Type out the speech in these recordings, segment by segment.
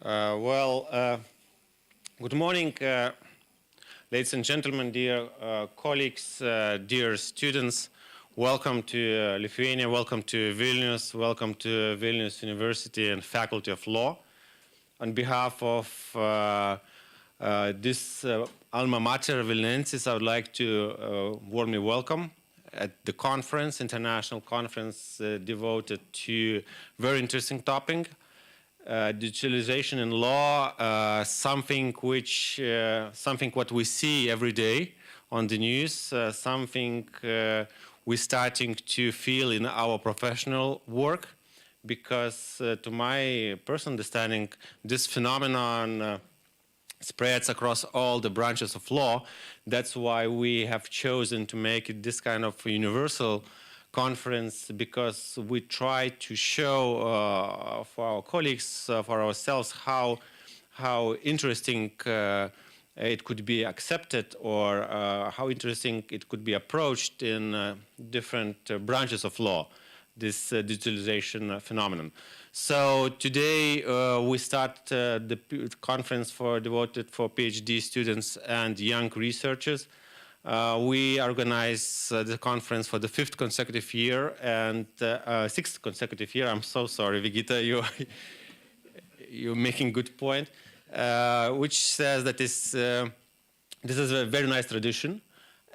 Good morning, ladies and gentlemen, dear colleagues, dear students. Welcome to Lithuania, welcome to Vilnius, welcome to Vilnius University and Faculty of Law. On behalf of this alma mater Vilniensis, I would like to warmly welcome at the conference, international conference devoted to very interesting topic. Digitalization in law, something what we see every day on the news, something we're starting to feel in our professional work, because to my personal understanding, this phenomenon spreads across all the branches of law. That's why we have chosen to make it this kind of universal conference, because we try to show for our colleagues, for ourselves, how interesting it could be accepted, or how interesting it could be approached in different branches of law, this digitalization phenomenon. So today we start the conference devoted for PhD students and young researchers. We organize the conference for the 5th consecutive year and 6th consecutive year. I'm so sorry, Vigita, you're making good point, which says that this is a very nice tradition.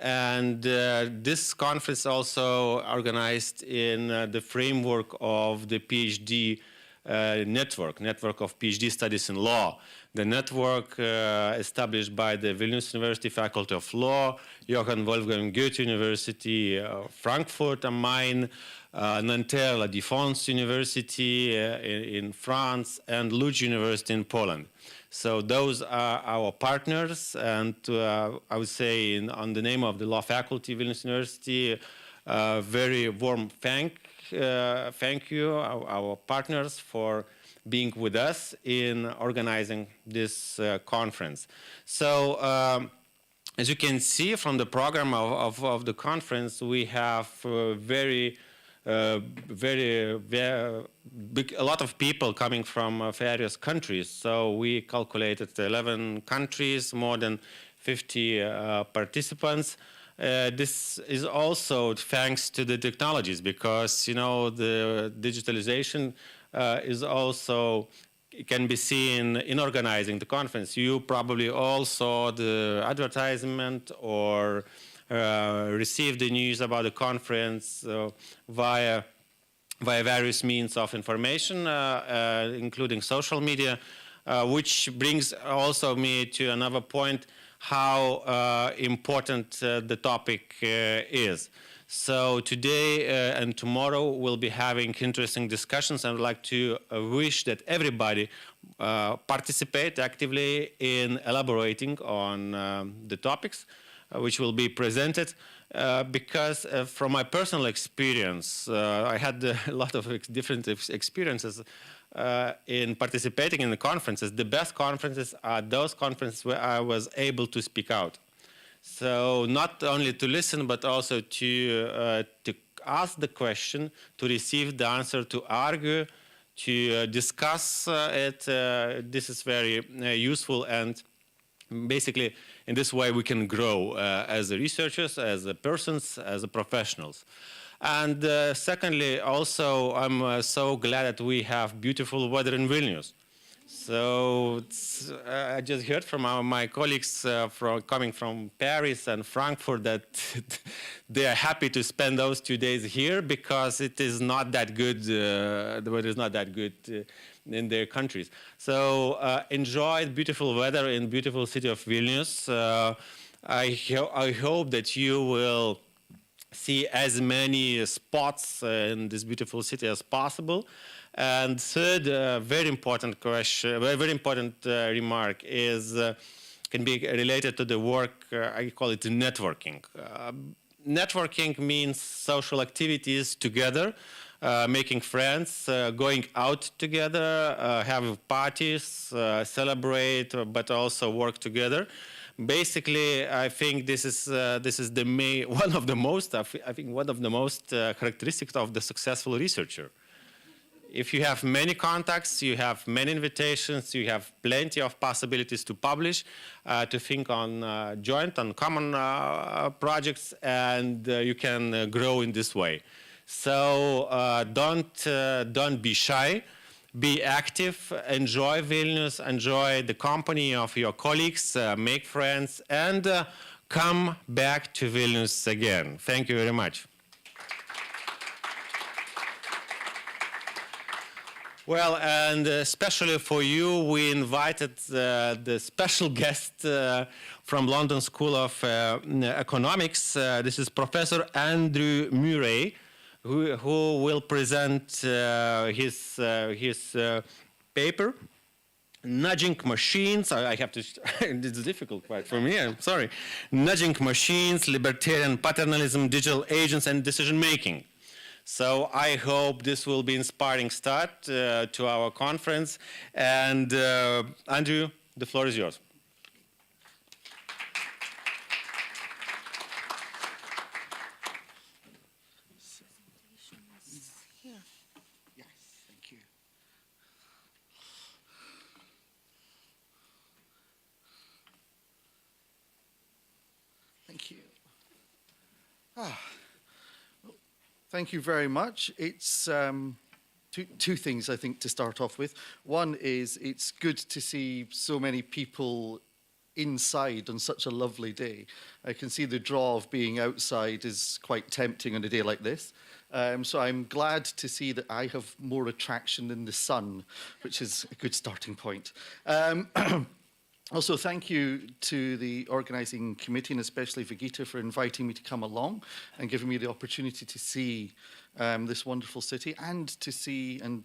And this conference also organized in the framework of the PhD network of PhD studies in law. The network established by the Vilnius University Faculty of Law, Johann Wolfgang Goethe University, Frankfurt am Main, Nanterre La Défense University in France, and Łódź University in Poland. So those are our partners, and I would say on the name of the law faculty, Vilnius University, very warm thank you, our partners, for being with us in organizing this conference. So as you can see from the program of the conference, we have a lot of people coming from various countries. So we calculated 11 countries, more than 50 participants. This is also thanks to the technologies, because the digitalization is also can be seen in organizing the conference. You probably all saw the advertisement or received the news about the conference via various means of information, including social media, which brings also me to another point, how important the topic is. So today and tomorrow we'll be having interesting discussions. I would like to wish that everybody participate actively in elaborating on the topics which will be presented, because from my personal experience, I had a lot of different experiences in participating in the conferences. The best conferences are those conferences where I was able to speak out. So not only to listen, but also to ask the question, to receive the answer, to argue, to discuss it. This is very useful, and basically in this way we can grow as researchers, as persons, as professionals. And secondly, also I'm so glad that we have beautiful weather in Vilnius. So I just heard from my colleagues coming from Paris and Frankfurt that they are happy to spend those 2 days here, because it is not that good, the weather is not that good in their countries. So enjoy beautiful weather in beautiful city of Vilnius. I hope that you will see as many spots in this beautiful city as possible. And third, very important question, very important remark is can be related to the work. I call it networking. Networking means social activities together, making friends, going out together, have parties, celebrate, but also work together. Basically, I think this is one of the most characteristics of the successful researcher. If you have many contacts, you have many invitations, you have plenty of possibilities to publish, to think on joint, on common projects, and you can grow in this way. So don't be shy. Be active, enjoy Vilnius, enjoy the company of your colleagues, make friends, and come back to Vilnius again. Thank you very much. Well, and especially for you, we invited the special guest from London School of Economics. This is Professor Andrew Murray, who will present his paper, Nudging Machines. I have to, it's difficult quite for me, I'm sorry. Nudging Machines, Libertarian Paternalism, Digital Agents, and Decision Making. So I hope this will be an inspiring start to our conference. And Andrew, the floor is yours. Thank you very much. It's two things, I think, to start off with. One is it's good to see so many people inside on such a lovely day. I can see the draw of being outside is quite tempting on a day like this. So I'm glad to see that I have more attraction than the sun, which is a good starting point. Also, thank you to the organising committee, and especially Vegeta, for inviting me to come along and giving me the opportunity to see this wonderful city, and to see and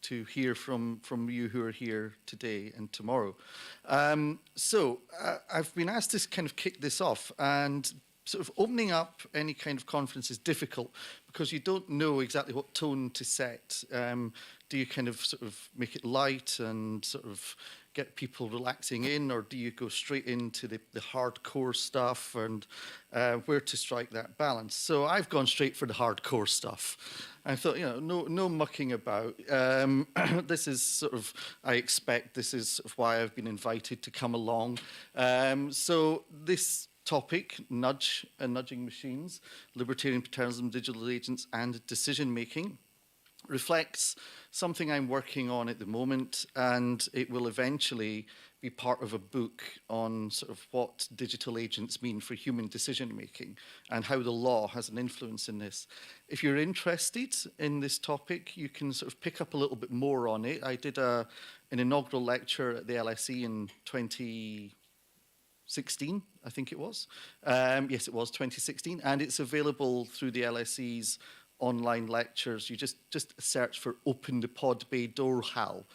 to hear from you who are here today and tomorrow. I've been asked to kind of kick this off, and sort of opening up any kind of conference is difficult because you don't know exactly what tone to set. Do you kind of sort of make it light and sort of get people relaxing in, or do you go straight into the hardcore stuff, and where to strike that balance? So I've gone straight for the hardcore stuff. I thought, you know, no mucking about. This is sort of, I expect this is sort of why I've been invited to come along. So this topic, nudge and nudging machines, libertarian paternalism, digital agents, and decision making, reflects something I'm working on at the moment, and it will eventually be part of a book on sort of what digital agents mean for human decision making and how the law has an influence in this. If you're interested in this topic, you can sort of pick up a little bit more on it. I did an inaugural lecture at the LSE in 2016, I think it was. Yes, it was 2016, and it's available through the LSE's online lectures. You just search for Open the Pod Bay Door Hal,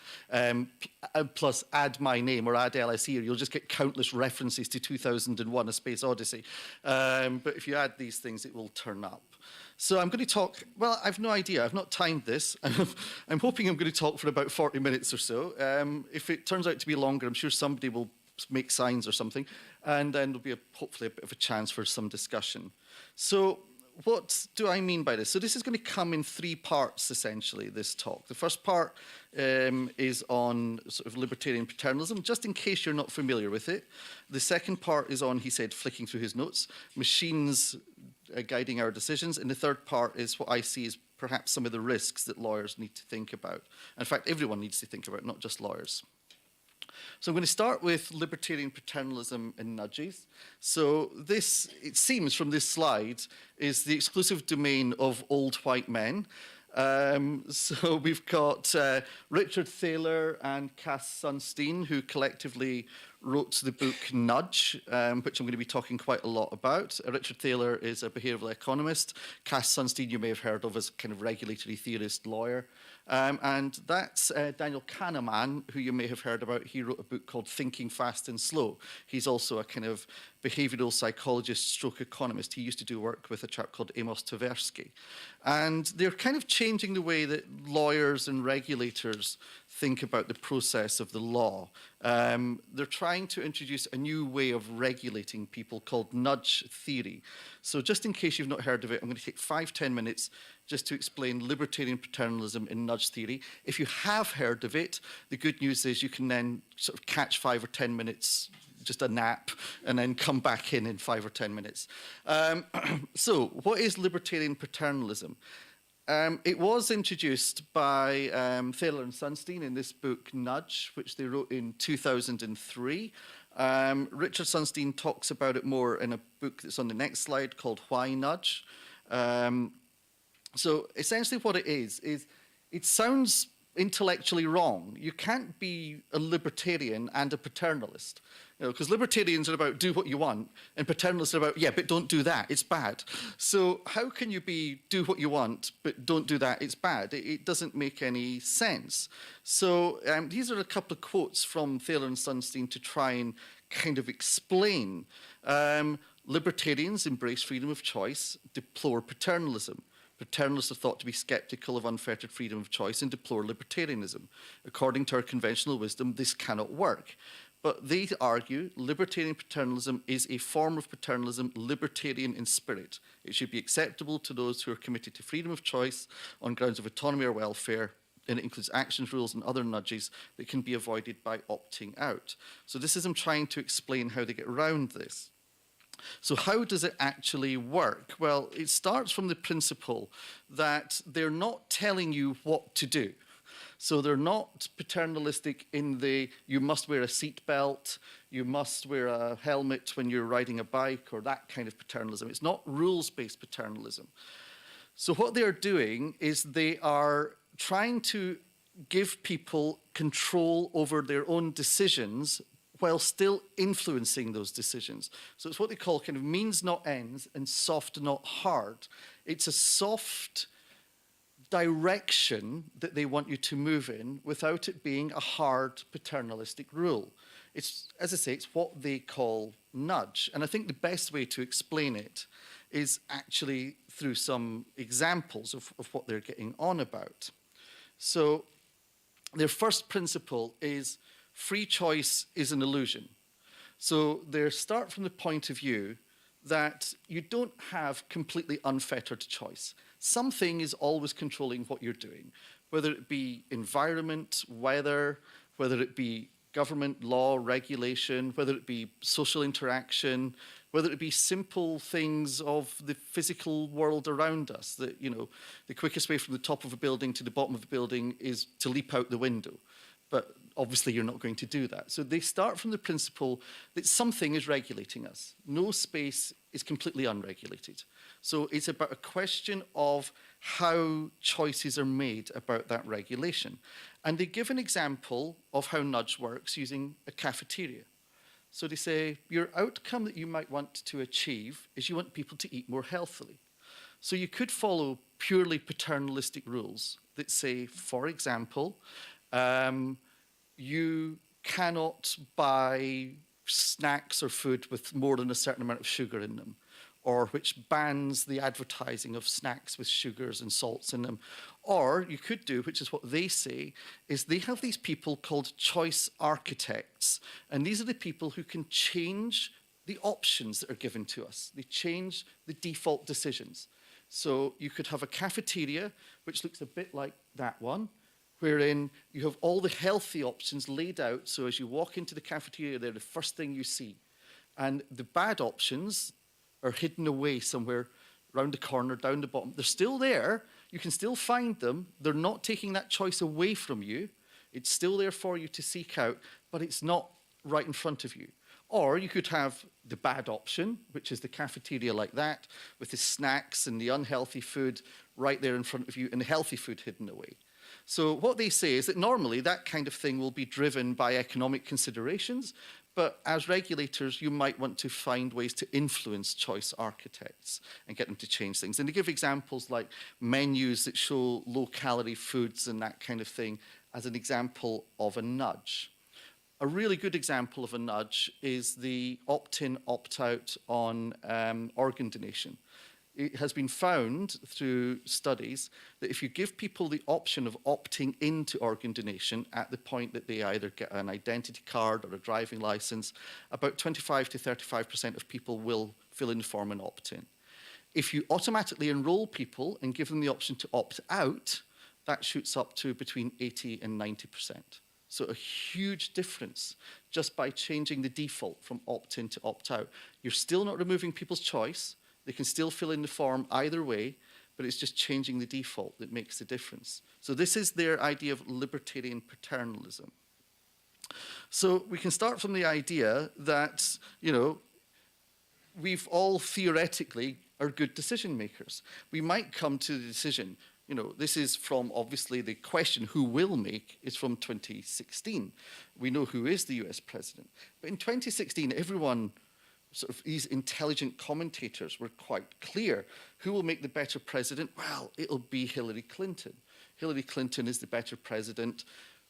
plus add my name or add LSE, or you'll just get countless references to 2001: A Space Odyssey. But if you add these things, it will turn up. So I'm going to talk, well, I've no idea. I've not timed this. I'm hoping I'm going to talk for about 40 minutes or so. If it turns out to be longer, I'm sure somebody will make signs or something, and then there'll be hopefully a bit of a chance for some discussion. So what do I mean by this? So this is going to come in three parts, essentially, this talk. The first part is on sort of libertarian paternalism, just in case you're not familiar with it. The second part is on, he said, flicking through his notes, machines guiding our decisions. And the third part is what I see as perhaps some of the risks that lawyers need to think about. In fact, everyone needs to think about, not just lawyers. So I'm going to start with libertarian paternalism and nudges. So this, it seems from this slide, is the exclusive domain of old white men. So we've got Richard Thaler and Cass Sunstein, who collectively wrote the book Nudge, which I'm going to be talking quite a lot about. Richard Thaler is a behavioural economist. Cass Sunstein you may have heard of as a kind of regulatory theorist lawyer. And that's Daniel Kahneman, who you may have heard about. He wrote a book called Thinking Fast and Slow. He's also a kind of behavioural psychologist stroke economist. He used to do work with a chap called Amos Tversky. And they're kind of changing the way that lawyers and regulators think about the process of the law. They're trying to introduce a new way of regulating people called nudge theory. So just in case you've not heard of it, I'm going to take 5-10 minutes just to explain libertarian paternalism in nudge theory. If you have heard of it, the good news is you can then sort of catch 5 or 10 minutes, just a nap, and then come back in 5 or 10 minutes. So what is libertarian paternalism? It was introduced by Thaler and Sunstein in this book, Nudge, which they wrote in 2003. Richard Sunstein talks about it more in a book that's on the next slide called Why Nudge? So essentially what it is it sounds intellectually wrong. You can't be a libertarian and a paternalist. Because libertarians are about do what you want, and paternalists are about, yeah, but don't do that, it's bad. So how can you be do what you want, but don't do that, it's bad? It doesn't make any sense. So these are a couple of quotes from Thaler and Sunstein to try and kind of explain. Libertarians embrace freedom of choice, deplore paternalism. Paternalists are thought to be skeptical of unfettered freedom of choice and deplore libertarianism. According to our conventional wisdom, this cannot work. But they argue libertarian paternalism is a form of paternalism libertarian in spirit. It should be acceptable to those who are committed to freedom of choice on grounds of autonomy or welfare, and it includes actions, rules, and other nudges that can be avoided by opting out. So this is them trying to explain how they get around this. So how does it actually work? Well, it starts from the principle that they're not telling you what to do. So they're not paternalistic in the, you must wear a seatbelt, you must wear a helmet when you're riding a bike, or that kind of paternalism. It's not rules-based paternalism. So what they're doing is they are trying to give people control over their own decisions while still influencing those decisions. So it's what they call kind of means not ends and soft not hard. It's a soft direction that they want you to move in without it being a hard paternalistic rule. It's, as I say, it's what they call nudge. And I think the best way to explain it is actually through some examples of what they're getting on about. So their first principle is free choice is an illusion. So they start from the point of view that you don't have completely unfettered choice. Something is always controlling what you're doing, whether it be environment, weather, whether it be government, law, regulation, whether it be social interaction, whether it be simple things of the physical world around us, that, you know, the quickest way from the top of a building to the bottom of a building is to leap out the window. But obviously you're not going to do that. So they start from the principle that something is regulating us. No space is completely unregulated. So it's about a question of how choices are made about that regulation. And they give an example of how nudge works using a cafeteria. So they say, your outcome that you might want to achieve is you want people to eat more healthily. So you could follow purely paternalistic rules that say, for example, you cannot buy snacks or food with more than a certain amount of sugar in them, or which bans the advertising of snacks with sugars and salts in them. Or you could do, which is what they say, is they have these people called choice architects. And these are the people who can change the options that are given to us. They change the default decisions. So you could have a cafeteria, which looks a bit like that one, wherein you have all the healthy options laid out. So as you walk into the cafeteria, they're the first thing you see. And the bad options are hidden away somewhere around the corner, down the bottom. They're still there. You can still find them. They're not taking that choice away from you. It's still there for you to seek out, but it's not right in front of you. Or you could have the bad option, which is the cafeteria like that, with the snacks and the unhealthy food right there in front of you, and the healthy food hidden away. So what they say is that normally that kind of thing will be driven by economic considerations, but as regulators, you might want to find ways to influence choice architects and get them to change things. And they give examples like menus that show low-calorie foods and that kind of thing as an example of a nudge. A really good example of a nudge is the opt-in, opt-out on organ donation. it has been found through studies that if you give people the option of opting into organ donation at the point that they either get an identity card or a driving license, about 25 to 35% of people will fill in the form and opt in. If you automatically enroll people and give them the option to opt out, that shoots up to between 80 and 90%. So a huge difference just by changing the default from opt-in to opt-out. You're still not removing people's choice. They can still fill in the form either way, but it's just changing the default that makes the difference. So this is their idea of libertarian paternalism. So we can start from the idea that, you know, we've all theoretically are good decision makers. We might come to the decision, you know, this is from obviously the question who will make is from 2016. We know who is the US president. But in 2016, everyone, sort of these intelligent commentators were quite clear. Who will make the better president? Well, it'll be Hillary Clinton. Hillary Clinton is the better president.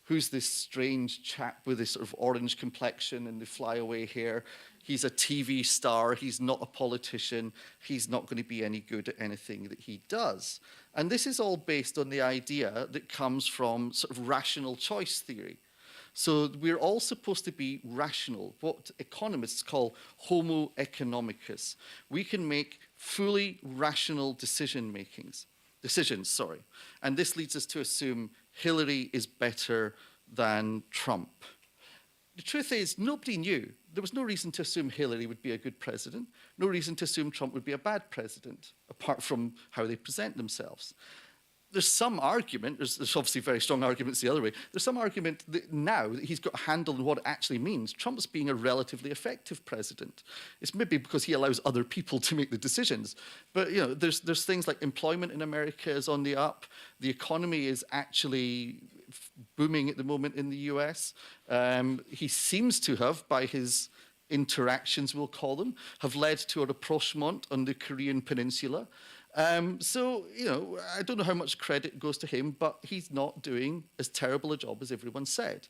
Who's this strange chap with this sort of orange complexion and the flyaway hair? He's a TV star. He's not a politician. He's not going to be any good at anything that he does. And this is all based on the idea that comes from sort of rational choice theory. So we're all supposed to be rational, what economists call homo economicus. We can make fully rational decisions. And this leads us to assume Hillary is better than Trump. The truth is, nobody knew. There was no reason to assume Hillary would be a good president, no reason to assume Trump would be a bad president, apart from how they present themselves. There's some argument, there's obviously very strong arguments the other way, there's some argument that now that he's got a handle on what it actually means, Trump's being a relatively effective president. It's maybe because he allows other people to make the decisions. But you know, there's things like employment in America is on the up, the economy is actually booming at the moment in the US. He seems to have, by his interactions, we'll call them, have led to a rapprochement on the Korean peninsula. So, you know, I don't know how much credit goes to him, but he's not doing as terrible a job as everyone said.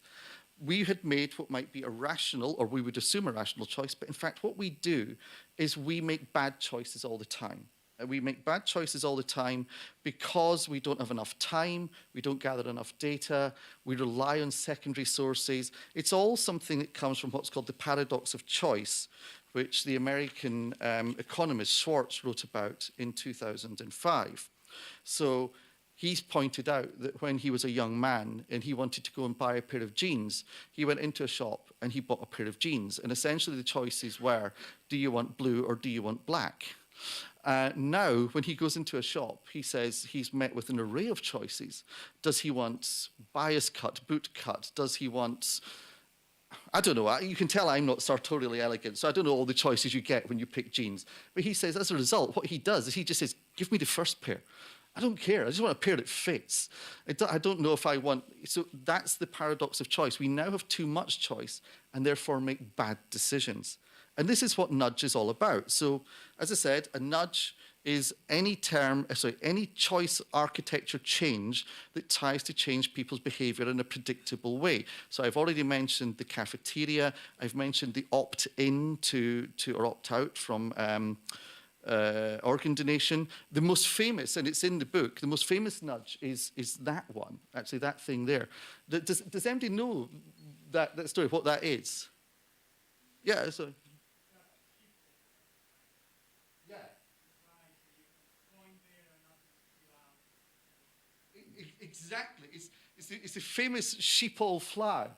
We had made what might be a rational, or we would assume a rational choice, but in fact what we do is we make bad choices all the time. We make bad choices all the time because we don't have enough time, we don't gather enough data, we rely on secondary sources. It's all something that comes from what's called the paradox of choice, which the American economist Schwartz wrote about in 2005. So he's pointed out that when he was a young man and he wanted to go and buy a pair of jeans, he went into a shop and he bought a pair of jeans. And essentially the choices were, do you want blue or do you want black? Now, when he goes into a shop, he says he's met with an array of choices. Does he want bias cut, boot cut? Does he want... I don't know, you can tell I'm not sartorially elegant, so I don't know all the choices you get when you pick jeans. But he says, as a result, what he does is he just says, give me the first pair. I don't care, I just want a pair that fits. I don't know if I want... So that's the paradox of choice. We now have too much choice and therefore make bad decisions. And this is what nudge is all about. So, as I said, a nudge is any choice architecture change that tries to change people's behavior in a predictable way. So I've already mentioned the cafeteria, I've mentioned the opt-in or opt-out from organ donation. The most famous, and it's in the book, the most famous nudge is that one, actually that thing there. Does anybody know that story, what that is? Yeah, so... Exactly. It's the famous Schiphol fly.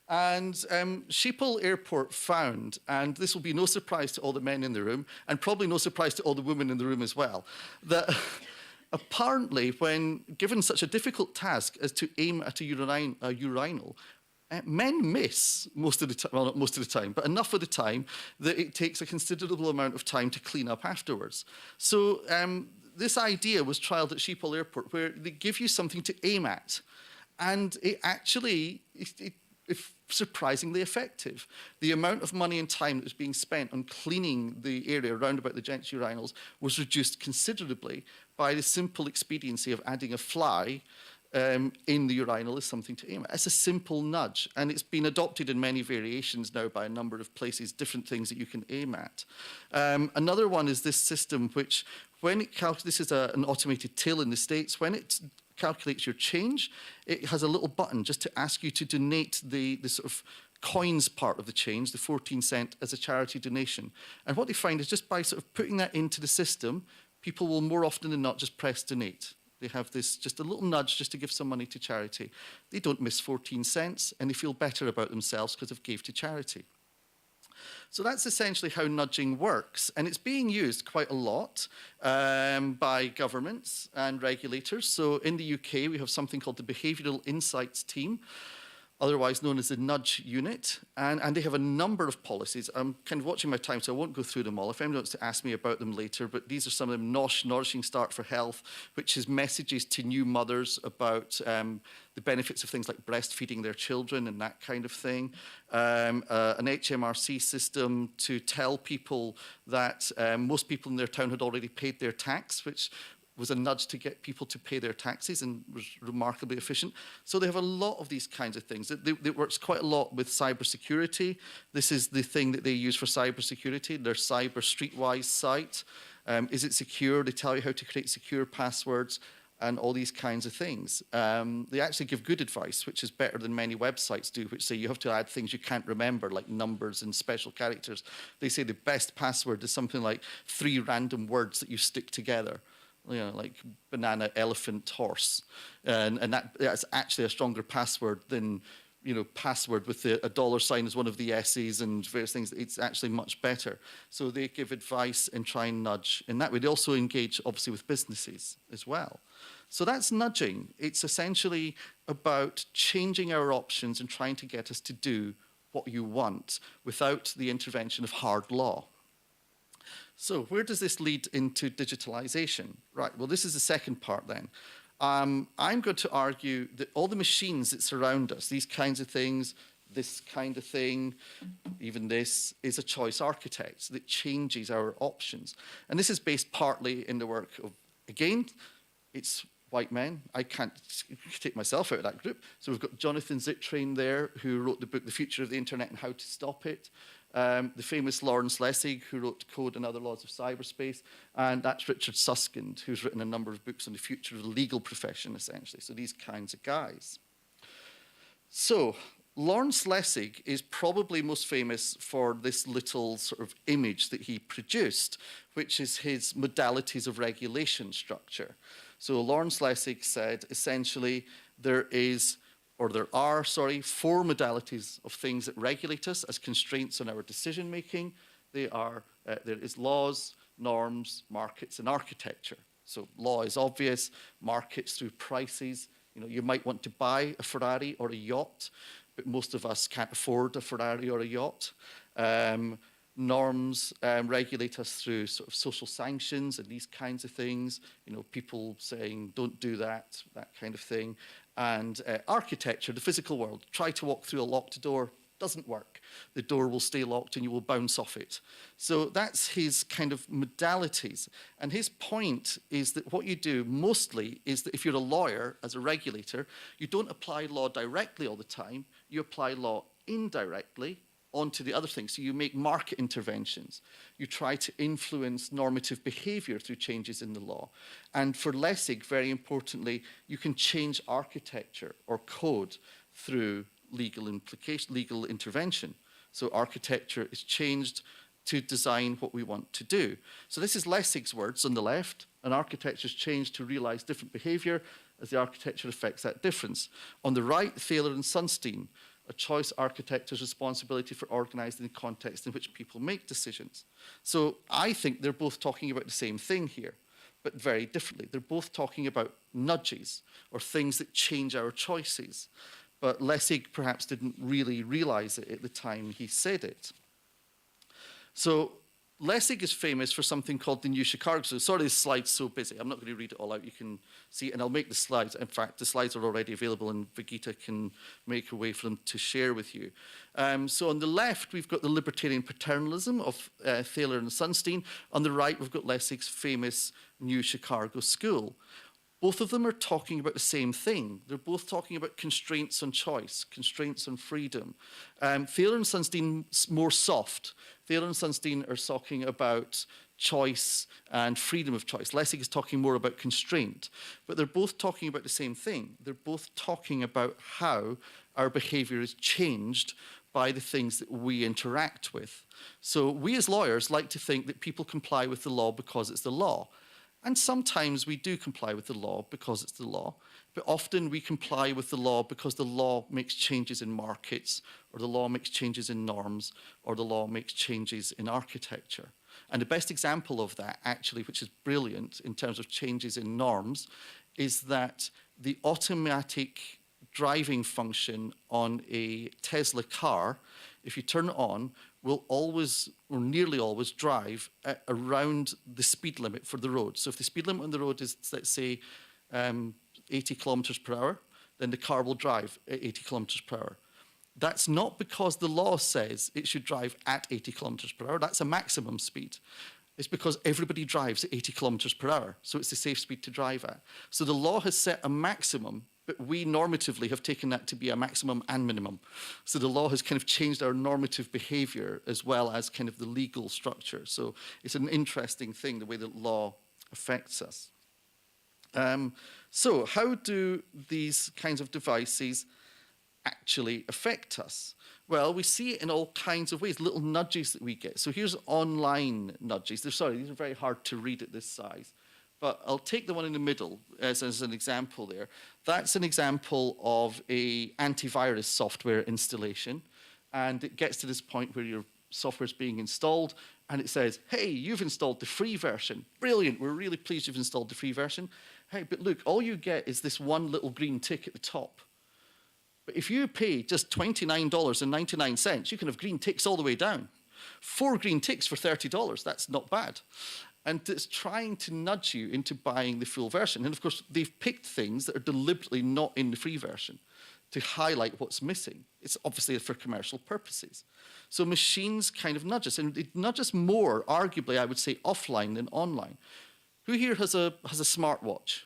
And Schiphol Airport found, and this will be no surprise to all the men in the room, and probably no surprise to all the women in the room as well, that apparently when given such a difficult task as to aim at a urinal, men miss most of the time, well, not most of the time, but enough of the time that it takes a considerable amount of time to clean up afterwards. So this idea was trialled at Schiphol Airport, where they give you something to aim at. And it actually is surprisingly effective. The amount of money and time that was being spent on cleaning the area around about the gents' urinals was reduced considerably by the simple expediency of adding a fly in the urinal as something to aim at. It's a simple nudge, and it's been adopted in many variations now by a number of places, different things that you can aim at. Another one is this system which, when it calculates, this is an automated till in the States, when it calculates your change, it has a little button just to ask you to donate the sort of coins part of the change, the 14 cent, as a charity donation. And what they find is just by sort of putting that into the system, people will more often than not just press donate. They have this, just a little nudge just to give some money to charity. They don't miss 14 cents and they feel better about themselves because they've gave to charity. So that's essentially how nudging works. And it's being used quite a lot by governments and regulators. So in the UK, we have something called the Behavioural Insights Team, otherwise known as the Nudge Unit, and they have a number of policies. I'm kind of watching my time, so I won't go through them all. If anyone wants to ask me about them later, but these are some of them. Nourishing Start for Health, which is messages to new mothers about the benefits of things like breastfeeding their children and that kind of thing. An HMRC system to tell people that most people in their town had already paid their tax, which was a nudge to get people to pay their taxes and was remarkably efficient. So they have a lot of these kinds of things. It works quite a lot with cybersecurity. This is the thing that they use for cybersecurity, their Cyber Streetwise site. Is it secure? They tell you how to create secure passwords and all these kinds of things. They actually give good advice, which is better than many websites do, which say you have to add things you can't remember, like numbers and special characters. They say the best password is something like 3 random words that you stick together. You know, like banana, elephant, horse. And that's actually a stronger password than, you know, password with a $sign as one of the S's and various things. It's actually much better. So they give advice and try and nudge in that way. They also engage, obviously, with businesses as well. So that's nudging. It's essentially about changing our options and trying to get us to do what you want without the intervention of hard law. So where does this lead into digitalization? Right, well, this is the second part then. I'm going to argue that all the machines that surround us, these kinds of things, this kind of thing, even this, is a choice architect that changes our options. And this is based partly in the work of, again, it's white men. I can't take myself out of that group. So we've got Jonathan Zittrain there, who wrote the book, The Future of the Internet and How to Stop It. The famous Lawrence Lessig, who wrote Code and Other Laws of Cyberspace, and that's Richard Susskind, who's written a number of books on the future of the legal profession, essentially. So these kinds of guys. So Lawrence Lessig is probably most famous for this little sort of image that he produced, which is his modalities of regulation structure. So Lawrence Lessig said, essentially, there are 4 modalities of things that regulate us as constraints on our decision-making. There is laws, norms, markets, and architecture. So law is obvious, markets through prices. You know, you might want to buy a Ferrari or a yacht, but most of us can't afford a Ferrari or a yacht. Norms regulate us through sort of social sanctions and these kinds of things. You know, people saying, don't do that, that kind of thing. And architecture, the physical world. Try to walk through a locked door, doesn't work. The door will stay locked and you will bounce off it. So that's his kind of modalities. And his point is that what you do mostly is that if you're a lawyer, as a regulator, you don't apply law directly all the time. You apply law indirectly onto the other things. So you make market interventions. You try to influence normative behavior through changes in the law. And for Lessig, very importantly, you can change architecture or code through legal intervention. So architecture is changed to design what we want to do. So this is Lessig's words on the left. An architecture is changed to realize different behavior as the architecture affects that difference. On the right, Thaler and Sunstein, a choice architect's responsibility for organizing the context in which people make decisions. So I think they're both talking about the same thing here, but very differently. They're both talking about nudges or things that change our choices. But Lessig perhaps didn't really realize it at the time he said it. So Lessig is famous for something called the New Chicago. So sorry, this slide's so busy. I'm not going to read it all out. You can see it, and I'll make the slides. In fact, the slides are already available, and Birgitta can make a way for them to share with you. So on the left, we've got the Libertarian Paternalism of Thaler and Sunstein. On the right, we've got Lessig's famous New Chicago School. Both of them are talking about the same thing. They're both talking about constraints on choice, constraints on freedom. Thaler and Sunstein more soft. Thaler and Sunstein are talking about choice and freedom of choice. Lessig is talking more about constraint, but they're both talking about the same thing. They're both talking about how our behavior is changed by the things that we interact with. So we as lawyers like to think that people comply with the law because it's the law. And sometimes we do comply with the law because it's the law, but often we comply with the law because the law makes changes in markets, or the law makes changes in norms, or the law makes changes in architecture. And the best example of that, actually, which is brilliant in terms of changes in norms, is that the automatic driving function on a Tesla car, if you turn it on, will always, or nearly always, drive at around the speed limit for the road. So if the speed limit on the road is, let's say, 80 kilometers per hour, then the car will drive at 80 kilometers per hour. That's not because the law says it should drive at 80 kilometers per hour. That's a maximum speed. It's because everybody drives at 80 kilometers per hour, so it's a safe speed to drive at. So the law has set a maximum, but we normatively have taken that to be a maximum and minimum. So the law has kind of changed our normative behavior as well as kind of the legal structure. So it's an interesting thing, the way that law affects us. So how do these kinds of devices actually affect us? Well, we see it in all kinds of ways, little nudges that we get. So here's online nudges. These are very hard to read at this size. But I'll take the one in the middle as an example there. That's an example of an antivirus software installation. And it gets to this point where your software is being installed, and it says, hey, you've installed the free version. Brilliant, we're really pleased you've installed the free version. Hey, but look, all you get is this one little green tick at the top. But if you pay just $29.99, you can have green ticks all the way down. 4 green ticks for $30, that's not bad. And it's trying to nudge you into buying the full version. And of course, they've picked things that are deliberately not in the free version to highlight what's missing. It's obviously for commercial purposes. So machines kind of nudge us, and they nudge us more, arguably, I would say, offline than online. Who here has a smartwatch?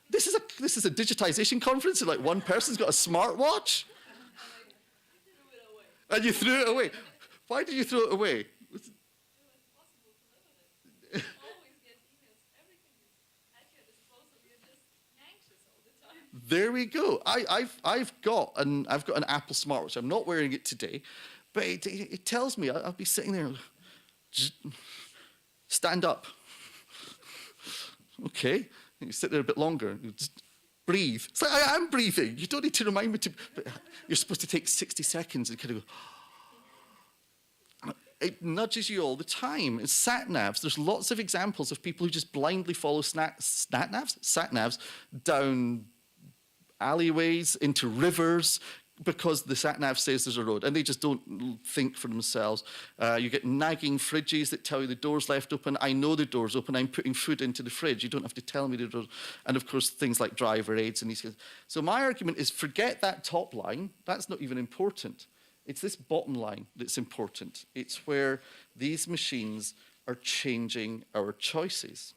This is a digitization conference, and like one person's got a smartwatch? And you threw it away. Why did you throw it away? There we go. I've got an Apple smartwatch. I'm not wearing it today, but it tells me I'll be sitting there. Stand up. Okay. You sit there a bit longer. Just breathe. It's like I am breathing. You don't need to remind me to. But you're supposed to take 60 seconds and kind of go. It nudges you all the time. It's sat-navs. There's lots of examples of people who just blindly follow sat-navs down alleyways, into rivers, because the sat-nav says there's a road, and they just don't think for themselves. You get nagging fridges that tell you the door's left open. I know the door's open. I'm putting food into the fridge. You don't have to tell me the door's. And of course, things like driver aids and these things. So my argument is forget that top line. That's not even important. It's this bottom line that's important. It's where these machines are changing our choices.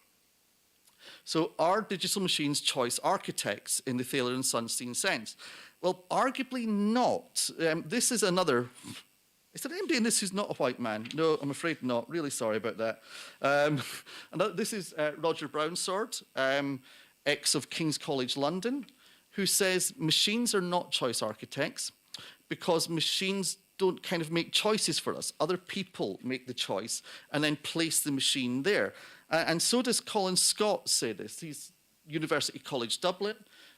So are digital machines choice architects in the Thaler and Sunstein sense? Well, arguably not. This is another. Is there anybody in this who's not a white man? No, I'm afraid not. Really sorry about that. This is Roger Brownsword, ex of King's College London, who says machines are not choice architects because machines don't kind of make choices for us. Other people make the choice and then place the machine there. And so does Colin Scott say this. He's University College Dublin.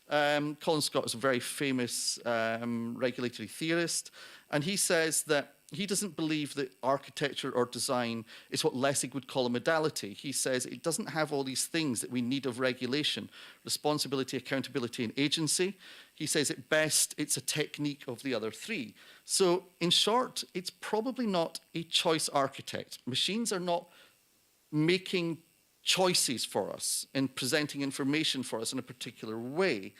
Colin Scott is a very famous regulatory theorist, and he says that he doesn't believe that architecture or design is what Lessig would call a modality. He says it doesn't have all these things that we need of regulation: responsibility, accountability, and agency. He says at best it's a technique of the other three. So in short, it's probably not a choice architect. Machines are not making choices for us and presenting information for us in a particular way.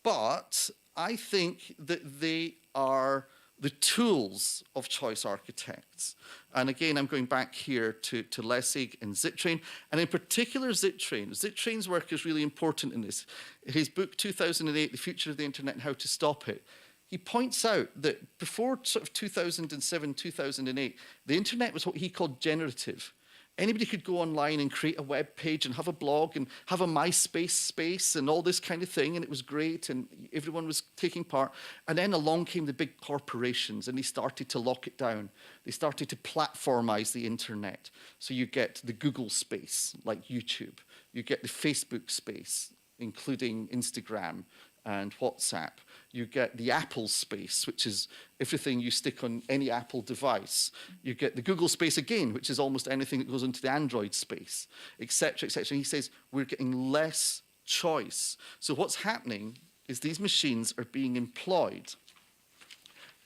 But I think that they are the tools of choice architects. And again, I'm going back here to Lessig and Zittrain, and in particular Zittrain. Zittrain's work is really important in this. His book, 2008, The Future of the Internet and How to Stop It, he points out that before sort of 2007, 2008, the internet was what he called generative. Anybody could go online and create a web page and have a blog and have a MySpace space and all this kind of thing, and it was great, and everyone was taking part. And then along came the big corporations, and they started to lock it down. They started to platformize the internet. So you get the Google space, like YouTube. You get the Facebook space, including Instagram and WhatsApp. You get the Apple space, which is everything you stick on any Apple device. You get the Google space again, which is almost anything that goes into the Android space, et cetera, et cetera. And he says we're getting less choice. So what's happening is these machines are being employed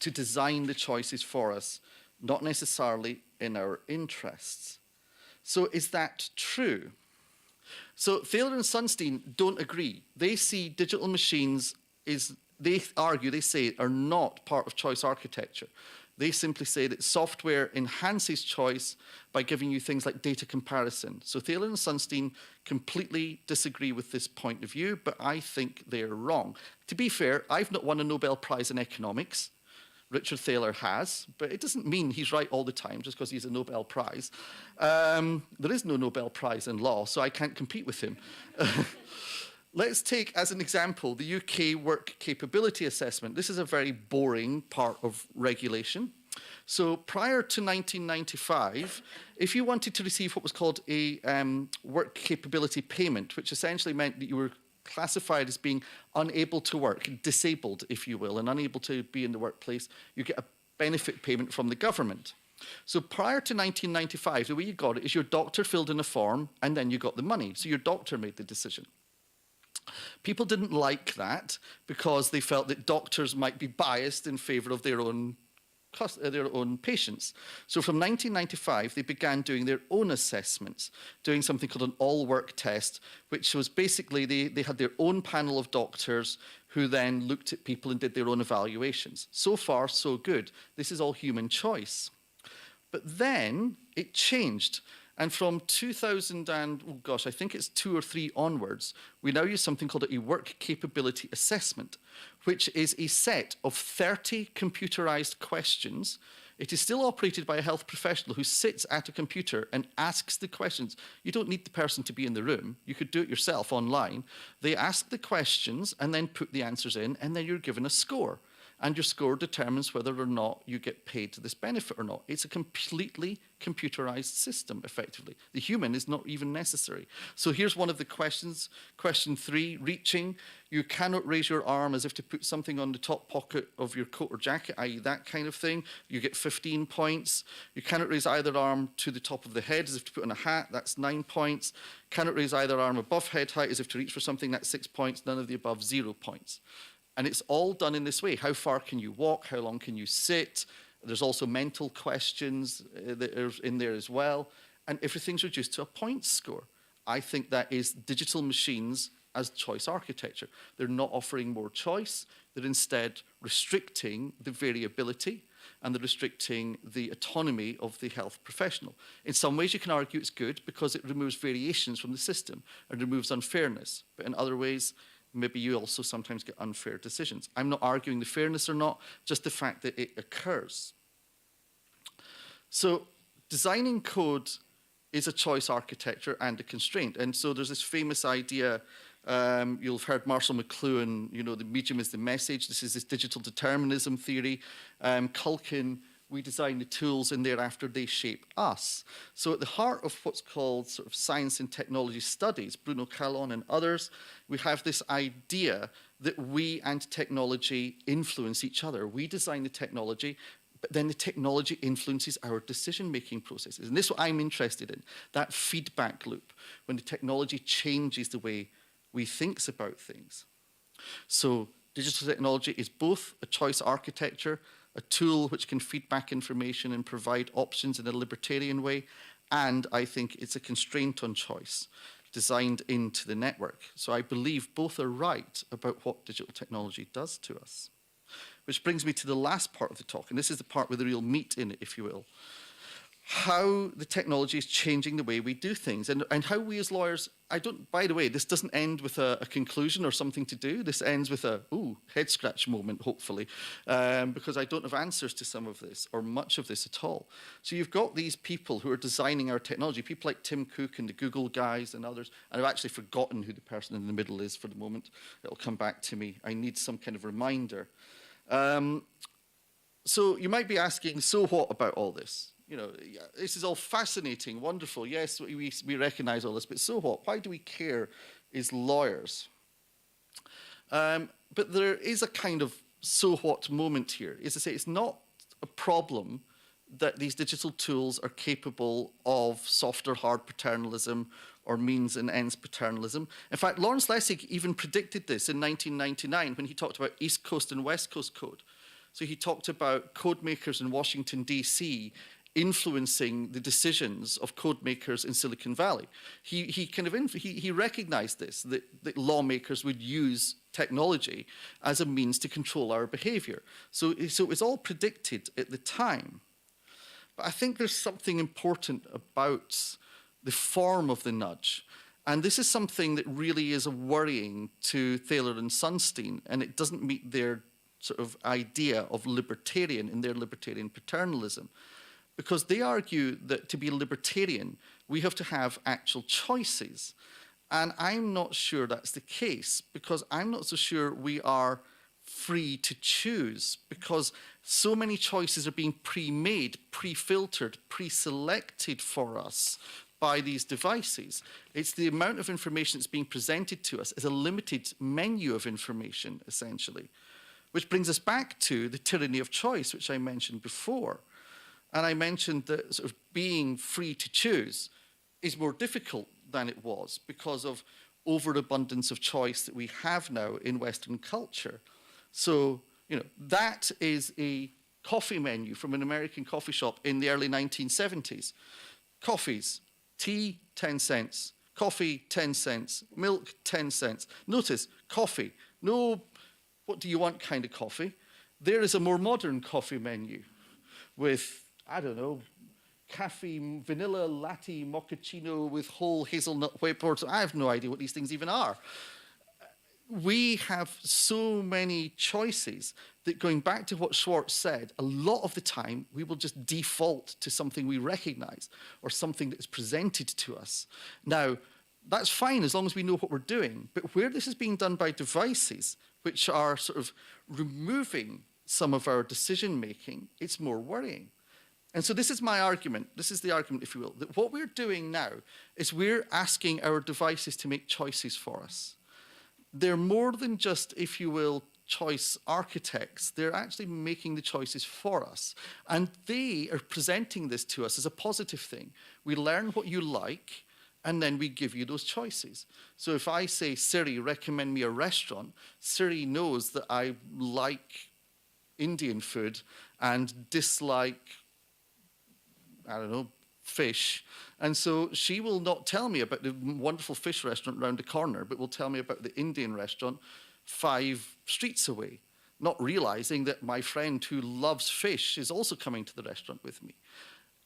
to design the choices for us, not necessarily in our interests. So is that true? So Thaler and Sunstein don't agree. They see digital machines they say, are not part of choice architecture. They simply say that software enhances choice by giving you things like data comparison. So Thaler and Sunstein completely disagree with this point of view, but I think they're wrong. To be fair, I've not won a Nobel Prize in economics. Richard Thaler has, but it doesn't mean he's right all the time just because he's a Nobel Prize. There is no Nobel Prize in law, so I can't compete with him. Let's take as an example the UK Work Capability Assessment. This is a very boring part of regulation. So prior to 1995, if you wanted to receive what was called a work capability payment, which essentially meant that you were classified as being unable to work, disabled, if you will, and unable to be in the workplace, you get a benefit payment from the government. So prior to 1995, the way you got it is your doctor filled in a form and then you got the money. So your doctor made the decision. People didn't like that because they felt that doctors might be biased in favor of their own patients. So from 1995, they began doing their own assessments, doing something called an all-work test, which was basically they had their own panel of doctors who then looked at people and did their own evaluations. So far, so good. This is all human choice. But then it changed. And from 2000 and, oh gosh, I think it's 2 or 3 onwards, we now use something called a work capability assessment, which is a set of 30 computerized questions. It is still operated by a health professional who sits at a computer and asks the questions. You don't need the person to be in the room. You could do it yourself online. They ask the questions and then put the answers in, and then you're given a score. And your score determines whether or not you get paid this benefit or not. It's a completely computerized system, effectively. The human is not even necessary. So here's one of the questions. Question 3, reaching. You cannot raise your arm as if to put something on the top pocket of your coat or jacket, i.e. that kind of thing. You get 15 points. You cannot raise either arm to the top of the head as if to put on a hat. That's 9 points. Cannot raise either arm above head height as if to reach for something. That's 6 points. None of the above, 0 points. And it's all done in this way. How far can you walk? How long can you sit? There's also mental questions that are in there as well. And everything's reduced to a points score. I think that is digital machines as choice architecture. They're not offering more choice. They're instead restricting the variability and they're restricting the autonomy of the health professional. In some ways, you can argue it's good because it removes variations from the system and removes unfairness. But in other ways, maybe you also sometimes get unfair decisions. I'm not arguing the fairness or not, just the fact that it occurs. So designing code is a choice architecture and a constraint. And so there's this famous idea, you'll have heard Marshall McLuhan, the medium is the message. This is this digital determinism theory. Culkin, we design the tools and thereafter they shape us. So at the heart of what's called sort of science and technology studies, Bruno Callon and others, we have this idea that we and technology influence each other. We design the technology, but then the technology influences our decision-making processes. And this is what I'm interested in, that feedback loop, when the technology changes the way we think about things. So digital technology is both a choice architecture, a tool which can feed back information and provide options in a libertarian way, and I think it's a constraint on choice designed into the network. So I believe both are right about what digital technology does to us. Which brings me to the last part of the talk, and this is the part with the real meat in it, if you will. how the technology is changing the way we do things, and how we as lawyers, by the way, this doesn't end with a conclusion or something to do. This ends with a, ooh, head scratch moment, hopefully, because I don't have answers to some of this or much of this at all. So you've got these people who are designing our technology, people like Tim Cook and the Google guys and others, and I've actually forgotten who the person in the middle is for the moment. It'll come back to me. I need some kind of reminder. So you might be asking, so what about all this? You know, this is all fascinating, wonderful. Yes, we recognize all this, but so what? Why do we care as lawyers? But there is a kind of so what moment here. As I say, it's not a problem that these digital tools are capable of soft or hard paternalism or means and ends paternalism. In fact, Lawrence Lessig even predicted this in 1999 when he talked about East Coast and West Coast code. So he talked about code makers in Washington, D.C., influencing the decisions of code makers in Silicon Valley. He recognized this, that lawmakers would use technology as a means to control our behavior. So it was all predicted at the time. But I think there's something important about the form of the nudge. And this is something that really is worrying to Thaler and Sunstein, and it doesn't meet their sort of idea of libertarian in their libertarian paternalism. Because they argue that to be libertarian, we have to have actual choices. And I'm not sure that's the case, because I'm not so sure we are free to choose, because so many choices are being pre-made, pre-filtered, pre-selected for us by these devices. It's the amount of information that's being presented to us as a limited menu of information, essentially. Which brings us back to the tyranny of choice, which I mentioned before. And I mentioned that sort of being free to choose is more difficult than it was because of overabundance of choice that we have now in Western culture. So, you know, that is a coffee menu from an American coffee shop in the early 1970s. Coffees, tea, 10 cents. Coffee, 10 cents. Milk, 10 cents. Notice, coffee, no what do you want kind of coffee. There is a more modern coffee menu with, I don't know, caffeine, vanilla latte, mochaccino with whole hazelnut whippers. I have no idea what these things even are. We have so many choices that, going back to what Schwartz said, a lot of the time we will just default to something we recognize or something that is presented to us. Now, that's fine as long as we know what we're doing, but where this is being done by devices, which are sort of removing some of our decision making, it's more worrying. And so this is my argument, this is the argument, if you will, that what we're doing now is we're asking our devices to make choices for us. They're more than just, if you will, choice architects. They're actually making the choices for us. And they are presenting this to us as a positive thing. We learn what you like, and then we give you those choices. So if I say, Siri, recommend me a restaurant, Siri knows that I like Indian food and dislike, I don't know, fish. And so she will not tell me about the wonderful fish restaurant around the corner, but will tell me about the Indian restaurant 5 streets away, not realizing that my friend who loves fish is also coming to the restaurant with me.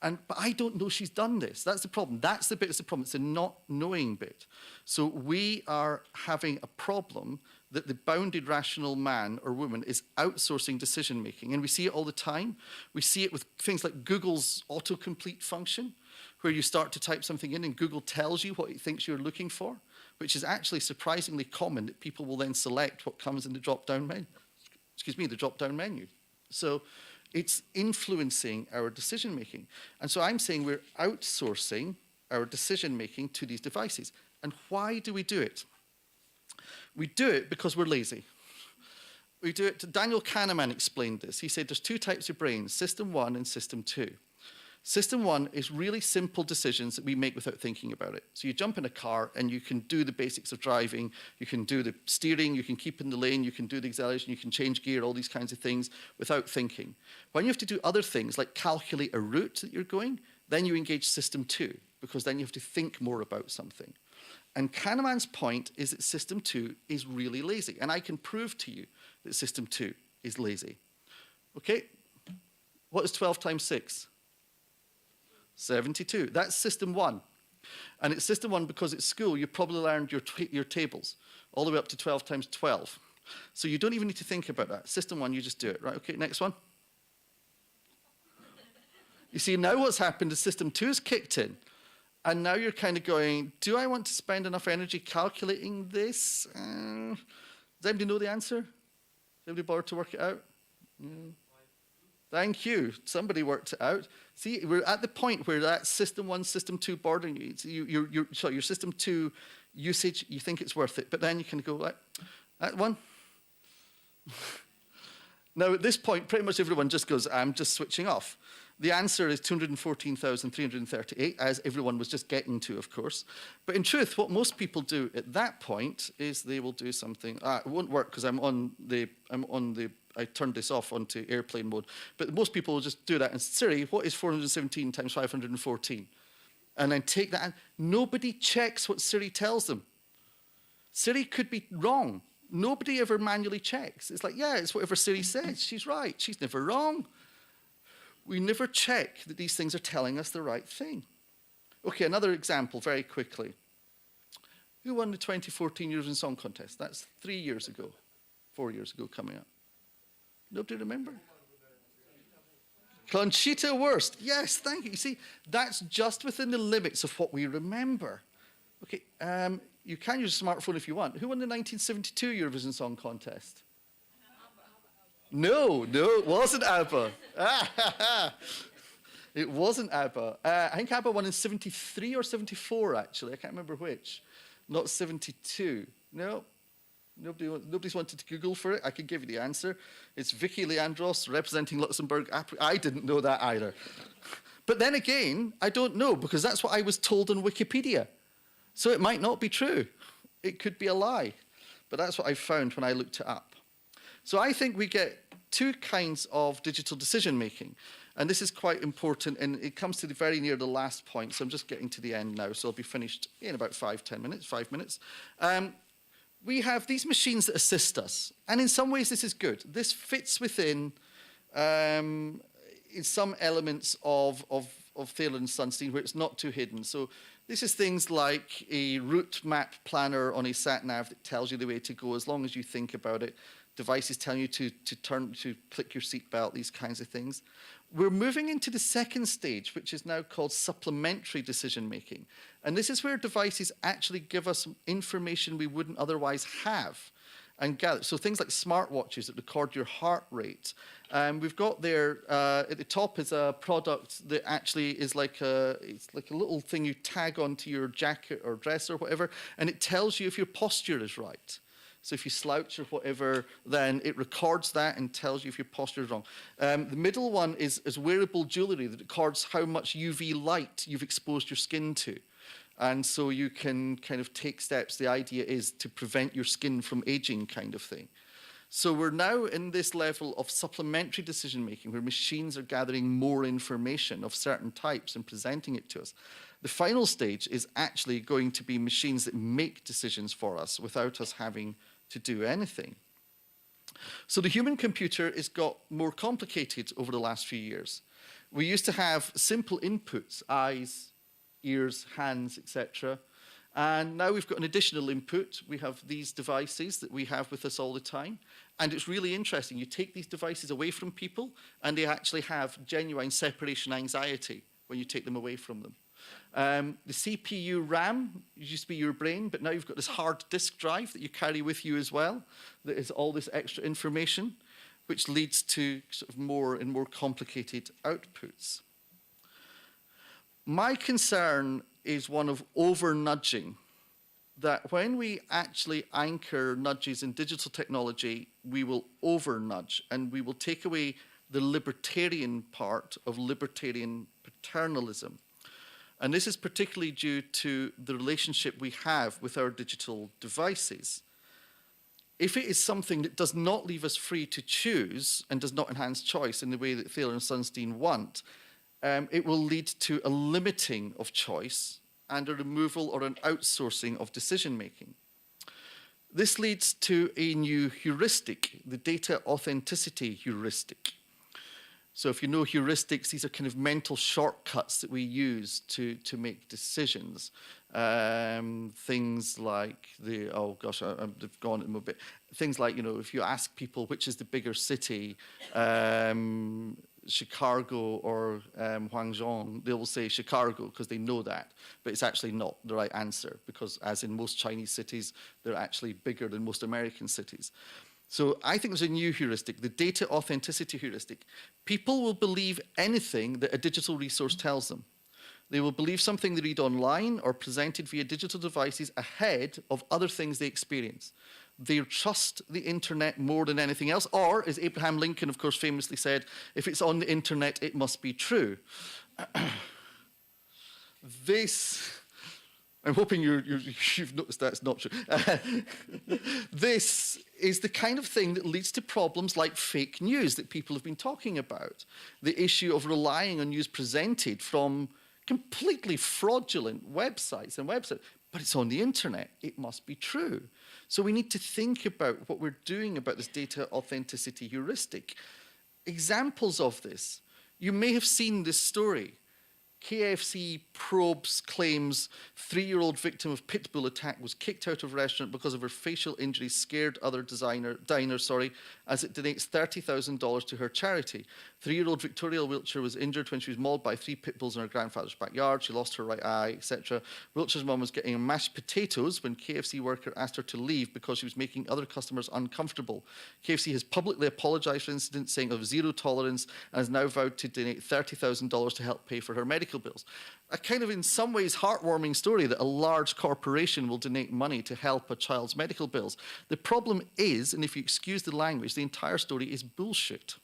But I don't know she's done this. That's the problem. That's the bit that's the problem. It's the not knowing bit. So we are having a problem that the bounded rational man or woman is outsourcing decision making. And we see it all the time. We see it with things like Google's autocomplete function, where you start to type something in and Google tells you what it thinks you're looking for, which is actually surprisingly common, that people will then select what comes in the drop-down menu. The drop-down menu. So it's influencing our decision making. And so I'm saying we're outsourcing our decision making to these devices. And why do we do it? We do it because we're lazy. We do it, Daniel Kahneman explained this. He said there's 2 types of brains, system 1 and system 2. System 1 is really simple decisions that we make without thinking about it. So you jump in a car and you can do the basics of driving, you can do the steering, you can keep in the lane, you can do the acceleration, you can change gear, all these kinds of things without thinking. When you have to do other things like calculate a route that you're going, then you engage system 2, because then you have to think more about something. And Kahneman's point is that system 2 is really lazy. And I can prove to you that system 2 is lazy. Okay? What is 12 times 6? 72. That's system 1. And it's system 1 because at school you probably learned your tables all the way up to 12 times 12. So you don't even need to think about that. System 1, you just do it. Right, okay, next one. You see, now what's happened is system 2 is kicked in. And now you're kind of going, do I want to spend enough energy calculating this? Does anybody know the answer? Does anybody bother to work it out? Thank you. Somebody worked it out. See, we're at the point where that system 1, system 2 bordering you. Sorry, your system 2 usage, you think it's worth it. But then you can go, like, that one. Now, at this point, pretty much everyone just goes, I'm just switching off. The answer is 214,338, as everyone was just getting to, of course. But in truth, what most people do at that point is they will do something. It won't work because I turned this off onto airplane mode. But most people will just do that. And Siri, what is 417 times 514? And then take that. And nobody checks what Siri tells them. Siri could be wrong. Nobody ever manually checks. It's like, yeah, it's whatever Siri says. She's right. She's never wrong. We never check that these things are telling us the right thing. Okay, another example very quickly. Who won the 2014 Eurovision Song Contest? That's 3 years ago, 4 years ago coming up. Nobody remember? Conchita Wurst. Yes, thank you. You see, that's just within the limits of what we remember. Okay, you can use a smartphone if you want. Who won the 1972 Eurovision Song Contest? No, it wasn't ABBA. It wasn't ABBA. I think ABBA won in 73 or 74, actually. I can't remember which. Not 72. No. Nobody's wanted to Google for it. I can give you the answer. It's Vicky Leandros representing Luxembourg. I didn't know that either. But then again, I don't know, because that's what I was told on Wikipedia. So it might not be true. It could be a lie. But that's what I found when I looked it up. So I think we get 2 kinds of digital decision-making. And this is quite important, and it comes to the very near the last point. So I'm just getting to the end now, so I'll be finished in about 5 minutes. We have these machines that assist us. And in some ways, this is good. This fits within in some elements of Thaler and Sunstein, where it's not too hidden. So this is things like a route map planner on a sat-nav that tells you the way to go as long as you think about it. Devices telling you to click your seatbelt, these kinds of things. We're moving into the second stage, which is now called supplementary decision-making. And this is where devices actually give us information we wouldn't otherwise have and gather. So things like smartwatches that record your heart rate. We've got there, at the top is a product that actually is it's like a little thing you tag onto your jacket or dress or whatever, and it tells you if your posture is right. So if you slouch or whatever, then it records that and tells you if your posture is wrong. The middle one is wearable jewelry that records how much UV light you've exposed your skin to. And so you can kind of take steps. The idea is to prevent your skin from aging, kind of thing. So we're now in this level of supplementary decision-making where machines are gathering more information of certain types and presenting it to us. The final stage is actually going to be machines that make decisions for us without us having to do anything. So the human computer has got more complicated over the last few years. We used to have simple inputs, eyes, ears, hands, etc. And now we've got an additional input. We have these devices that we have with us all the time. And it's really interesting. You take these devices away from people, and they actually have genuine separation anxiety when you take them away from them. The CPU RAM used to be your brain, but now you've got this hard disk drive that you carry with you as well, that is all this extra information, which leads to sort of more and more complicated outputs. My concern is one of over-nudging, that when we actually anchor nudges in digital technology, we will over-nudge, and we will take away the libertarian part of libertarian paternalism. And this is particularly due to the relationship we have with our digital devices. If it is something that does not leave us free to choose and does not enhance choice in the way that Thaler and Sunstein want, it will lead to a limiting of choice and a removal or an outsourcing of decision-making. This leads to a new heuristic, the data authenticity heuristic. So if you know heuristics, these are kind of mental shortcuts that we use to make decisions. Things like I've gone into a bit. Things like, if you ask people which is the bigger city, Chicago or Guangzhou, they will say Chicago because they know that, but it's actually not the right answer because, as in most Chinese cities, they're actually bigger than most American cities. So I think there's a new heuristic, the data authenticity heuristic. People will believe anything that a digital resource tells them. They will believe something they read online or presented via digital devices ahead of other things they experience. They trust the internet more than anything else, or, as Abraham Lincoln, of course, famously said, if it's on the internet, it must be true. I'm hoping you've noticed that's not true. This is the kind of thing that leads to problems like fake news that people have been talking about. The issue of relying on news presented from completely fraudulent websites, but it's on the internet. It must be true. So we need to think about what we're doing about this data authenticity heuristic. Examples of this. You may have seen this story. KFC probes claims 3-year-old victim of pit bull attack was kicked out of restaurant because of her facial injuries scared other diners, as it donates $30,000 to her charity. 3-year-old Victoria Wiltshire was injured when she was mauled by 3 pit bulls in her grandfather's backyard. She lost her right eye, etc. Wiltshire's mum was getting mashed potatoes when KFC worker asked her to leave because she was making other customers uncomfortable. KFC has publicly apologised for the incident, saying of zero tolerance, and has now vowed to donate $30,000 to help pay for her medical bills. A kind of, in some ways, heartwarming story that a large corporation will donate money to help a child's medical bills. The problem is, and if you excuse the language, the entire story is bullshit.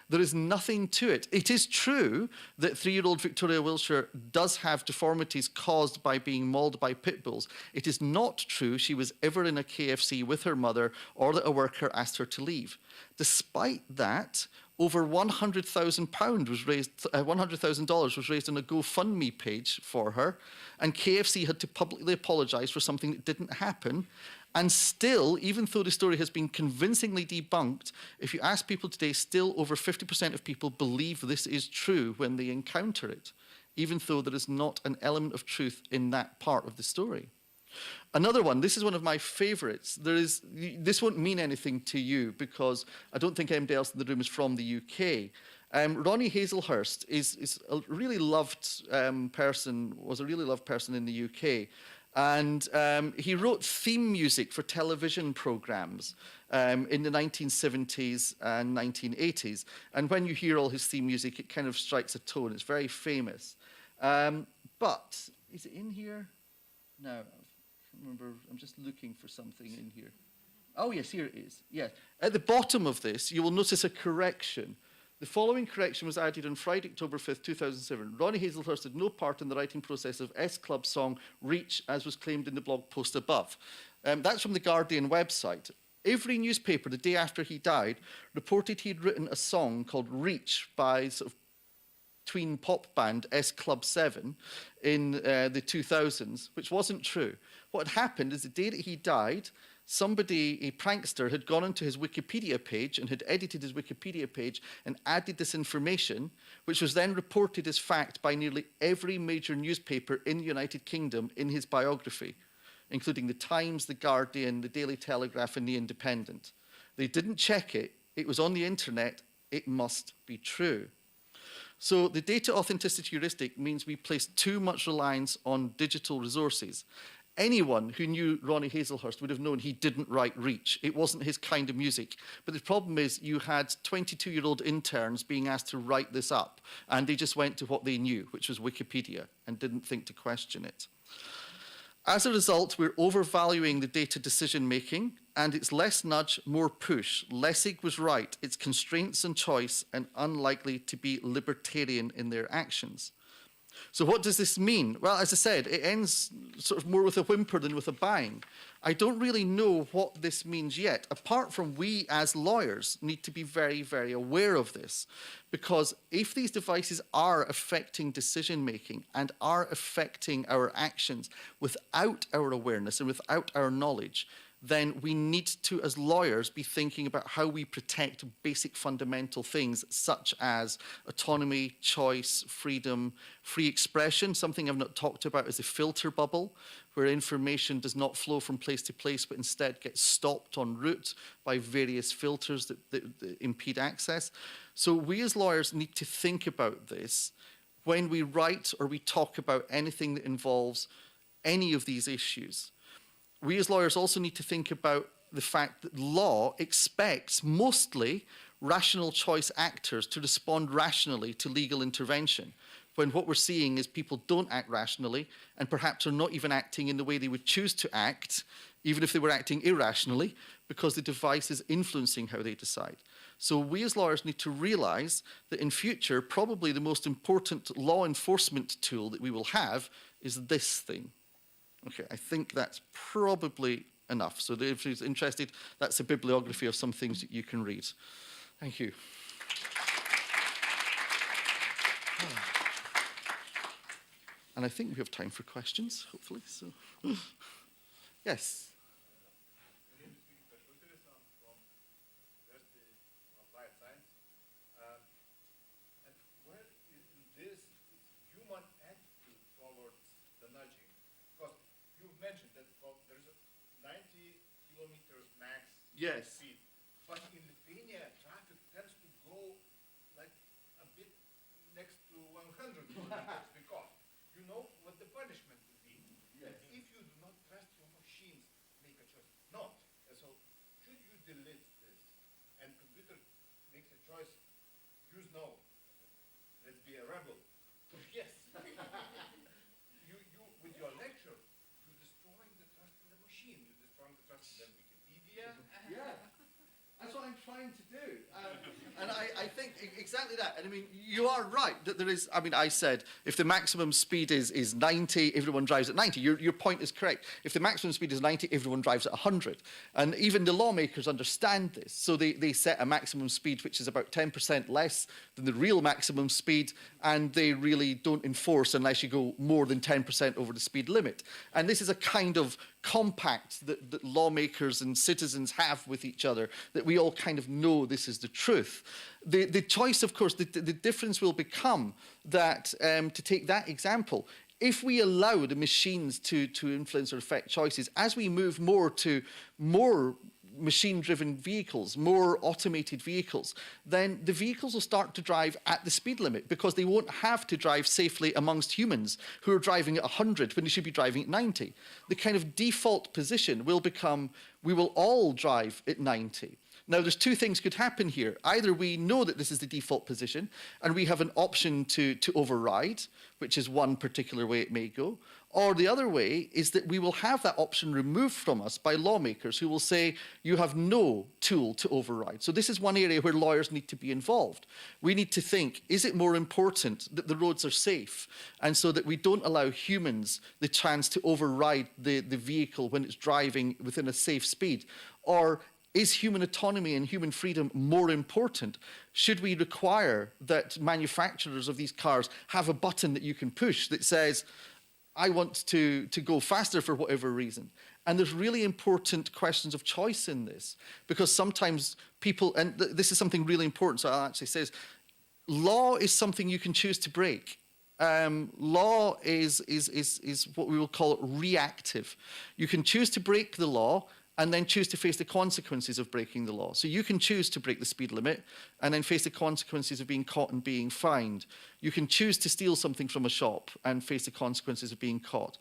There is nothing to it. It is true that 3-year-old Victoria Wiltshire does have deformities caused by being mauled by pit bulls. It is not true she was ever in a KFC with her mother or that a worker asked her to leave. Despite that, over £100,000 was raised, $100,000 was raised on a GoFundMe page for her, and KFC had to publicly apologise for something that didn't happen. And still, even though the story has been convincingly debunked, if you ask people today, still over 50% of people believe this is true when they encounter it, even though there is not an element of truth in that part of the story. Another one, this is one of my favourites. This won't mean anything to you because I don't think anybody else in the room is from the UK. Ronnie Hazelhurst is a really loved person, was a really loved person in the UK. And he wrote theme music for television programmes in the 1970s and 1980s. And when you hear all his theme music, it kind of strikes a tone. It's very famous. But is it in here? No, I can't remember. I'm just looking for something in here. Oh, yes, here it is. Yes. At the bottom of this, you will notice a correction. The following correction was added on Friday, October 5th, 2007. Ronnie Hazelhurst had no part in the writing process of S Club's song Reach, as was claimed in the blog post above. That's from the Guardian website. Every newspaper, the day after he died, reported he'd written a song called Reach by sort of tween pop band S Club 7 in the 2000s, which wasn't true. What had happened is the day that he died, somebody, a prankster, had gone onto his Wikipedia page and had edited his Wikipedia page and added this information, which was then reported as fact by nearly every major newspaper in the United Kingdom in his biography, including the Times, the Guardian, the Daily Telegraph, and the Independent. They didn't check it. It was on the internet. It must be true. So the data authenticity heuristic means we place too much reliance on digital resources. Anyone who knew Ronnie Hazelhurst would have known he didn't write Reach. It wasn't his kind of music. But the problem is you had 22-year-old interns being asked to write this up, and they just went to what they knew, which was Wikipedia, and didn't think to question it. As a result, we're overvaluing the data decision-making, and it's less nudge, more push. Lessig was right. It's constraints and choice, and unlikely to be libertarian in their actions. So what does this mean? Well, as I said, it ends sort of more with a whimper than with a bang. I don't really know what this means yet, apart from we as lawyers need to be very, very aware of this. Because if these devices are affecting decision-making and are affecting our actions without our awareness and without our knowledge, then we need to, as lawyers, be thinking about how we protect basic fundamental things such as autonomy, choice, freedom, free expression. Something I've not talked about is the filter bubble, where information does not flow from place to place, but instead gets stopped en route by various filters that impede access. So we as lawyers need to think about this when we write or we talk about anything that involves any of these issues. We as lawyers also need to think about the fact that law expects mostly rational choice actors to respond rationally to legal intervention, when what we're seeing is people don't act rationally and perhaps are not even acting in the way they would choose to act, even if they were acting irrationally, because the device is influencing how they decide. So we as lawyers need to realize that in future, probably the most important law enforcement tool that we will have is this thing. Okay, I think that's probably enough. So if you're interested, that's a bibliography of some things that you can read. Thank you. And I think we have time for questions, hopefully. So, yes. Yes. Speed. But in Lithuania, traffic tends to go like a bit next to 100 kilometers because you know what the punishment would be. Yes. If you do not trust your machines, make a choice. Not. So should you delete this and computer makes a choice, use no. Let's be a rebel. Yes. you with your lecture, you're destroying the trust in the machine. You're destroying the trust in the Wikipedia. Yeah, that's what I'm trying to do. And I think exactly that. And I mean, you are right that there is, I mean, I said if the maximum speed is 90, everyone drives at 90. Your point is correct. If the maximum speed is 90, everyone drives at 100. And even the lawmakers understand this. So they set a maximum speed which is about 10% less than the real maximum speed, and they really don't enforce unless you go more than 10% over the speed limit. And this is a kind of compact that lawmakers and citizens have with each other, that we all kind of know this is the truth. The choice, of course, the difference will become that, to take that example, if we allow the machines to influence or affect choices, as we move more to more machine-driven vehicles, more automated vehicles, then the vehicles will start to drive at the speed limit because they won't have to drive safely amongst humans who are driving at 100 when they should be driving at 90. The kind of default position will become, we will all drive at 90. Now, there's two things could happen here. Either we know that this is the default position and we have an option to override, which is one particular way it may go, or the other way is that we will have that option removed from us by lawmakers who will say, you have no tool to override. So this is one area where lawyers need to be involved. We need to think, is it more important that the roads are safe, and so that we don't allow humans the chance to override the vehicle when it's driving within a safe speed? Or is human autonomy and human freedom more important? Should we require that manufacturers of these cars have a button that you can push that says, I want to go faster for whatever reason? And there's really important questions of choice in this, because sometimes people, and this is something really important, so I'll actually say, law is something you can choose to break. Law is what we will call reactive. You can choose to break the law and then choose to face the consequences of breaking the law. So you can choose to break the speed limit and then face the consequences of being caught and being fined. You can choose to steal something from a shop and face the consequences of being caught.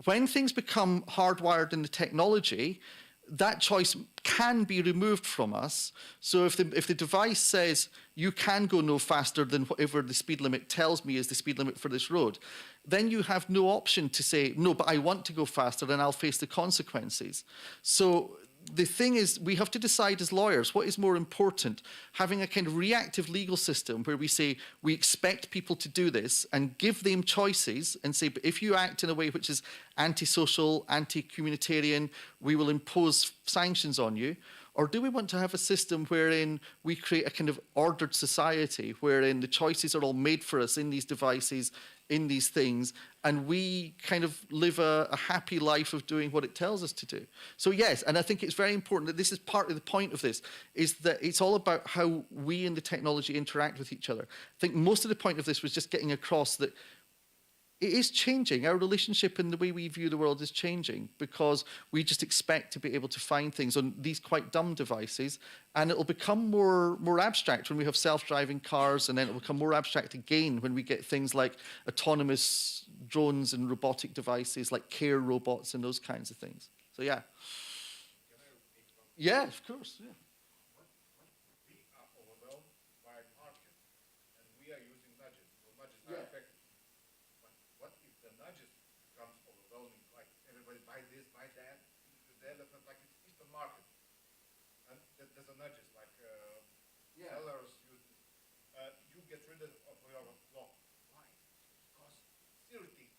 When things become hardwired in the technology, that choice can be removed from us. So if the device says you can go no faster than whatever the speed limit tells me is the speed limit for this road, then you have no option to say, no, but I want to go faster and I'll face the consequences. So the thing is, we have to decide as lawyers what is more important, having a kind of reactive legal system where we say we expect people to do this and give them choices and say, but if you act in a way which is antisocial, anti-communitarian, we will impose sanctions on you. Or do we want to have a system wherein we create a kind of ordered society, wherein the choices are all made for us in these devices, in these things, and we kind of live a happy life of doing what it tells us to do. So yes, and I think it's very important that this is part of the point of this, is that it's all about how we and the technology interact with each other. I think most of the point of this was just getting across that it is changing. Our relationship and the way we view the world is changing, because we just expect to be able to find things on these quite dumb devices, and it'll become more abstract when we have self-driving cars, and then it'll become more abstract again when we get things like autonomous drones and robotic devices like care robots and those kinds of things. So yeah. Yeah, of course. Yeah. We are overwhelmed by a market, and we are using nudges. So nudges are effective. What if the nudges becomes overwhelming, like everybody buy this, buy that, development, like it's the market. And there's a nudges, like sellers use this. You get rid of your law. Why? Because it's irritating.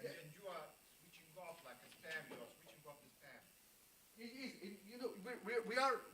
And you are switching off like a spam, you are switching off the spam. It is. You know,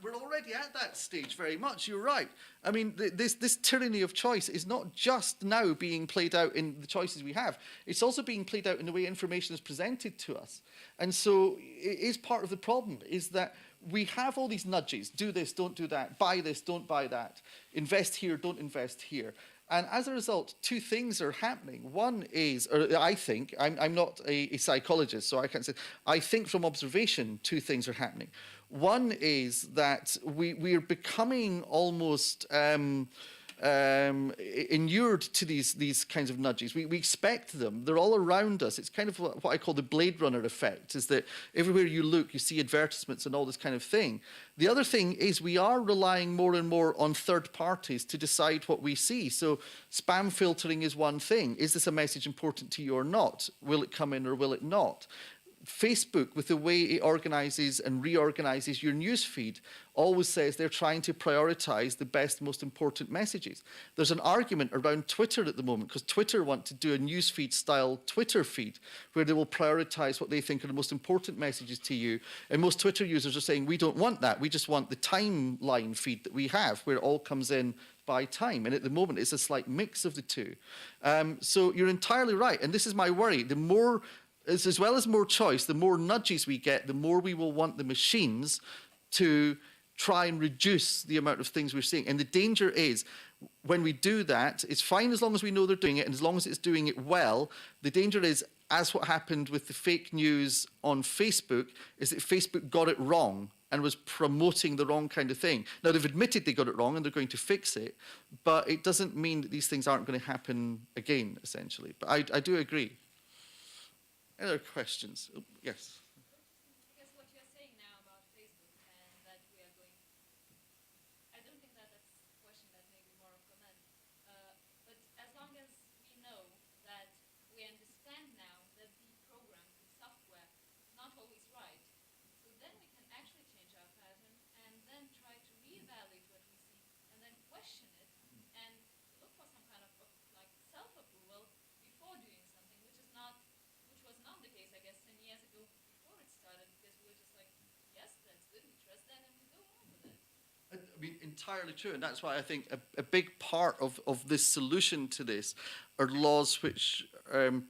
we're already at that stage very much. You're right. I mean, this tyranny of choice is not just now being played out in the choices we have. It's also being played out in the way information is presented to us. And so it is part of the problem, is that we have all these nudges: do this, don't do that; buy this, don't buy that; invest here, don't invest here. And as a result, two things are happening. One is, or I think, I'm not a psychologist, so I can't say, I think from observation, two things are happening. One is that we are becoming almost inured to these kinds of nudges. We expect them. They're all around us. It's kind of what I call the Blade Runner effect, is that everywhere you look, you see advertisements and all this kind of thing. The other thing is we are relying more and more on third parties to decide what we see. So spam filtering is one thing. Is this a message important to you or not? Will it come in or will it not? Facebook, with the way it organizes and reorganizes your news feed, always says they're trying to prioritize the best, most important messages. There's an argument around Twitter at the moment, because Twitter want to do a newsfeed style Twitter feed where they will prioritize what they think are the most important messages to you. And most Twitter users are saying, we don't want that. We just want the timeline feed that we have, where it all comes in by time. And at the moment, it's a slight mix of the two. So you're entirely right. And this is my worry. The more, as well as more choice, the more nudges we get, the more we will want the machines to try and reduce the amount of things we're seeing. And the danger is, when we do that, it's fine as long as we know they're doing it, and as long as it's doing it well. The danger is, as what happened with the fake news on Facebook, is that Facebook got it wrong and was promoting the wrong kind of thing. Now, they've admitted they got it wrong and they're going to fix it, but it doesn't mean that these things aren't going to happen again, essentially. But I do agree. Any other questions? Oh, yes. I guess what you're saying now about Facebook and that we are going, I don't think that that's a question that may be more of a comment. But as long as we know that we understand now that the program, the software, is not always right, so then we can actually change our pattern and then try to reevaluate what we see and then question it and look for some kind of like self-approval before doing something, which was not the case, I guess, 10 years ago before it started, because we were just like, yes, that's good, we trust that, and we go on with it. I mean, entirely true, and that's why I think a big part of this solution to this are laws which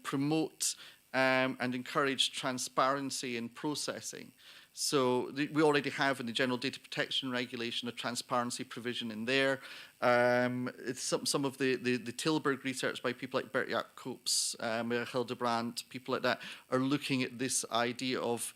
promote and encourage transparency in processing. So we already have in the General Data Protection Regulation a transparency provision in there. It's some of the Tilburg research by people like Bert-Jaap Koop's, Hildebrandt, people like that, are looking at this idea of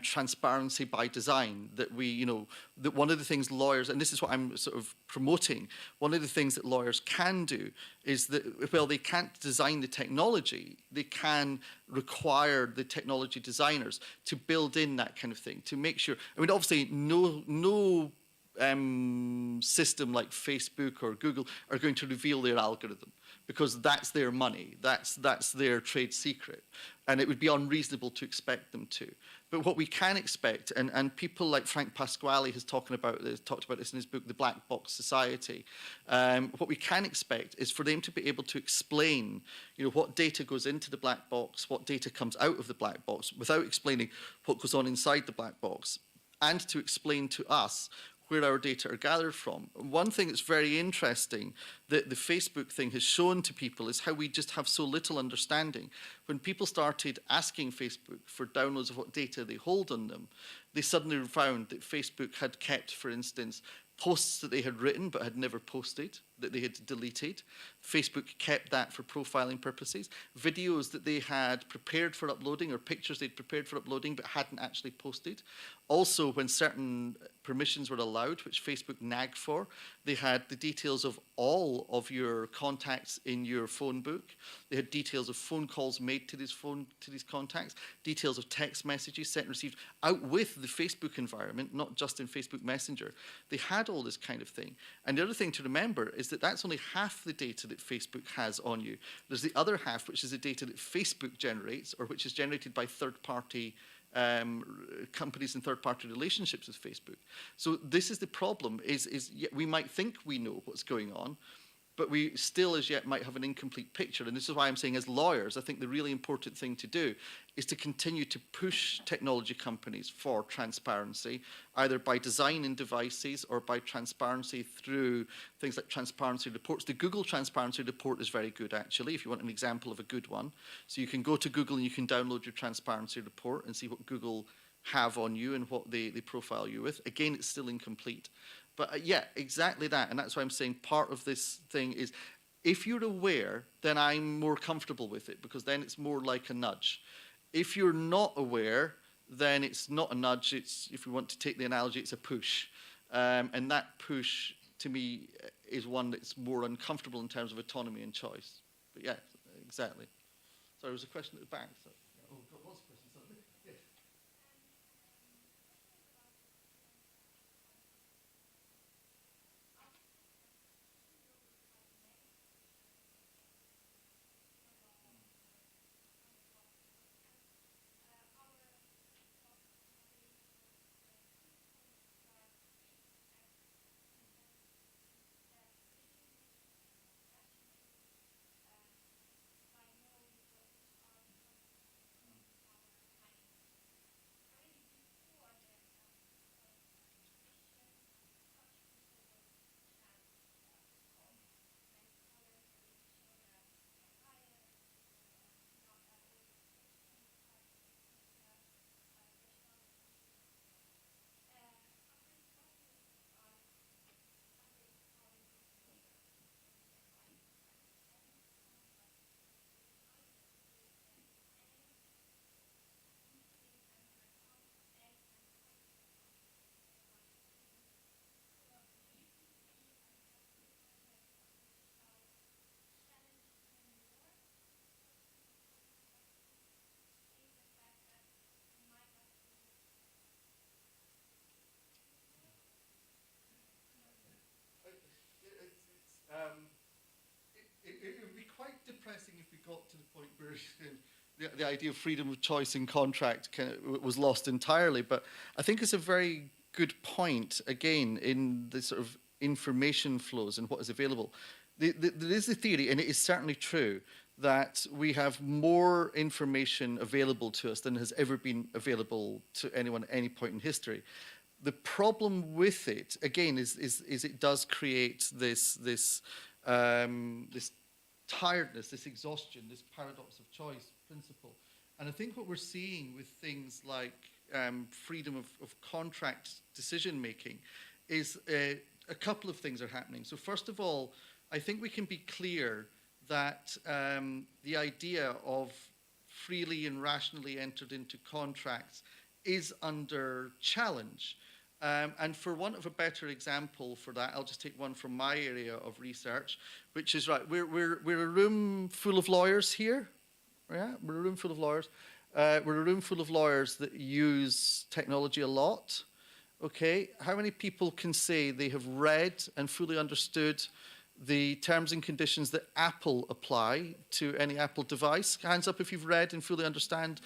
transparency by design. That that one of the things lawyers, and this is what I'm sort of promoting, one of the things that lawyers can do is that, well, they can't design the technology, they can require the technology designers to build in that kind of thing, to make sure, I mean, obviously, no system like Facebook or Google are going to reveal their algorithm, because that's their money, that's their trade secret, and it would be unreasonable to expect them to. But what we can expect, and people like Frank Pasquale has talked about this in his book, The Black Box Society, what we can expect is for them to be able to explain, what data goes into the black box, what data comes out of the black box, without explaining what goes on inside the black box, and to explain to us where our data are gathered from. One thing that's very interesting that the Facebook thing has shown to people is how we just have so little understanding. When people started asking Facebook for downloads of what data they hold on them, they suddenly found that Facebook had kept, for instance, posts that they had written but had never posted, that they had deleted. Facebook kept that for profiling purposes. Videos that they had prepared for uploading or pictures they'd prepared for uploading but hadn't actually posted. Also, when certain permissions were allowed, which Facebook nagged for, they had the details of all of your contacts in your phone book. They had details of phone calls made to these contacts, details of text messages sent and received out with the Facebook environment, not just in Facebook Messenger. They had all this kind of thing. And the other thing to remember is that that's only half the data that Facebook has on you. There's the other half, which is the data that Facebook generates, or which is generated by third-party companies and third-party relationships with Facebook. So this is the problem, is we might think we know what's going on, but we still as yet might have an incomplete picture. And this is why I'm saying as lawyers, I think the really important thing to do is to continue to push technology companies for transparency, either by design in devices or by transparency through things like transparency reports. The Google transparency report is very good, actually, if you want an example of a good one. So you can go to Google and you can download your transparency report and see what Google have on you and what they profile you with. Again, it's still incomplete. But yeah, exactly that. And that's why I'm saying part of this thing is, if you're aware, then I'm more comfortable with it, because then it's more like a nudge. If you're not aware, then it's not a nudge. It's, if we want to take the analogy, it's a push. And that push, to me, is one that's more uncomfortable in terms of autonomy and choice. But yeah, exactly. So there was a question at the back. So. Oh, got lots of questions. Yes. It would be quite depressing if we got to the point where the idea of freedom of choice in contract was lost entirely. But I think it's a very good point, again, in the sort of information flows and what is available. There is a theory, and it is certainly true, that we have more information available to us than has ever been available to anyone at any point in history. The problem with it, again, is it does create this tiredness, this exhaustion, this paradox of choice principle. And I think what we're seeing with things like freedom of contract decision making is a couple of things are happening. So first of all, I think we can be clear that the idea of freely and rationally entered into contracts is under challenge. And for want of a better example for that, I'll just take one from my area of research, which is, right, we're a room full of lawyers here. Yeah, we're a room full of lawyers. We're a room full of lawyers that use technology a lot. Okay, how many people can say they have read and fully understood the terms and conditions that Apple apply to any Apple device? Hands up if you've read and fully understand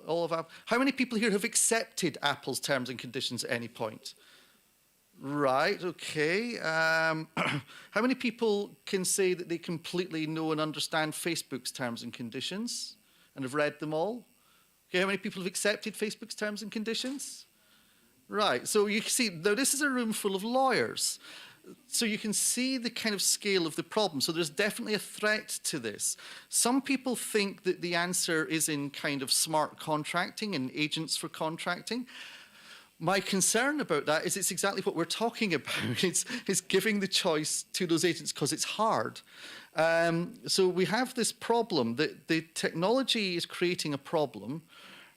all of Apple. How many people here have accepted Apple's terms and conditions at any point? Right, okay. How many people can say that they completely know and understand Facebook's terms and conditions and have read them all? Okay, how many people have accepted Facebook's terms and conditions? Right. So you can see, now this is a room full of lawyers. So you can see the kind of scale of the problem. So there's definitely a threat to this. Some people think that the answer is in kind of smart contracting and agents for contracting. My concern about that is it's exactly what we're talking about. It's giving the choice to those agents because it's hard. So we have this problem that the technology is creating a problem.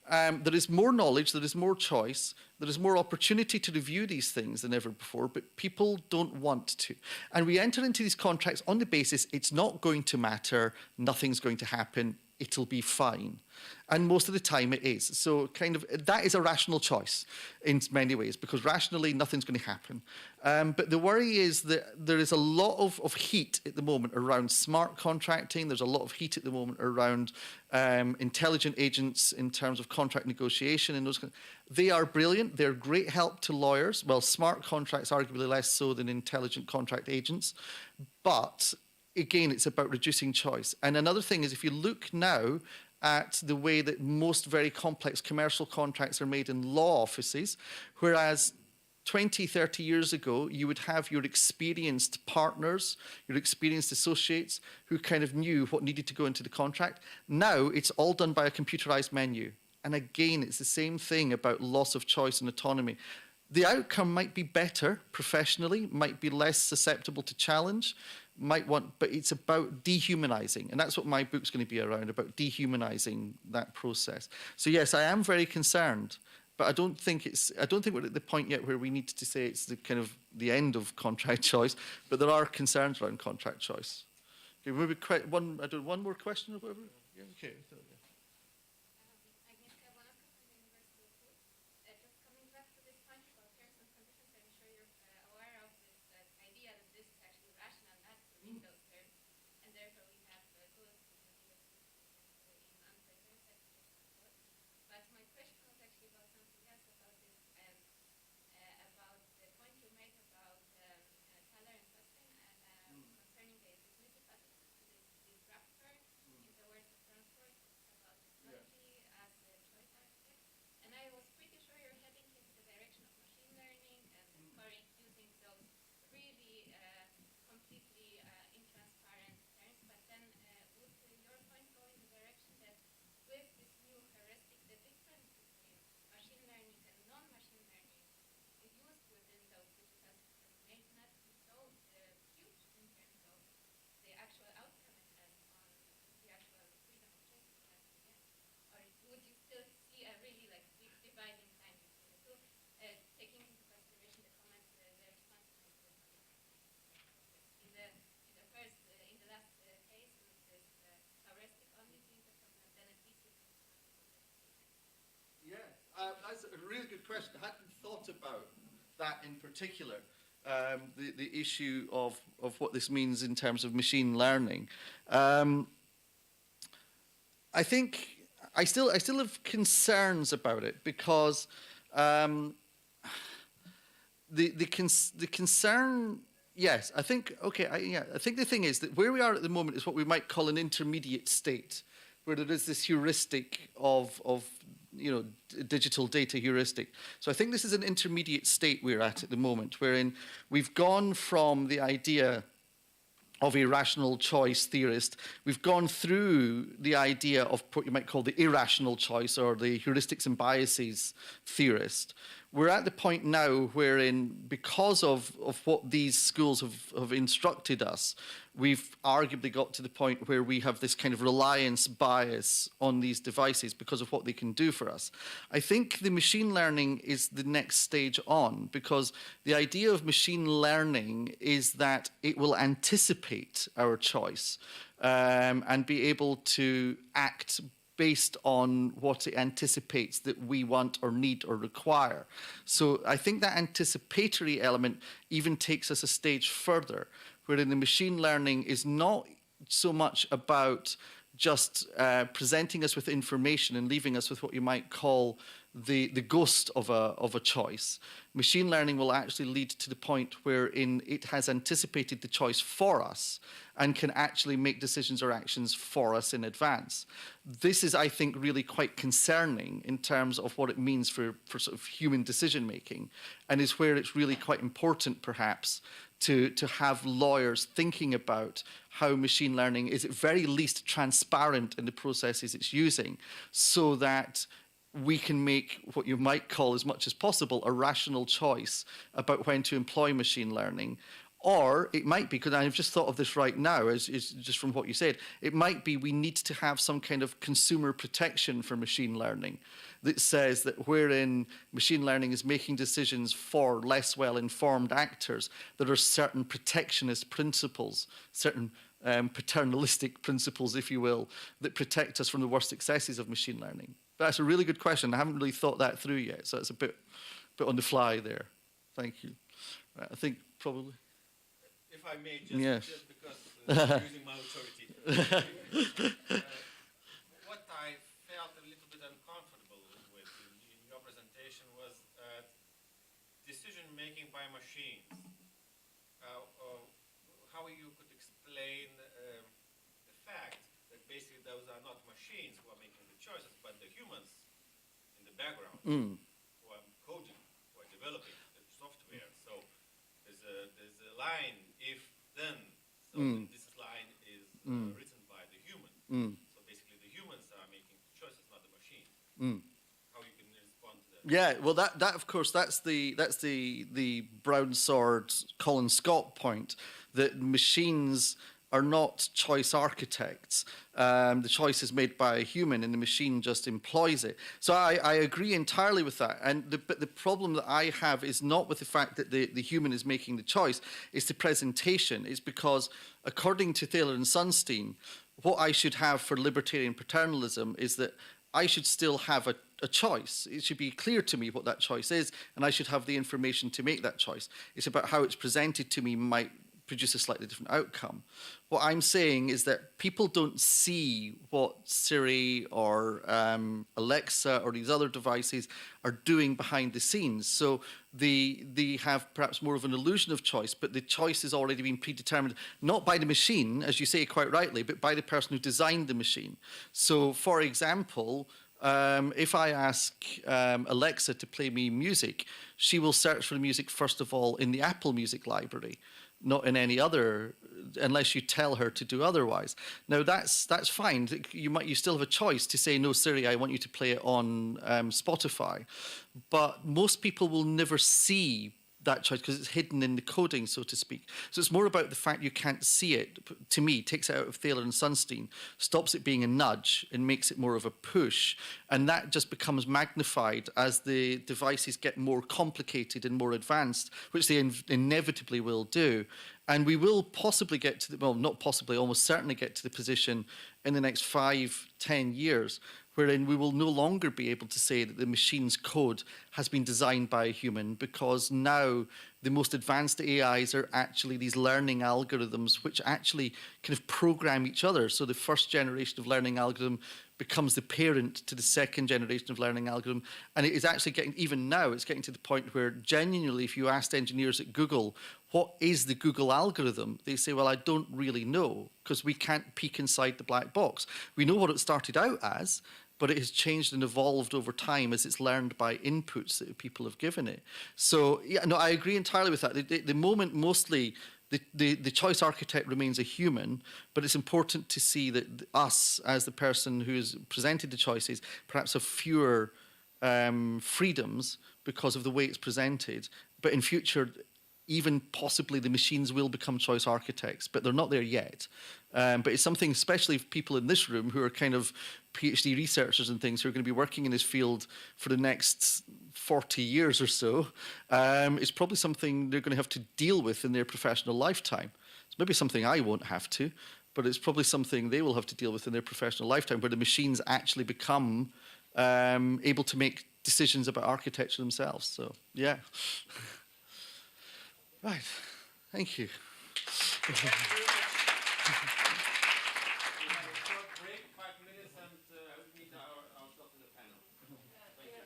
There is more knowledge, there is more choice, there is more opportunity to review these things than ever before, but people don't want to. And we enter into these contracts on the basis it's not going to matter, nothing's going to happen, it'll be fine. And most of the time it is. So kind of that is a rational choice in many ways, because rationally nothing's going to happen. But the worry is that there is a lot of heat at the moment around smart contracting. There's a lot of heat at the moment around intelligent agents in terms of contract negotiation and those kind of, they are brilliant. They're great help to lawyers. Well, smart contracts arguably less so than intelligent contract agents. But again, it's about reducing choice. And another thing is if you look now at the way that most very complex commercial contracts are made in law offices, whereas 20, 30 years ago, you would have your experienced partners, your experienced associates who kind of knew what needed to go into the contract. Now it's all done by a computerized menu. And again, it's the same thing about loss of choice and autonomy. The outcome might be better professionally, might be less susceptible to challenge, but it's about dehumanizing. And that's what my book's going to be around, about dehumanizing that process. So yes, I am very concerned, but I don't think we're at the point yet where we need to say it's the kind of the end of contract choice, but there are concerns around contract choice. Okay, maybe one more question or whatever? Yeah, okay. Agnieszka Błonowska from the University of Łódź. Just coming back to this point about terms and conditions, I'm sure you're aware of this idea that this is actually rational not to meet those terms, and therefore we have tools to maybe in unfair terms actually. But my question was actually about something else, about this, about the point you make about Tyler and Huston concerning the dismissive attitude to this disruptor in the words of transport, about technology as a choice architect. And I was pretty sure you're heading into the direction of machine learning and scoring using those really completely intransparent terms. But then would your point go in the direction that with this new heuristic, the difference between machine learning and non-machine learning used within those digital systems may not be so huge in terms of the actual outcome it has on the actual freedom of choice it has in the end? Or would you still see a really like big dividing line between the two, taking into consideration the comments, the response you made to the in the last case with this heuristic only being the problem, and then at least you can respond to the Yeah, that's a really good question. I hadn't thought about that in particular, the issue of what this means in terms of machine learning. I think I still have concerns about it because the concern. Yes, I think okay. I think the thing is that where we are at the moment is what we might call an intermediate state, where there is this heuristic of digital data heuristic. So I think this is an intermediate state we're at the moment, wherein we've gone from the idea of a rational choice theorist, we've gone through the idea of what you might call the irrational choice or the heuristics and biases theorist. We're at the point now wherein, because of what these schools have instructed us, we've arguably got to the point where we have this kind of reliance bias on these devices because of what they can do for us. I think the machine learning is the next stage on, because the idea of machine learning is that it will anticipate our choice and be able to act based on what it anticipates that we want or need or require. So I think that anticipatory element even takes us a stage further, wherein the machine learning is not so much about just presenting us with information and leaving us with what you might call the ghost of a choice. Machine learning will actually lead to the point wherein it has anticipated the choice for us and can actually make decisions or actions for us in advance. This is, I think, really quite concerning in terms of what it means for sort of human decision making, and is where it's really quite important, perhaps, to have lawyers thinking about how machine learning is at very least transparent in the processes it's using, so that we can make what you might call, as much as possible, a rational choice about when to employ machine learning. Or it might be, because I've just thought of this right now, is just from what you said, it might be we need to have some kind of consumer protection for machine learning that says that wherein machine learning is making decisions for less well-informed actors, there are certain protectionist principles, certain paternalistic principles, if you will, that protect us from the worst excesses of machine learning. But that's a really good question. I haven't really thought that through yet, so it's a bit on the fly there. Thank you. Right, I think probably... If I may, just because using my authority. What I felt a little bit uncomfortable with in your presentation was decision making by machines. How you could explain the fact that basically those are not machines who are making the choices, but the humans in the background who are coding, who are developing the software. So there's a line, if then, so this line is written by the human. So basically the humans are making the choices, not the machines. How you can respond to that? Yeah, well, that of course, that's the brown sword Colin Scott point, that machines are not choice architects. The choice is made by a human and the machine just employs it. So I agree entirely with that. But the problem that I have is not with the fact that the human is making the choice, it's the presentation. It's because, according to Thaler and Sunstein, what I should have for libertarian paternalism is that I should still have a choice. It should be clear to me what that choice is, and I should have the information to make that choice. It's about how it's presented to me might produce a slightly different outcome. What I'm saying is that people don't see what Siri or Alexa or these other devices are doing behind the scenes. So they have perhaps more of an illusion of choice, but the choice has already been predetermined, not by the machine, as you say quite rightly, but by the person who designed the machine. So, for example, if I ask Alexa to play me music, she will search for the music, first of all, in the Apple Music library, not in any other, unless you tell her to do otherwise. Now, that's fine. You still have a choice to say, no, Siri, I want you to play it on Spotify. But most people will never see that choice because it's hidden in the coding, so to speak. So it's more about the fact you can't see it, to me, takes it out of Thaler and Sunstein, stops it being a nudge and makes it more of a push. And that just becomes magnified as the devices get more complicated and more advanced, which they inevitably will do. And we will possibly get to the, well, not possibly, almost certainly get to the position in the next 5-10 years wherein we will no longer be able to say that the machine's code has been designed by a human, because now the most advanced AIs are actually these learning algorithms which actually kind of program each other. So the first generation of learning algorithm becomes the parent to the second generation of learning algorithm. And it is actually getting, even now, it's getting to the point where genuinely, if you asked engineers at Google, what is the Google algorithm? They say, well, I don't really know, because we can't peek inside the black box. We know what it started out as, but it has changed and evolved over time as it's learned by inputs that people have given it. So, yeah, no, I agree entirely with that. The moment mostly, the choice architect remains a human, but it's important to see that us, as the person who's presented the choices, perhaps have fewer freedoms because of the way it's presented. But in future, even possibly the machines will become choice architects, but they're not there yet. But it's something, especially people in this room who are kind of PhD researchers and things who are going to be working in this field for the next 40 years or so, it's probably something they're going to have to deal with in their professional lifetime. It's maybe something I won't have to, but it's probably something they will have to deal with in their professional lifetime, where the machines actually become able to make decisions about architecture themselves. So, yeah. Right. Thank you. We have a short break, 5 minutes, and I will meet ourselves in the panel. Thank you.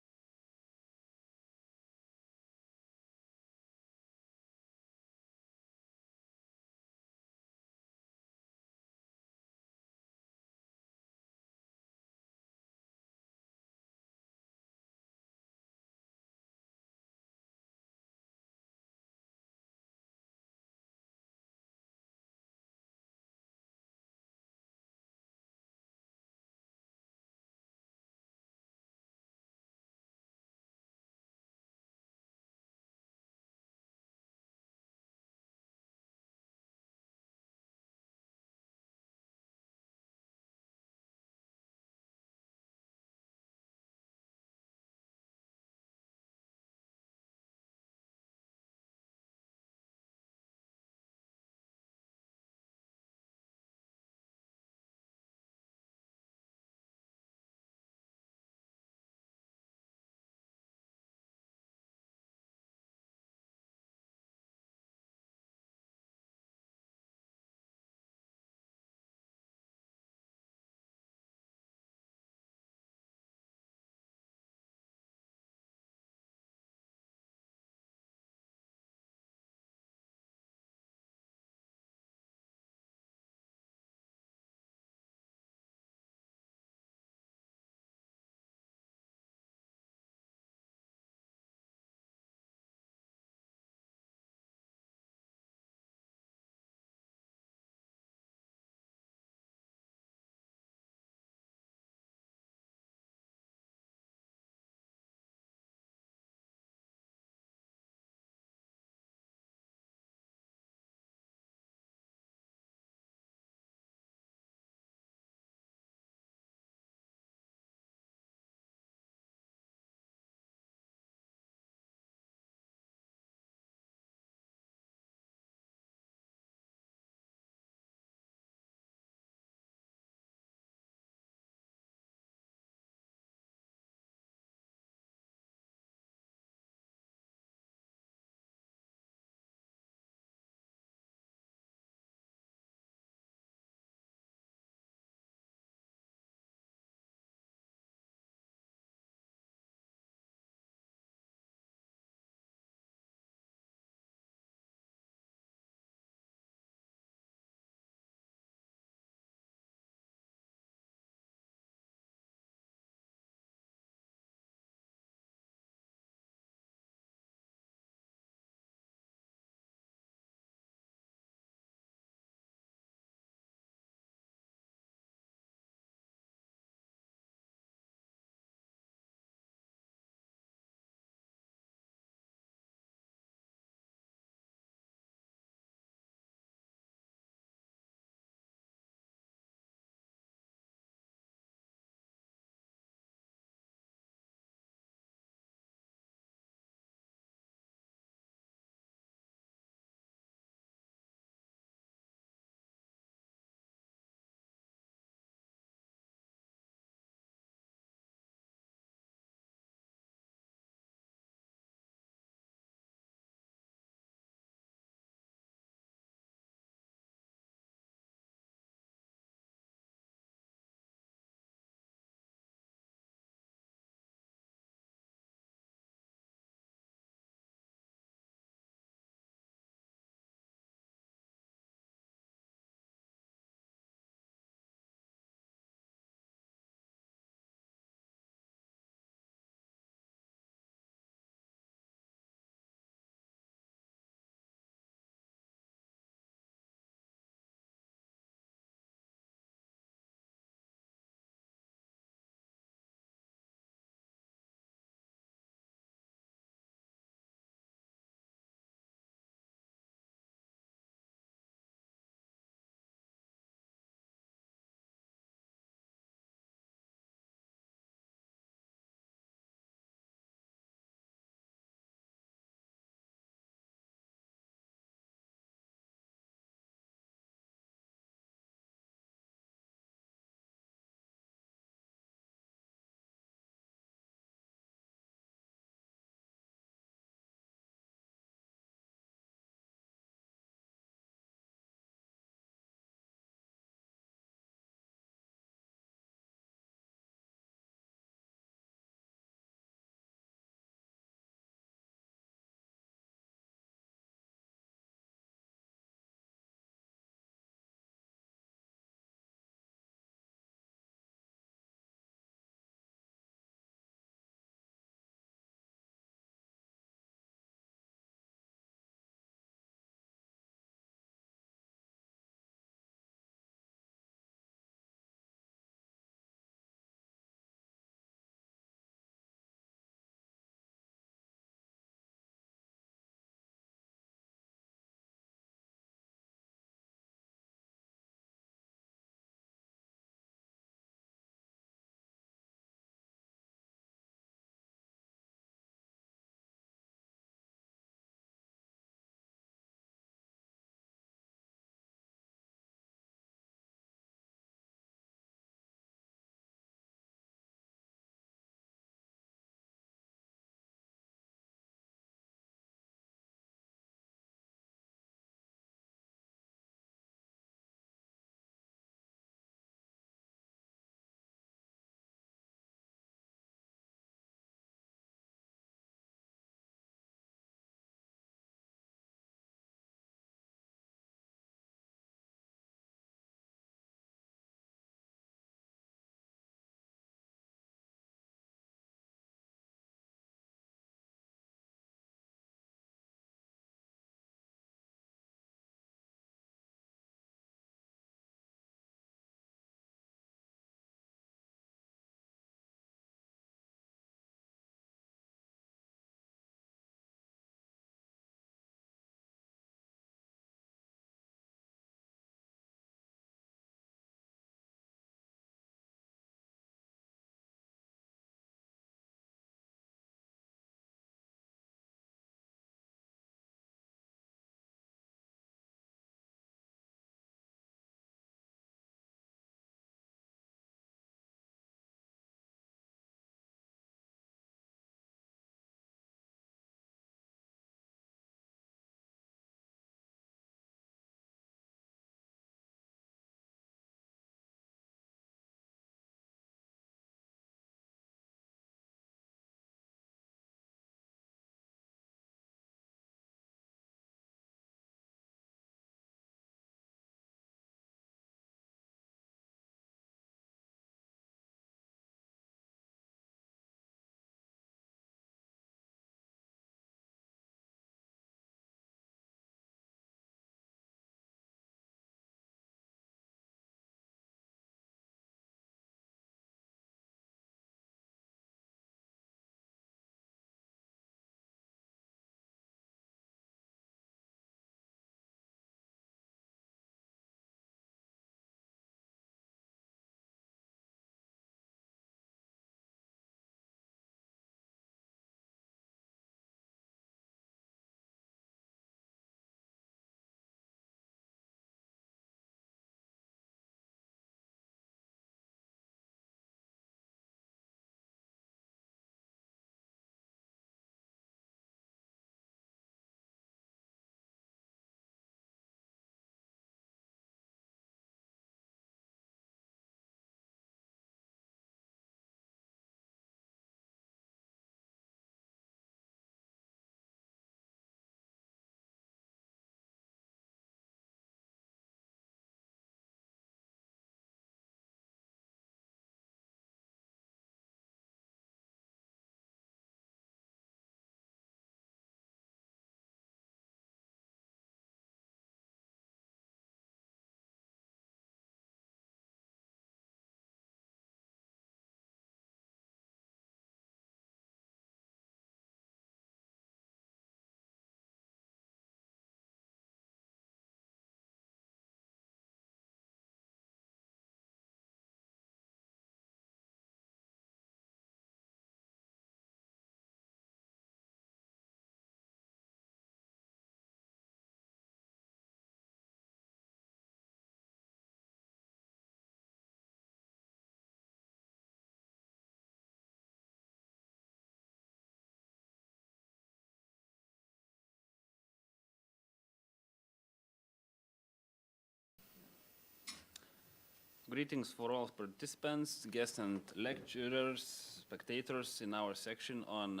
Greetings for all participants, guests and lecturers, spectators in our section on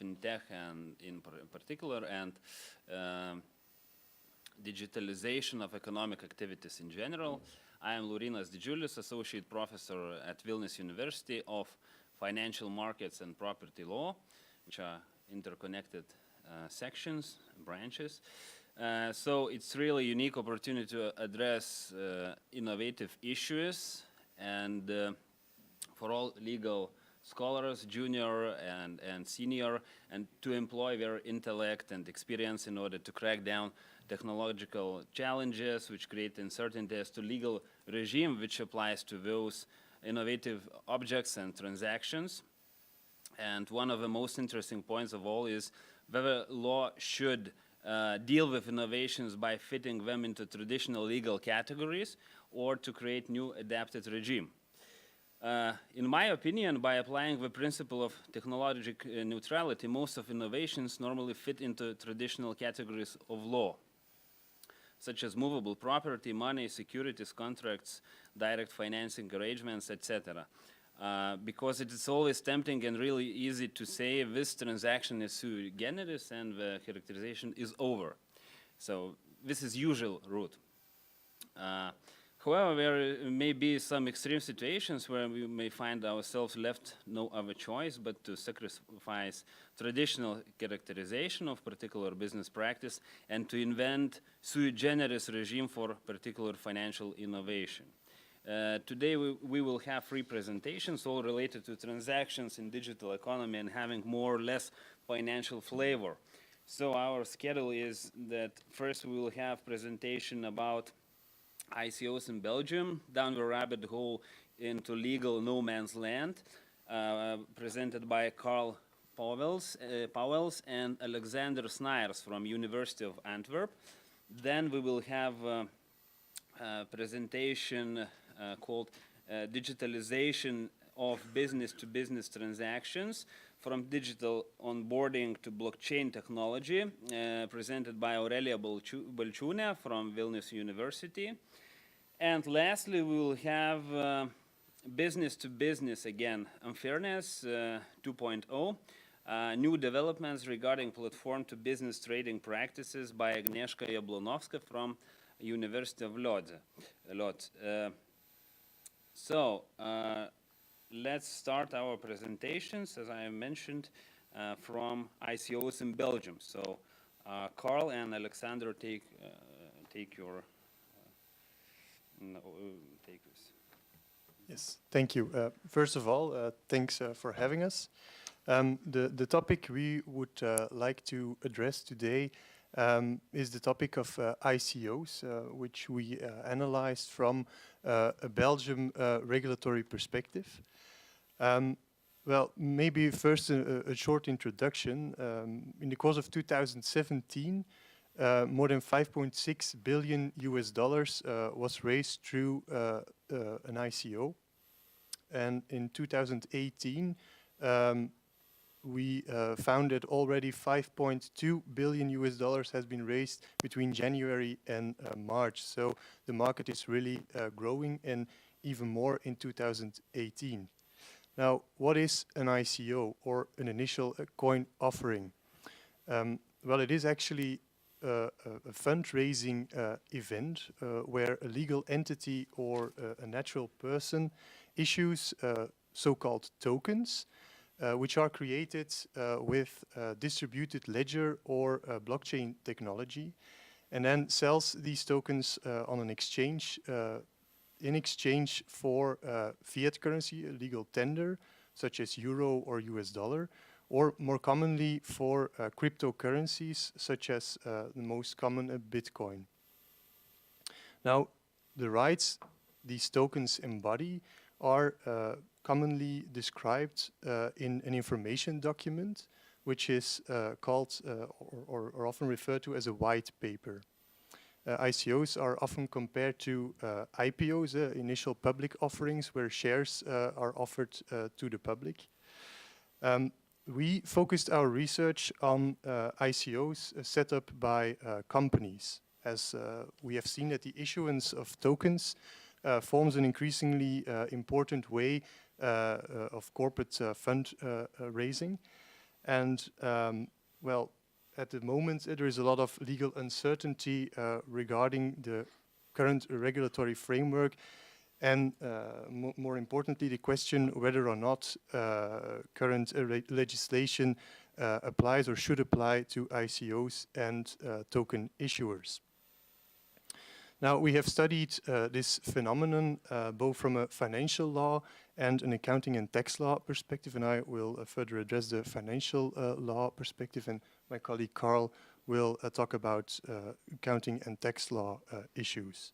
fintech and in particular, and digitalization of economic activities in general. I am Laurynas Didžiulis, Associate Professor at Vilnius University of Financial Markets and Property Law, which are interconnected sections, branches. So it's really a unique opportunity to address innovative issues, and for all legal scholars, junior and senior, and to employ their intellect and experience in order to crack down technological challenges which create uncertainty as to legal regime which applies to those innovative objects and transactions. And one of the most interesting points of all is whether law should deal with innovations by fitting them into traditional legal categories or to create new adapted regime. In my opinion, by applying the principle of technological neutrality, most of innovations normally fit into traditional categories of law, such as movable property, money, securities, contracts, direct financing arrangements, etc. Because it is always tempting and really easy to say this transaction is sui generis and the characterization is over. So this is usual route. However, there may be some extreme situations where we may find ourselves left no other choice but to sacrifice traditional characterization of particular business practice and to invent sui generis regime for particular financial innovation. Today we will have 3 presentations, all related to transactions in digital economy and having more or less financial flavor. So our schedule is that first we will have presentation about ICOs in Belgium, down the rabbit hole into legal no man's land, presented by Karl Pauwels and Alexander Snijers from University of Antwerp. Then we will have a presentation called Digitalization of Business-to-Business Transactions, from digital onboarding to blockchain technology, presented by Aurelia Balčiūnė from Vilnius University. And lastly, we will have business-to-business again, Unfairness 2.0, new developments regarding platform-to-business trading practices by Agnieszka Jablonowska from University of Lodz. So let's start our presentations, as I mentioned, from ICOs in Belgium. So Karl and Alexander, take your take this. Yes, thank you. First of all, thanks for having us. The topic we would like to address today is the topic of ICOs, which we analyzed from a Belgium regulatory perspective. Well, maybe first a short introduction. In the course of 2017, more than $5.6 billion was raised through an ICO. And in 2018, we found that already $5.2 billion has been raised between January and March. So the market is really growing, and even more in 2018. Now, what is an ICO, or an initial coin offering? Well, it is actually a fundraising event where a legal entity or a natural person issues so-called tokens, which are created with distributed ledger or blockchain technology, and then sells these tokens on an exchange in exchange for fiat currency, a legal tender, such as euro or US dollar, or more commonly for cryptocurrencies, such as the most common, Bitcoin. Now, the rights these tokens embody are commonly described in an information document, which is called or often referred to as a white paper. ICOs are often compared to IPOs, initial public offerings, where shares are offered to the public. We focused our research on ICOs set up by companies, as we have seen that the issuance of tokens forms an increasingly important way of corporate fund raising. And well, at the moment, there is a lot of legal uncertainty regarding the current regulatory framework, and more importantly, the question whether or not current legislation applies or should apply to ICOs and token issuers. Now, we have studied this phenomenon both from a financial law and an accounting and tax law perspective, and I will further address the financial law perspective, and my colleague Carl will talk about accounting and tax law issues.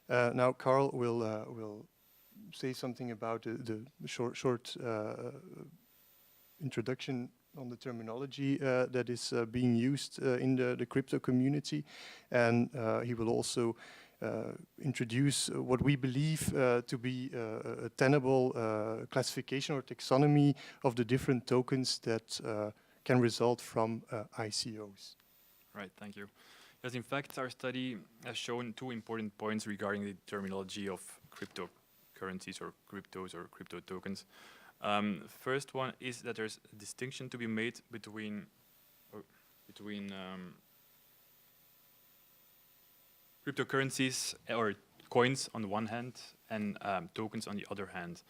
Now, Carl will say something about the short introduction on the terminology that is being used in the crypto community, and he will also introduce what we believe to be a tenable classification or taxonomy of the different tokens that can result from ICOs. Right, thank you. Yes, in fact, our study has shown two important points regarding the terminology of cryptocurrencies or cryptos or crypto tokens. First one is that there's a distinction to be made between cryptocurrencies or coins on the one hand and tokens on the other hand.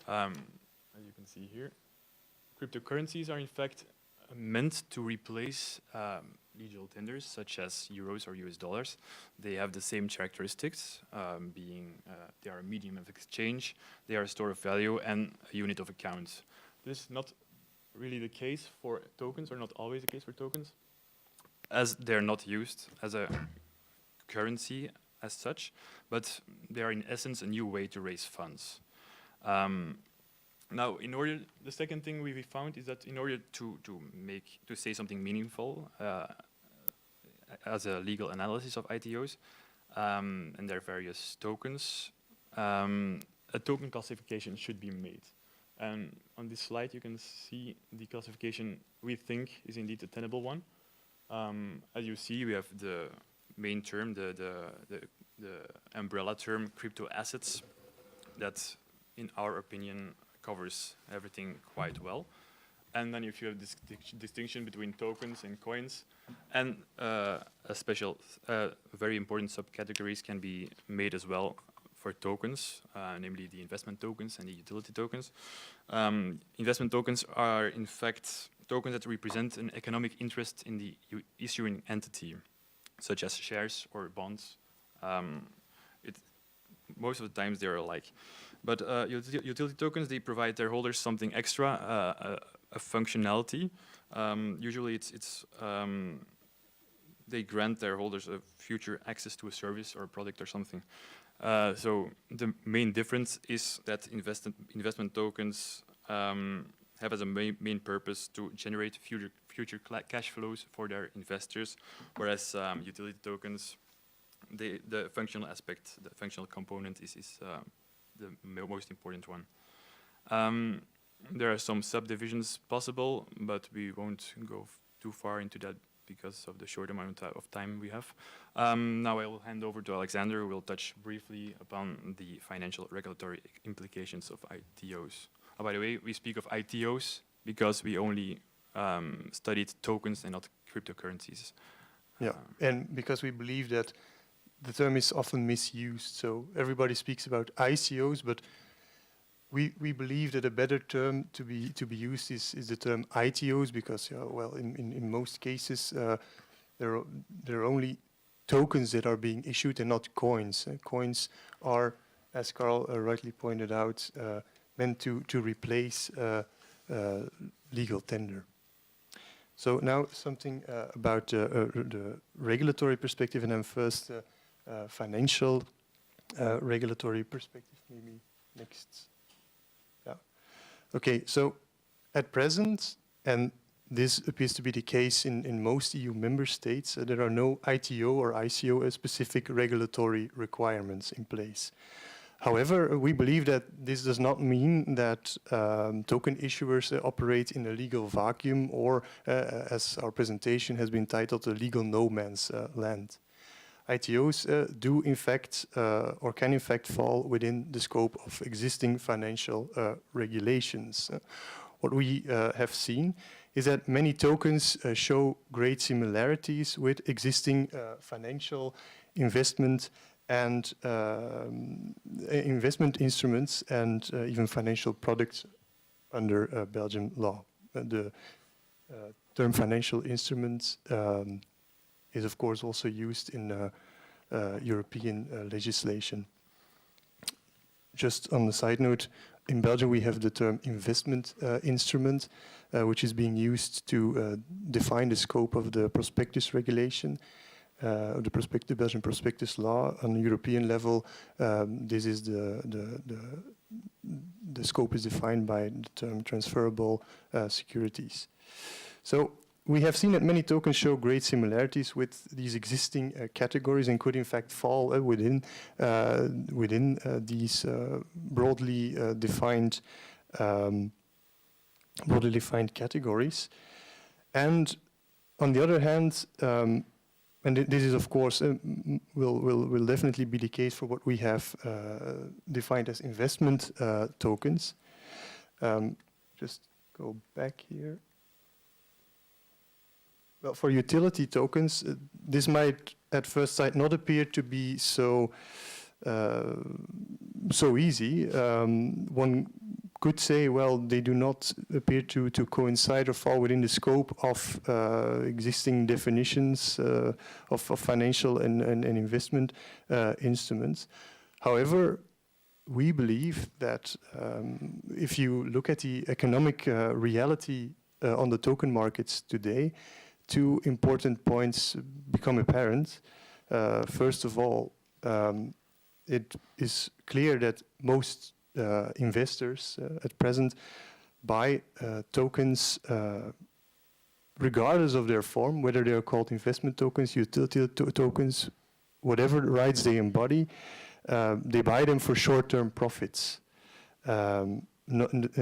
As you can see here, cryptocurrencies are in fact meant to replace legal tenders such as euros or US dollars. They have the same characteristics, being they are a medium of exchange, they are a store of value and a unit of account. This is not really the case for tokens, or not always the case for tokens, as they're not used as a currency as such, but they are in essence a new way to raise funds. Now, the second thing we found is that in order to say something meaningful as a legal analysis of ITOs and their various tokens, a token classification should be made. And on this slide, you can see the classification we think is indeed a tenable one. As you see, we have the main term, the umbrella term, crypto assets, that, in our opinion, covers everything quite well. And then if you have this distinction between tokens and coins, and a special, very important subcategories can be made as well for tokens, namely the investment tokens and the utility tokens. Investment tokens are, in fact, tokens that represent an economic interest in the issuing entity, such as shares or bonds. Most of the times they are alike. But utility tokens, they provide their holders something extra, a functionality. Usually they grant their holders a future access to a service or a product or something. So the main difference is that investment tokens have as a main purpose to generate future cash flows for their investors, whereas utility tokens, the functional aspect, the functional component is the most important one. There are some subdivisions possible, but we won't go too far into that because of the short amount of time we have. Now I will hand over to Alexander, who will touch briefly upon the financial regulatory implications of ITOs. Oh, by the way, we speak of ITOs because we only studied tokens and not cryptocurrencies. Yeah, and because we believe that the term is often misused, so everybody speaks about ICOs, but we believe that a better term to be used is the term ITOs, because well, in most cases there are only tokens that are being issued and not coins. Coins are, as Carl rightly pointed out, meant to replace legal tender. So now something about the regulatory perspective, and then first financial regulatory perspective, maybe next. Yeah. Okay, so at present, and this appears to be the case in most EU member states, there are no ITO or ICO specific regulatory requirements in place. However, we believe that this does not mean that token issuers operate in a legal vacuum, or as our presentation has been titled, a legal no man's land. ITOs do in fact or can in fact fall within the scope of existing financial regulations. What we have seen is that many tokens show great similarities with existing financial investment and investment instruments and even financial products under Belgian law. The term financial instruments is of course also used in European legislation. Just on the side note, in Belgium we have the term investment instrument, which is being used to define the scope of the prospectus regulation, the Belgian prospectus law. On a European level, this is the scope is defined by the term transferable securities. So we have seen that many tokens show great similarities with these existing categories and could in fact fall within these broadly defined categories. And on the other hand, and this is of course will definitely be the case for what we have defined as investment tokens. Just go back here. Well, for utility tokens, this might at first sight not appear to be so easy. One could say, well, they do not appear to coincide or fall within the scope of existing definitions of financial and investment instruments. However, we believe that if you look at the economic reality on the token markets today, two important points become apparent. First of all, it is clear that most investors at present buy tokens regardless of their form, whether they are called investment tokens, utility tokens, whatever rights they embody, they buy them for short-term profits. And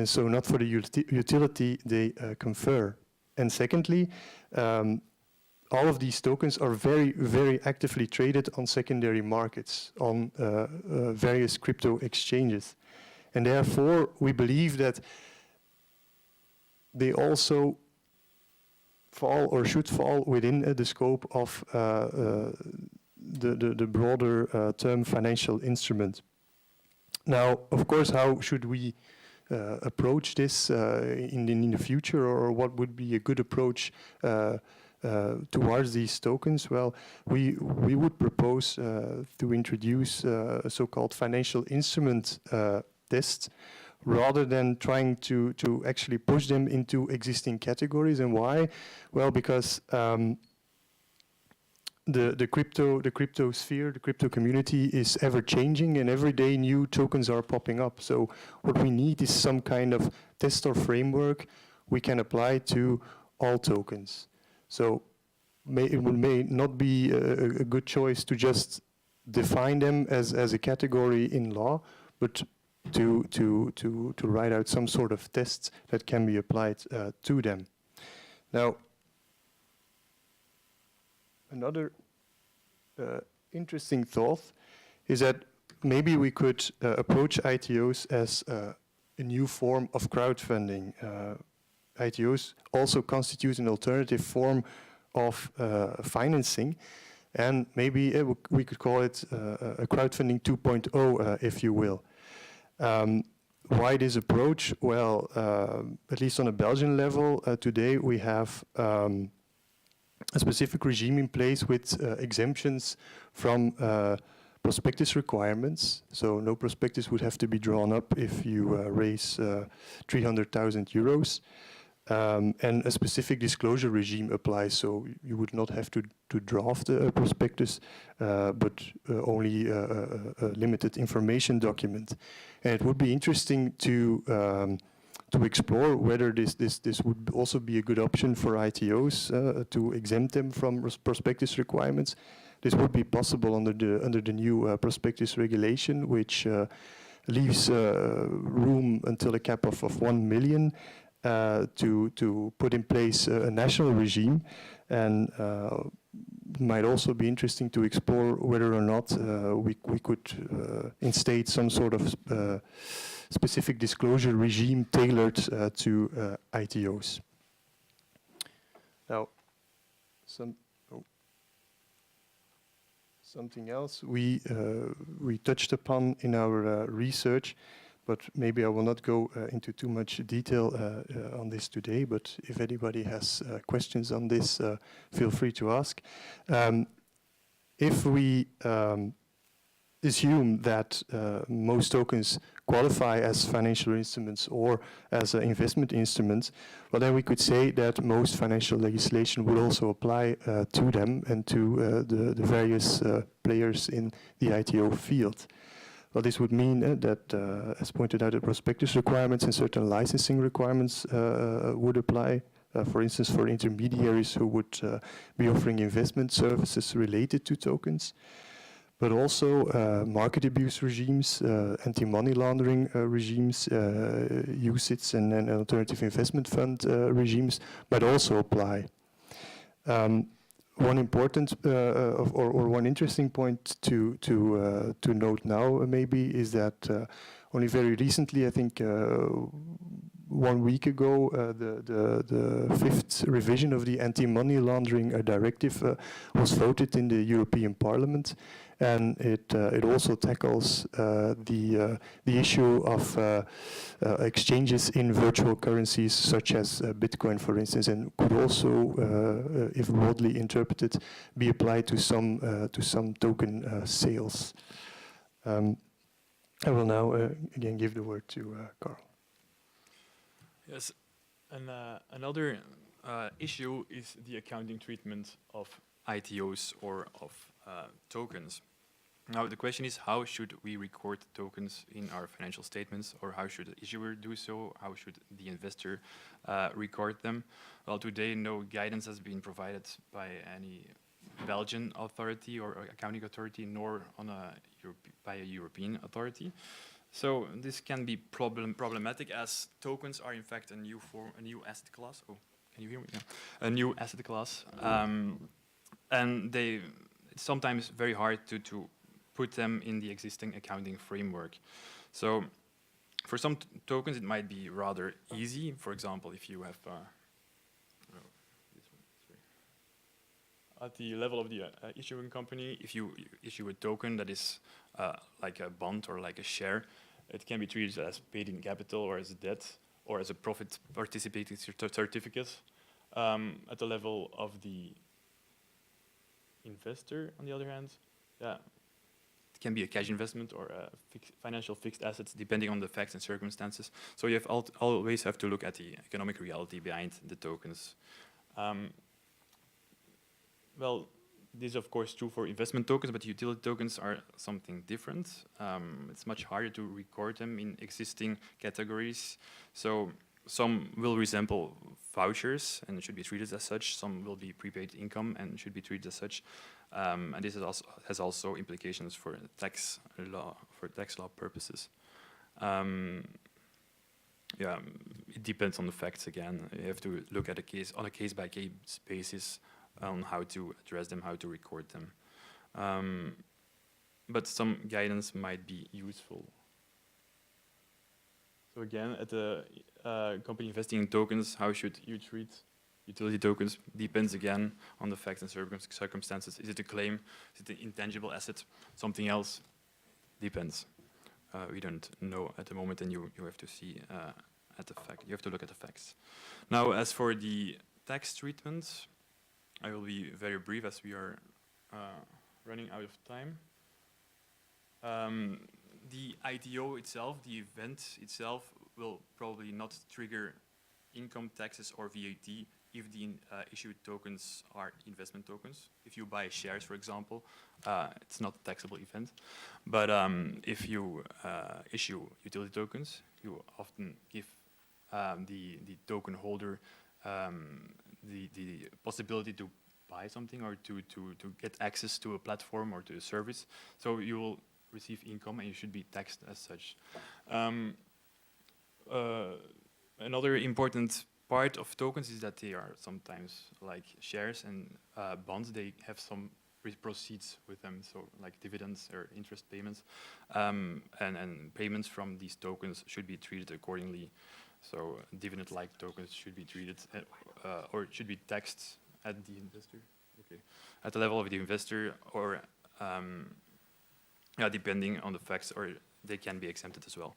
so not for the utility they confer. And secondly, all of these tokens are very, very actively traded on secondary markets, on various crypto exchanges. And therefore, we believe that they also fall or should fall within the scope of the broader term financial instrument. Now, of course, how should we approach this in the future, or what would be a good approach towards these tokens? Well, we would propose to introduce a so-called financial instrument test, rather than trying to actually push them into existing categories. And why? Well, because the crypto sphere, the crypto community is ever changing, and every day new tokens are popping up. So what we need is some kind of test or framework we can apply to all tokens. So it may not be a good choice to just define them as a category in law, but to write out some sort of tests that can be applied to them. Now, another interesting thought is that maybe we could approach ITOs as a new form of crowdfunding. ITOs also constitute an alternative form of financing, and maybe we could call it a crowdfunding 2.0, if you will. Why this approach? Well, at least on a Belgian level, today we have a specific regime in place with exemptions from prospectus requirements. So no prospectus would have to be drawn up if you raise 300,000 euros. And a specific disclosure regime applies, so you would not have to draft a prospectus, but only a limited information document. And it would be interesting to explore whether this would also be a good option for ITOs to exempt them from prospectus requirements. This would be possible under the new prospectus regulation, which leaves room until a cap of 1 million. To put in place a national regime, and might also be interesting to explore whether or not we could instate some sort of specific disclosure regime tailored to ITOs. Now, something else we touched upon in our research, but maybe I will not go into too much detail on this today, but if anybody has questions on this, feel free to ask. If we assume that most tokens qualify as financial instruments or as investment instruments, well, then we could say that most financial legislation would also apply to them and to the various players in the ITO field. Well, this would mean that, as pointed out, the prospectus requirements and certain licensing requirements would apply. For instance, for intermediaries who would be offering investment services related to tokens, but also market abuse regimes, anti-money laundering regimes, UCITS and alternative investment fund regimes might also apply. One important or one interesting point to note now maybe is that only very recently, I think 1 week ago, the 5th revision of the anti-money laundering directive was voted in the European Parliament, and it also tackles the issue of exchanges in virtual currencies such as Bitcoin, for instance, and could also, if broadly interpreted, be applied to some token sales. I will now again give the word to Carl. Yes, and another issue is the accounting treatment of ITOs or of tokens. Now the question is, how should we record tokens in our financial statements, or how should the issuer do so? How should the investor record them? Well, today no guidance has been provided by any Belgian authority or accounting authority, nor on by a European authority. So this can be problematic, as tokens are in fact a new asset class. Oh, can you hear me? Yeah. A new asset class, and it's sometimes very hard to put them in the existing accounting framework. So for some tokens, it might be rather easy. For example, if you have at the level of the issuing company, if you issue a token that is like a bond or like a share, it can be treated as paid in capital or as debt or as a profit participating certificate. At the level of the investor, on the other hand, yeah, it can be a cash investment or a financial fixed assets, depending on the facts and circumstances. So you always have to look at the economic reality behind the tokens. Well, this is of course true for investment tokens, but utility tokens are something different. It's much harder to record them in existing categories. So some will resemble vouchers and should be treated as such. Some will be prepaid income and should be treated as such. And this has also implications for tax law purposes. Yeah, it depends on the facts again. You have to look at on a case-by-case basis on how to address them, how to record them. But some guidance might be useful. So again, at the company investing in tokens, how should you treat utility tokens? Depends again on the facts and circumstances. Is it a claim? Is it an intangible asset? Something else? Depends. We don't know at the moment, and you have to see at the fact. You have to look at the facts. Now, as for the tax treatment, I will be very brief as we are running out of time. The ITO itself, the event itself, will probably not trigger income taxes or VAT if the issued tokens are investment tokens. If you buy shares, for example, it's not a taxable event. But if you issue utility tokens, you often give the token holder the possibility to buy something or to get access to a platform or to a service. So you will receive income and you should be taxed as such. Another important part of tokens is that they are sometimes like shares and bonds. They have some proceeds with them, so like dividends or interest payments, and payments from these tokens should be treated accordingly. So dividend-like tokens should be treated or should be taxed at the investor, at the level of the investor, or depending on the facts, or they can be exempted as well.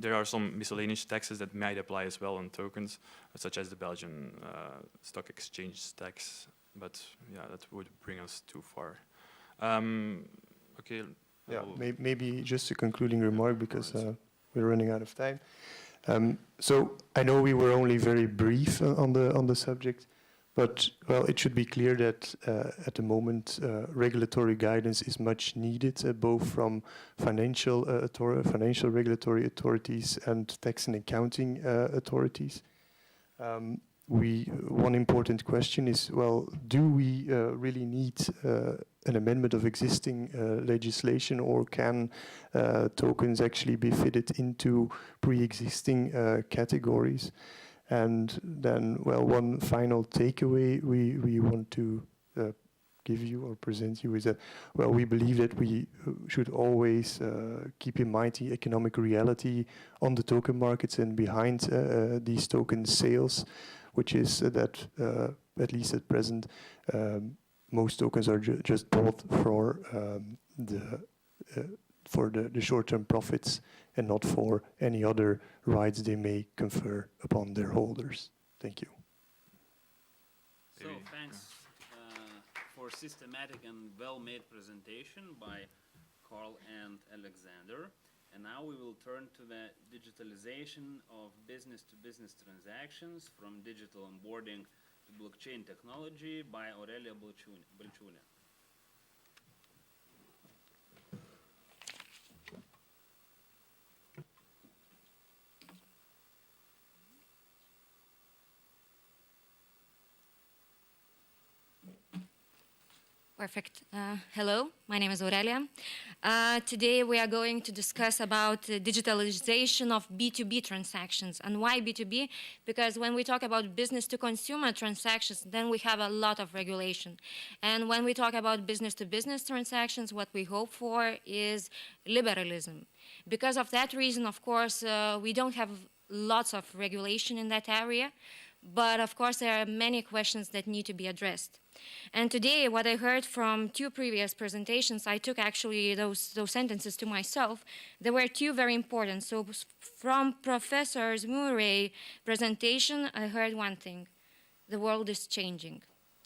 There are some miscellaneous taxes that might apply as well on tokens, such as the Belgian stock exchange tax, but yeah, that would bring us too far. Okay. Yeah, maybe just a concluding remark, because we're running out of time. So I know we were only very brief on the subject, but well, it should be clear that at the moment regulatory guidance is much needed, both from financial regulatory authorities and tax and accounting authorities. One important question is, well, do we really need an amendment of existing legislation, or can tokens actually be fitted into pre-existing categories? And then, well, one final takeaway we want to give you or present you is that, well, we believe that we should always keep in mind the economic reality on the token markets and behind these token sales, which is that, at least at present, most tokens are just bought for the short-term profits and not for any other rights they may confer upon their holders. Thank you. So thanks for systematic and well-made presentation by Carl and Alexander. And now we will turn to the digitalization of business-to-business transactions, from digital onboarding to blockchain technology, by Aurelia Balciūnė. Perfect. Hello, my name is Aurelia. Today we are going to discuss about digitalization of B2B transactions. And why B2B? Because when we talk about business-to-consumer transactions, then we have a lot of regulation. And when we talk about business-to-business transactions, what we hope for is liberalism. Because of that reason, of course, we don't have lots of regulation in that area. But of course, there are many questions that need to be addressed. And today, what I heard from two previous presentations, I took actually those sentences to myself. There were two very important. So from Professor Murray's presentation, I heard one thing: the world is changing.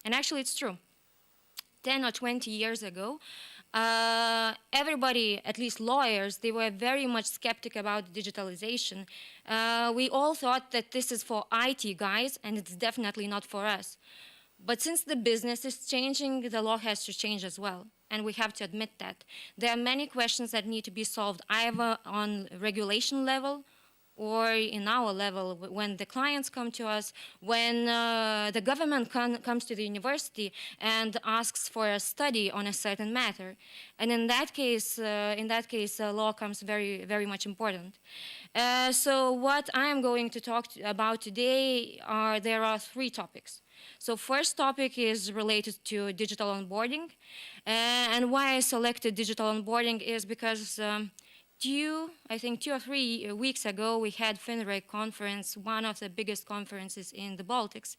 And actually, it's true. 10 or 20 years ago, everybody, at least lawyers, they were very much skeptic about digitalization. We all thought that this is for IT guys, and it's definitely not for us. But since the business is changing, the law has to change as well. And we have to admit that. There are many questions that need to be solved, either on regulation level or in our level, when the clients come to us, when the government comes to the university and asks for a study on a certain matter. And in that case, law comes very, very much important. So what I am going to talk about today there are three topics. So first topic is related to digital onboarding. And why I selected digital onboarding is because I think 2 or 3 weeks ago, we had FinReg conference, one of the biggest conferences in the Baltics.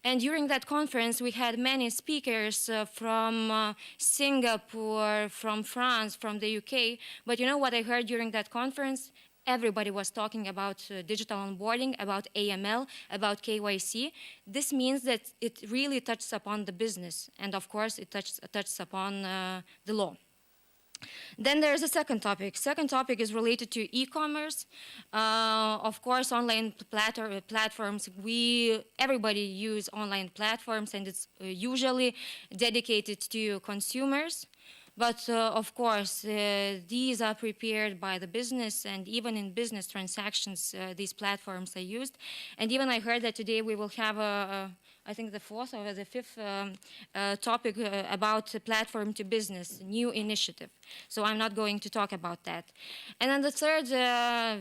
And during that conference, we had many speakers from Singapore, from France, from the UK. But you know what I heard during that conference? Everybody was talking about digital onboarding, about AML, about KYC. This means that it really touches upon the business. And of course, it touches upon the law. Then there's a second topic. Second topic is related to e-commerce. Of course, online platforms. Everybody use online platforms, and it's usually dedicated to consumers. But of course, these are prepared by the business, and even in business transactions, these platforms are used. And even I heard that today we will have a I think the fourth or the fifth topic about platform to business, new initiative. So I'm not going to talk about that. And then the third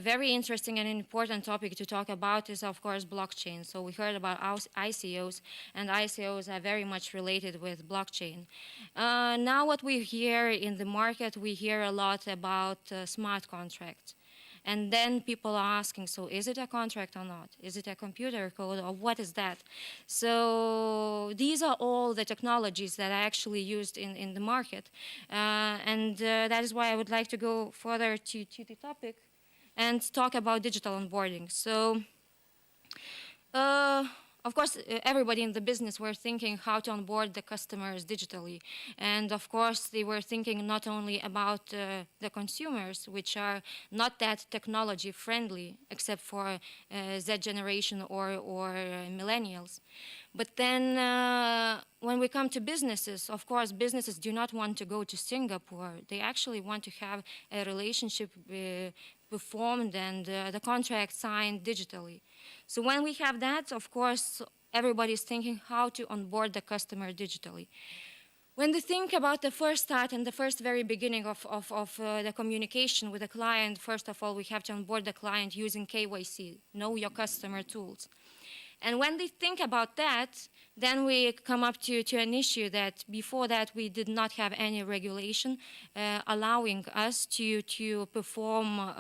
very interesting and important topic to talk about is, of course, blockchain. So we heard about ICOs, and ICOs are very much related with blockchain. Now what we hear in the market, we hear a lot about smart contracts. And then people are asking, so is it a contract or not? Is it a computer code or what is that? So these are all the technologies that are actually used in the market. And that is why I would like to go further to the topic and talk about digital onboarding. So of course, everybody in the business were thinking how to onboard the customers digitally. And of course, they were thinking not only about the consumers, which are not that technology friendly, except for Z generation or millennials. But then when we come to businesses, of course, businesses do not want to go to Singapore. They actually want to have a relationship performed and the contract signed digitally. So when we have that, of course, everybody's thinking how to onboard the customer digitally. When they think about the first start and the first very beginning of the communication with the client, first of all, we have to onboard the client using KYC, know your customer tools. And when they think about that, then we come up to an issue that before that we did not have any regulation allowing us to perform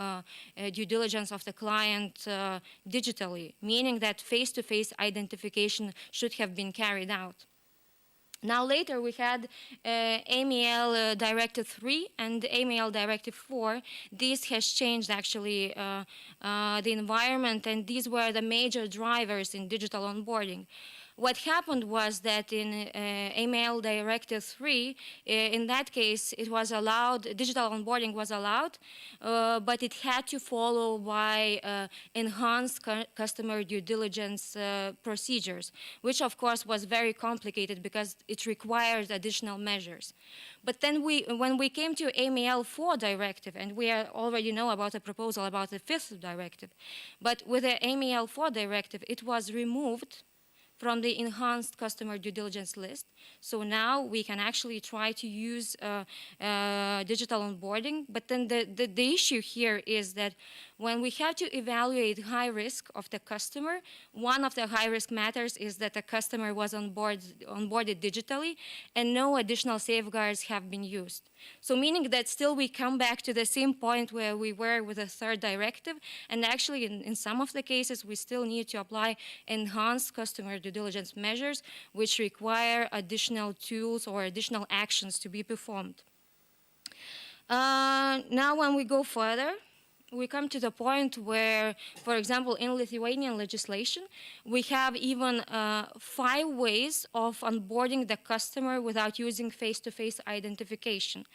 due diligence of the client digitally, meaning that face-to-face identification should have been carried out. Now later we had AML Directive 3 and AML Directive 4. This has changed actually the environment, and these were the major drivers in digital onboarding. What happened was that in AML Directive 3, in that case, it was allowed, digital onboarding was allowed, but it had to follow by enhanced customer due diligence procedures, which of course was very complicated because it required additional measures. But then when we came to AML 4 directive, and we already know about a proposal about the 5th directive, but with the AML 4 directive, it was removed from the enhanced customer due diligence list. So now we can actually try to use digital onboarding. But then the issue here is that when we have to evaluate high risk of the customer, one of the high risk matters is that the customer was onboarded digitally and no additional safeguards have been used. So meaning that still we come back to the same point where we were with the 3rd directive, and actually in some of the cases we still need to apply enhanced customer due diligence measures which require additional tools or additional actions to be performed. Now when we go further, we come to the point where, for example, in Lithuanian legislation, we have even 5 ways of onboarding the customer without using face-to-face identification.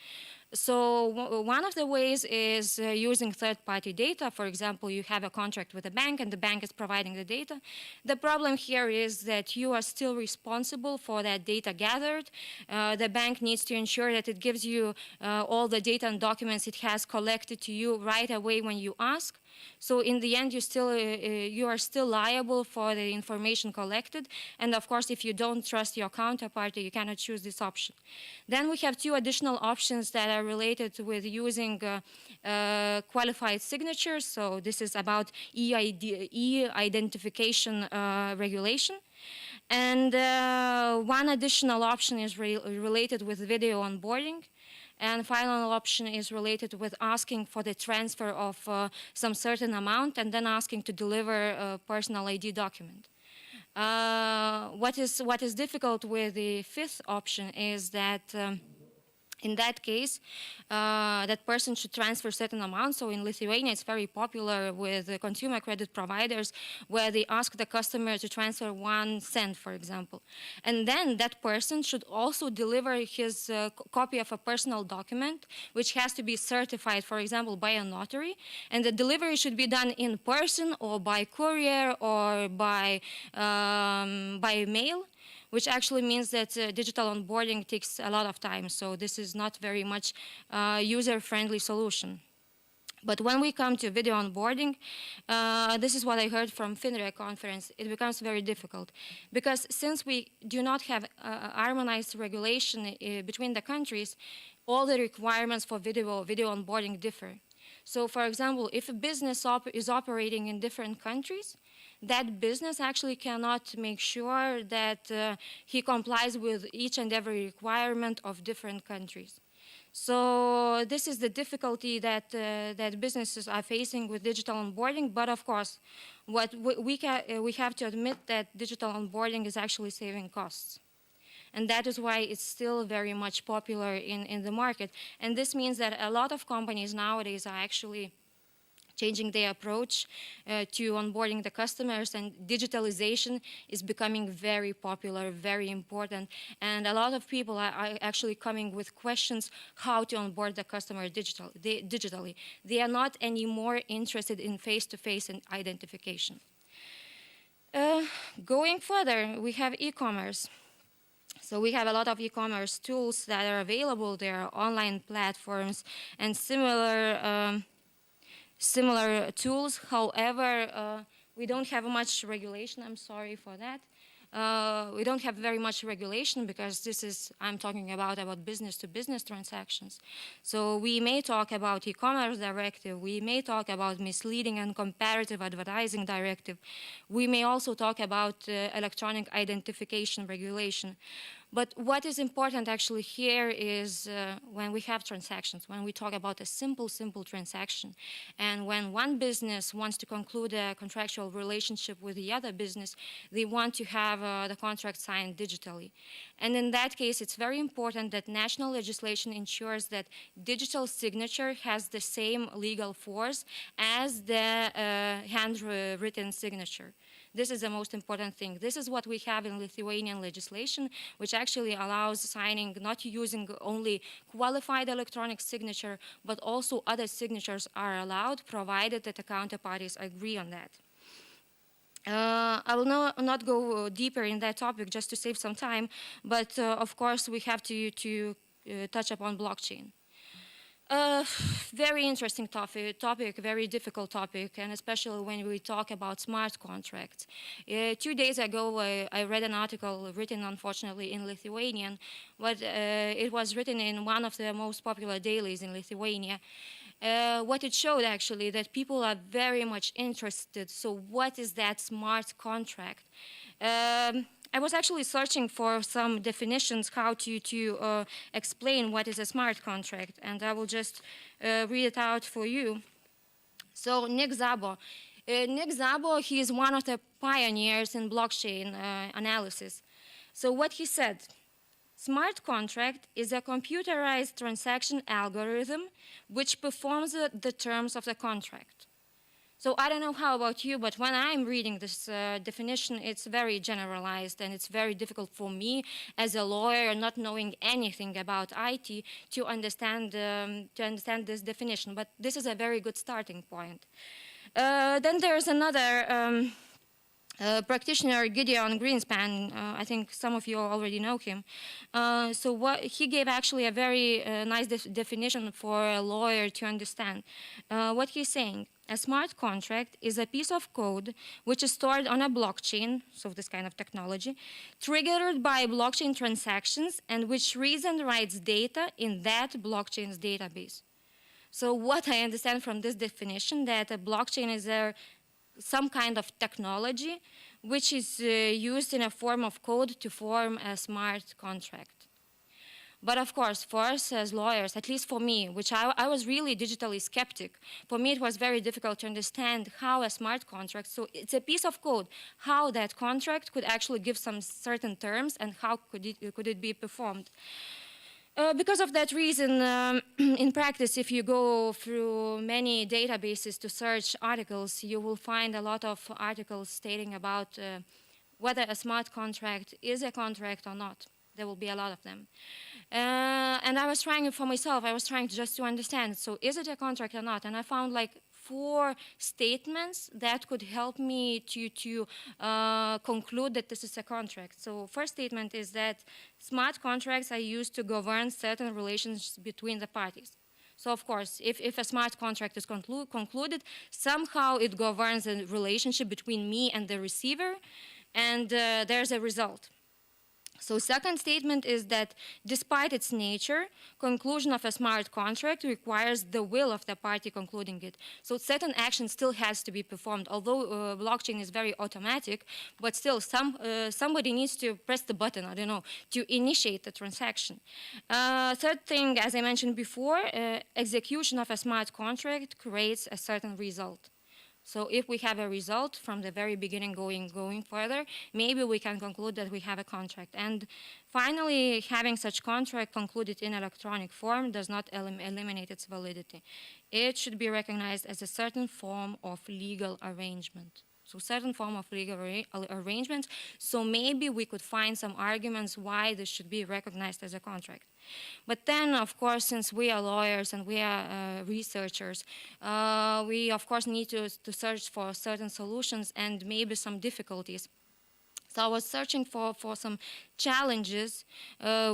So one of the ways is using third-party data. For example, you have a contract with a bank and the bank is providing the data. The problem here is that you are still responsible for that data gathered. The bank needs to ensure that it gives you all the data and documents it has collected to you right away when you ask. So in the end, you are still liable for the information collected. And of course, if you don't trust your counterparty, you cannot choose this option. Then we have 2 additional options that are related with using qualified signatures. So this is about e-identification regulation. And one additional option is related with video onboarding. And final option is related with asking for the transfer of some certain amount and then asking to deliver a personal ID document. What is difficult with the 5th option is that in that case, that person should transfer certain amounts. So in Lithuania, it's very popular with the consumer credit providers where they ask the customer to transfer 1 cent, for example. And then that person should also deliver his copy of a personal document, which has to be certified, for example, by a notary. And the delivery should be done in person or by courier or by mail, which actually means that digital onboarding takes a lot of time. So this is not very much user-friendly solution. But when we come to video onboarding, this is what I heard from FINRA conference, it becomes very difficult. Because since we do not have harmonized regulation between the countries, all the requirements for video onboarding differ. So for example, if a business is operating in different countries, that business actually cannot make sure that he complies with each and every requirement of different countries. So this is the difficulty that that businesses are facing with digital onboarding. But of course, what we have to admit that digital onboarding is actually saving costs. And that is why it's still very much popular in the market. And this means that a lot of companies nowadays are actually changing their approach to onboarding the customers, and digitalization is becoming very popular, very important. And a lot of people are actually coming with questions how to onboard the customer digitally. They are not anymore interested in face-to-face identification. Going further, we have e-commerce. So we have a lot of e-commerce tools that are available. There are online platforms and similar tools. However, we don't have much regulation. I'm sorry for that. We don't have very much regulation because I'm talking about business-to-business transactions. So we may talk about e-commerce directive. We may talk about misleading and comparative advertising directive. We may also talk about electronic identification regulation. But what is important actually here is when we have transactions, when we talk about a simple transaction, and when one business wants to conclude a contractual relationship with the other business, they want to have the contract signed digitally. And in that case, it's very important that national legislation ensures that digital signature has the same legal force as the handwritten signature. This is the most important thing. This is what we have in Lithuanian legislation, which actually allows signing not using only qualified electronic signature, but also other signatures are allowed, provided that the counterparties agree on that. I will not go deeper in that topic just to save some time, but of course we have to touch upon blockchain. Very interesting topic, very difficult topic, and especially when we talk about smart contracts. 2 days ago, I read an article written, unfortunately, in Lithuanian, but it was written in one of the most popular dailies in Lithuania. What it showed, actually, that people are very much interested. So what is that smart contract? I was actually searching for some definitions how to explain what is a smart contract, and I will just read it out for you. So Nick Szabo. Nick Szabo, he is one of the pioneers in blockchain analysis. So what he said, smart contract is a computerized transaction algorithm which performs the terms of the contract. So I don't know how about you, but when I'm reading this definition, it's very generalized, and it's very difficult for me as a lawyer, not knowing anything about IT, to understand this definition. But this is a very good starting point. Then there's another practitioner, Gideon Greenspan. I think some of you already know him. So he gave actually a very nice definition for a lawyer to understand. What he's saying, a smart contract is a piece of code which is stored on a blockchain, so this kind of technology, triggered by blockchain transactions, and which reads and writes data in that blockchain's database. So what I understand from this definition, that a blockchain is some kind of technology which is used in a form of code to form a smart contract. But of course, for us as lawyers, at least for me, which I was really digitally skeptic, for me it was very difficult to understand how a smart contract, so it's a piece of code, how that contract could actually give some certain terms and how could it be performed. Because of that reason, in practice, if you go through many databases to search articles, you will find a lot of articles stating about whether a smart contract is a contract or not. There will be a lot of them. And I was trying for myself, I was trying just to understand, so is it a contract or not? And I found like 4 statements that could help me to conclude that this is a contract. So first statement is that smart contracts are used to govern certain relations between the parties. So of course, if a smart contract is concluded, somehow it governs a relationship between me and the receiver, and there's a result. So second statement is that despite its nature, conclusion of a smart contract requires the will of the party concluding it. So certain action still has to be performed. Although blockchain is very automatic, but still somebody needs to press the button, I don't know, to initiate the transaction. Third thing, as I mentioned before, execution of a smart contract creates a certain result. So if we have a result from the very beginning going further, maybe we can conclude that we have a contract. And finally, having such contract concluded in electronic form does not eliminate its validity. It should be recognized as a certain form of legal arrangement. So certain form of legal arrangement. So maybe we could find some arguments why this should be recognized as a contract. But then, of course, since we are lawyers and we are researchers, we, of course, need to search for certain solutions and maybe some difficulties. So I was searching for some challenges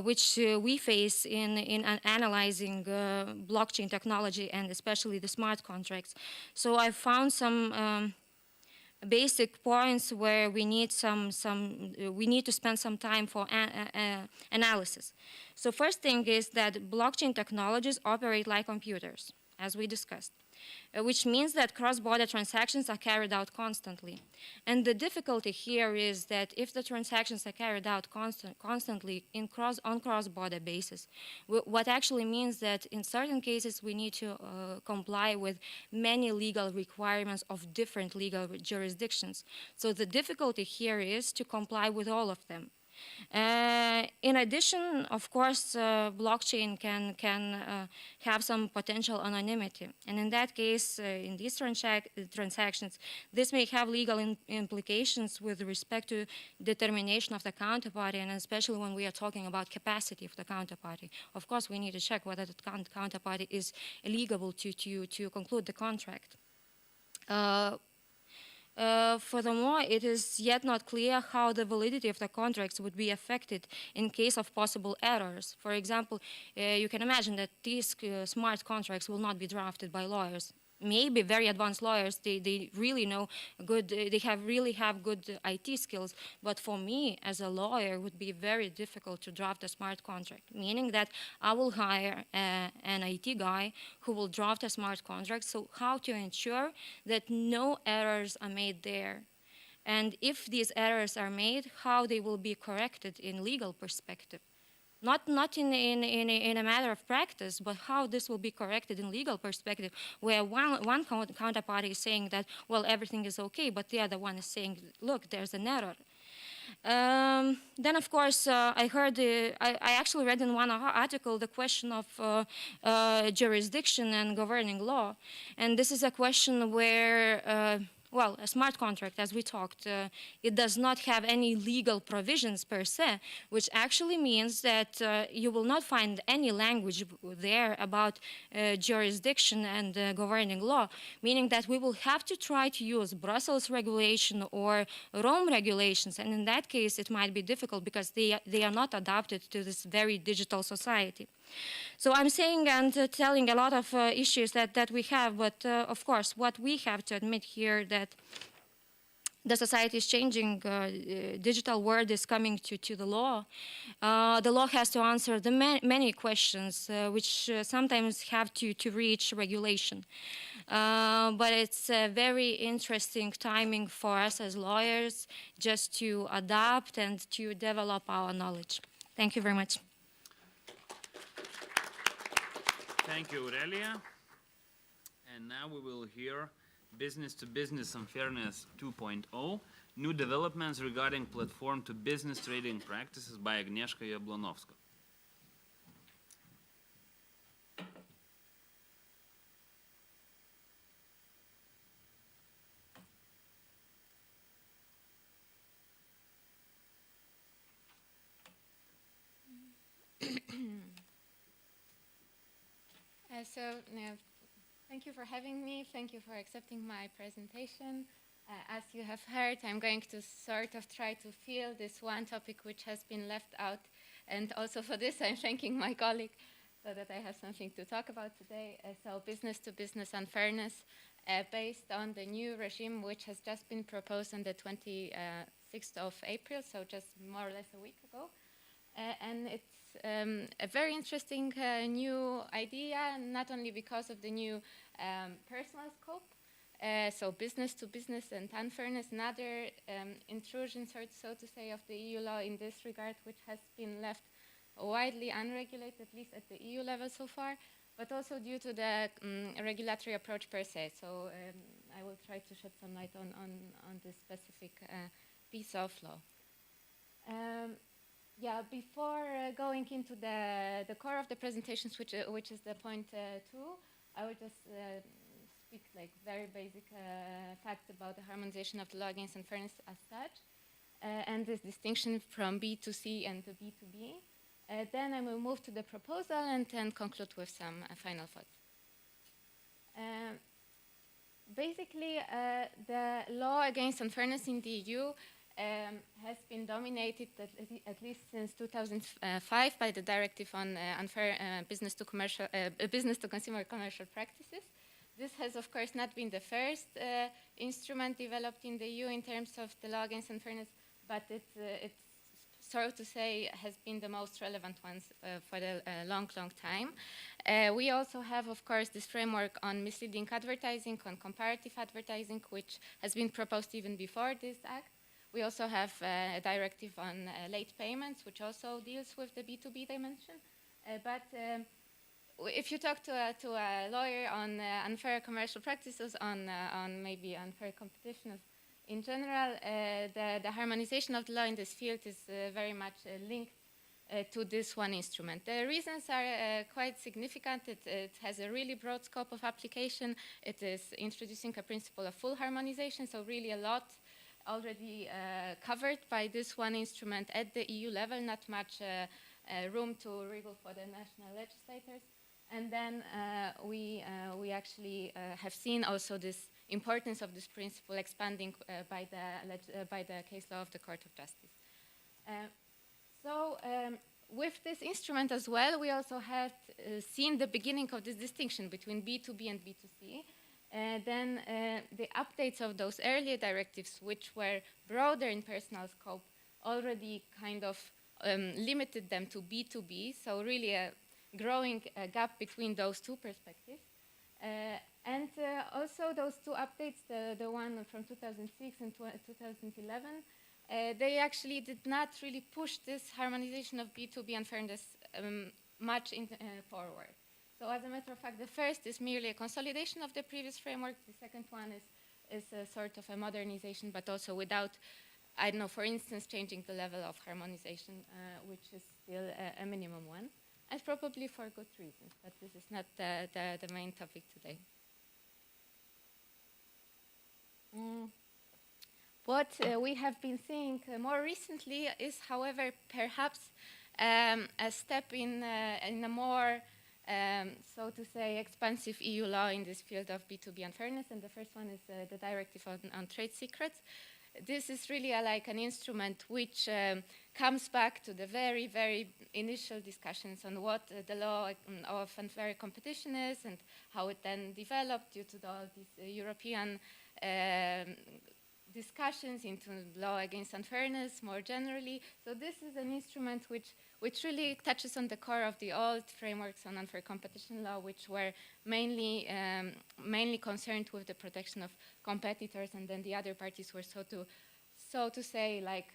which we face in analyzing blockchain technology and especially the smart contracts. So I found some basic points where we need we need to spend some time for analysis. So first thing is that blockchain technologies operate like computers, as we discussed, which means that cross-border transactions are carried out constantly. And the difficulty here is that if the transactions are carried out constantly on cross-border basis, what actually means that in certain cases we need to comply with many legal requirements of different legal jurisdictions. So the difficulty here is to comply with all of them. In addition, of course, blockchain can have some potential anonymity. And in that case, in these transactions, this may have legal implications with respect to determination of the counterparty, and especially when we are talking about capacity of the counterparty. Of course, we need to check whether the counterparty is eligible to conclude the contract. Furthermore, it is yet not clear how the validity of the contracts would be affected in case of possible errors. For example, you can imagine that these smart contracts will not be drafted by lawyers. Maybe very advanced lawyers, they really know good, they really have good IT skills. But for me, as a lawyer, it would be very difficult to draft a smart contract, meaning that I will hire an IT guy who will draft a smart contract. So how to ensure that no errors are made there? And if these errors are made, how they will be corrected in legal perspective? Not in a matter of practice, but how this will be corrected in legal perspective, where one counterparty is saying that, well, everything is okay, but the other one is saying, look, there's an error. Then, of course, I actually read in one article the question of jurisdiction and governing law. And this is a question where well, a smart contract, as we talked, it does not have any legal provisions per se, which actually means that you will not find any language there about jurisdiction and governing law, meaning that we will have to try to use Brussels regulation or Rome regulations, and in that case it might be difficult because they are not adapted to this very digital society. So I'm saying and telling a lot of issues that we have, but of course, what we have to admit here that the society is changing, digital world is coming to the law. The law has to answer the many questions which sometimes have to reach regulation. But it's a very interesting timing for us as lawyers just to adapt and to develop our knowledge. Thank you very much. Thank you, Aurelia. And now we will hear Business to Business Unfairness 2.0, New Developments Regarding Platform to Business Trading Practices by Agnieszka Jablonowska. Thank you for having me. Thank you for accepting my presentation. As you have heard, I'm going to sort of try to fill this one topic which has been left out. And also for this, I'm thanking my colleague. so that I have something to talk about today. So business-to-business unfairness based on the new regime which has just been proposed on the 26th of April, so just more or less a week ago. And it's a very interesting new idea, not only because of the new personal scope, so business to business and unfairness, another intrusion, so to say, of the EU law in this regard, which has been left widely unregulated, at least at the EU level so far, but also due to the regulatory approach per se. So I will try to shed some light on this specific piece of law. Yeah, before going into the core of the presentations, which is the point 2, I will just speak like very basic facts about the harmonization of the law against unfairness as such, and this distinction from B2C and to B2B. Then I will move to the proposal and then conclude with some final thoughts. Basically, the law against unfairness in the EU has been dominated at least since 2005 by the directive on unfair business to consumer commercial practices. This has, of course, not been the first instrument developed in the EU in terms of the law against unfairness, but it's so to say, has been the most relevant ones for a long, long time. We also have, of course, this framework on misleading advertising, on comparative advertising, which has been proposed even before this act. We also have a directive on late payments, which also deals with the B2B dimension. But if you talk to a lawyer on unfair commercial practices, on maybe unfair competition in general, the harmonization of the law in this field is very much linked to this one instrument. The reasons are quite significant. It has a really broad scope of application. It is introducing a principle of full harmonization, so really a lot already covered by this one instrument at the EU level, not much room to wriggle for the national legislators. And then we actually have seen also this importance of this principle expanding by the case law of the Court of Justice. With this instrument as well, we also have seen the beginning of this distinction between B2B and B2C. Then the updates of those earlier directives, which were broader in personal scope, already kind of limited them to B2B, so really a growing gap between those two perspectives. And also those two updates, the one from 2006 and 2011, they actually did not really push this harmonization of B2B unfairness much forward. So as a matter of fact, the first is merely a consolidation of the previous framework. The second one is a sort of a modernization, but also without, I don't know, for instance, changing the level of harmonization, which is still a minimum one, and probably for good reasons, but this is not the main topic today. What we have been seeing more recently is, however, perhaps a step in a more, so to say, expansive EU law in this field of B2B unfairness, and the first one is the directive on trade secrets. This is really like an instrument which comes back to the very, very initial discussions on what the law of unfair competition is and how it then developed due to all these European discussions into law against unfairness more generally. So this is an instrument which really touches on the core of the old frameworks on unfair competition law, which were mainly concerned with the protection of competitors, and then the other parties were so to say, like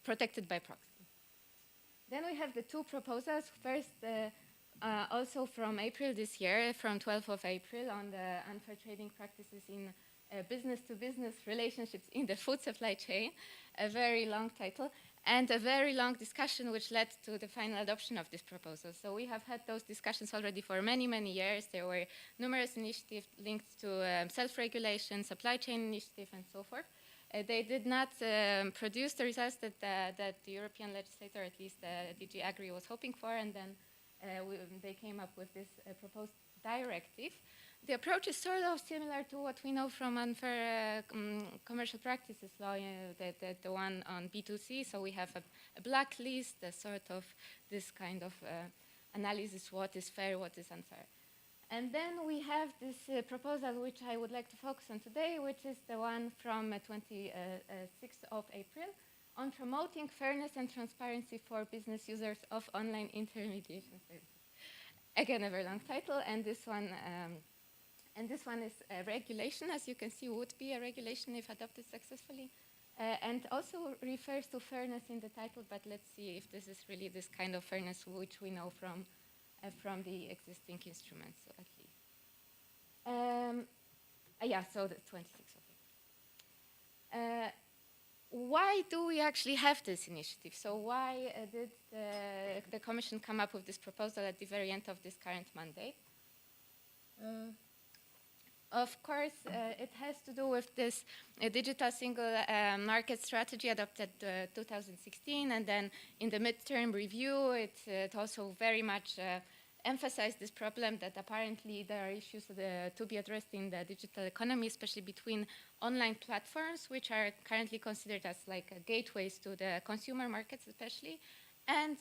protected by proxy. Then we have the two proposals. First, also from April this year, from 12th of April, on the unfair trading practices in business-to-business relationships in the food supply chain, a very long title, and a very long discussion which led to the final adoption of this proposal. So we have had those discussions already for many, many years. There were numerous initiatives linked to self-regulation, supply chain initiative, and so forth. They did not produce the results that the European legislator, at least DG Agri, was hoping for, and then they came up with this proposed directive. The approach is sort of similar to what we know from unfair commercial practices law, the one on B2C. So we have a blacklist, a sort of this kind of analysis what is fair, what is unfair. And then we have this proposal which I would like to focus on today, which is the one from 26th of April on promoting fairness and transparency for business users of online intermediation services. Again, a very long title, and this one is a regulation, as you can see, would be a regulation if adopted successfully, and also refers to fairness in the title, but let's see if this is really this kind of fairness which we know from the existing instruments, so at least. Yeah, so the 26th of April. Why do we actually have this initiative? So why did the Commission come up with this proposal at the very end of this current mandate? Of course, it has to do with this digital single market strategy adopted 2016, and then in the midterm review, it also very much emphasized this problem that apparently there are issues to be addressed in the digital economy, especially between online platforms, which are currently considered as like gateways to the consumer markets, especially, and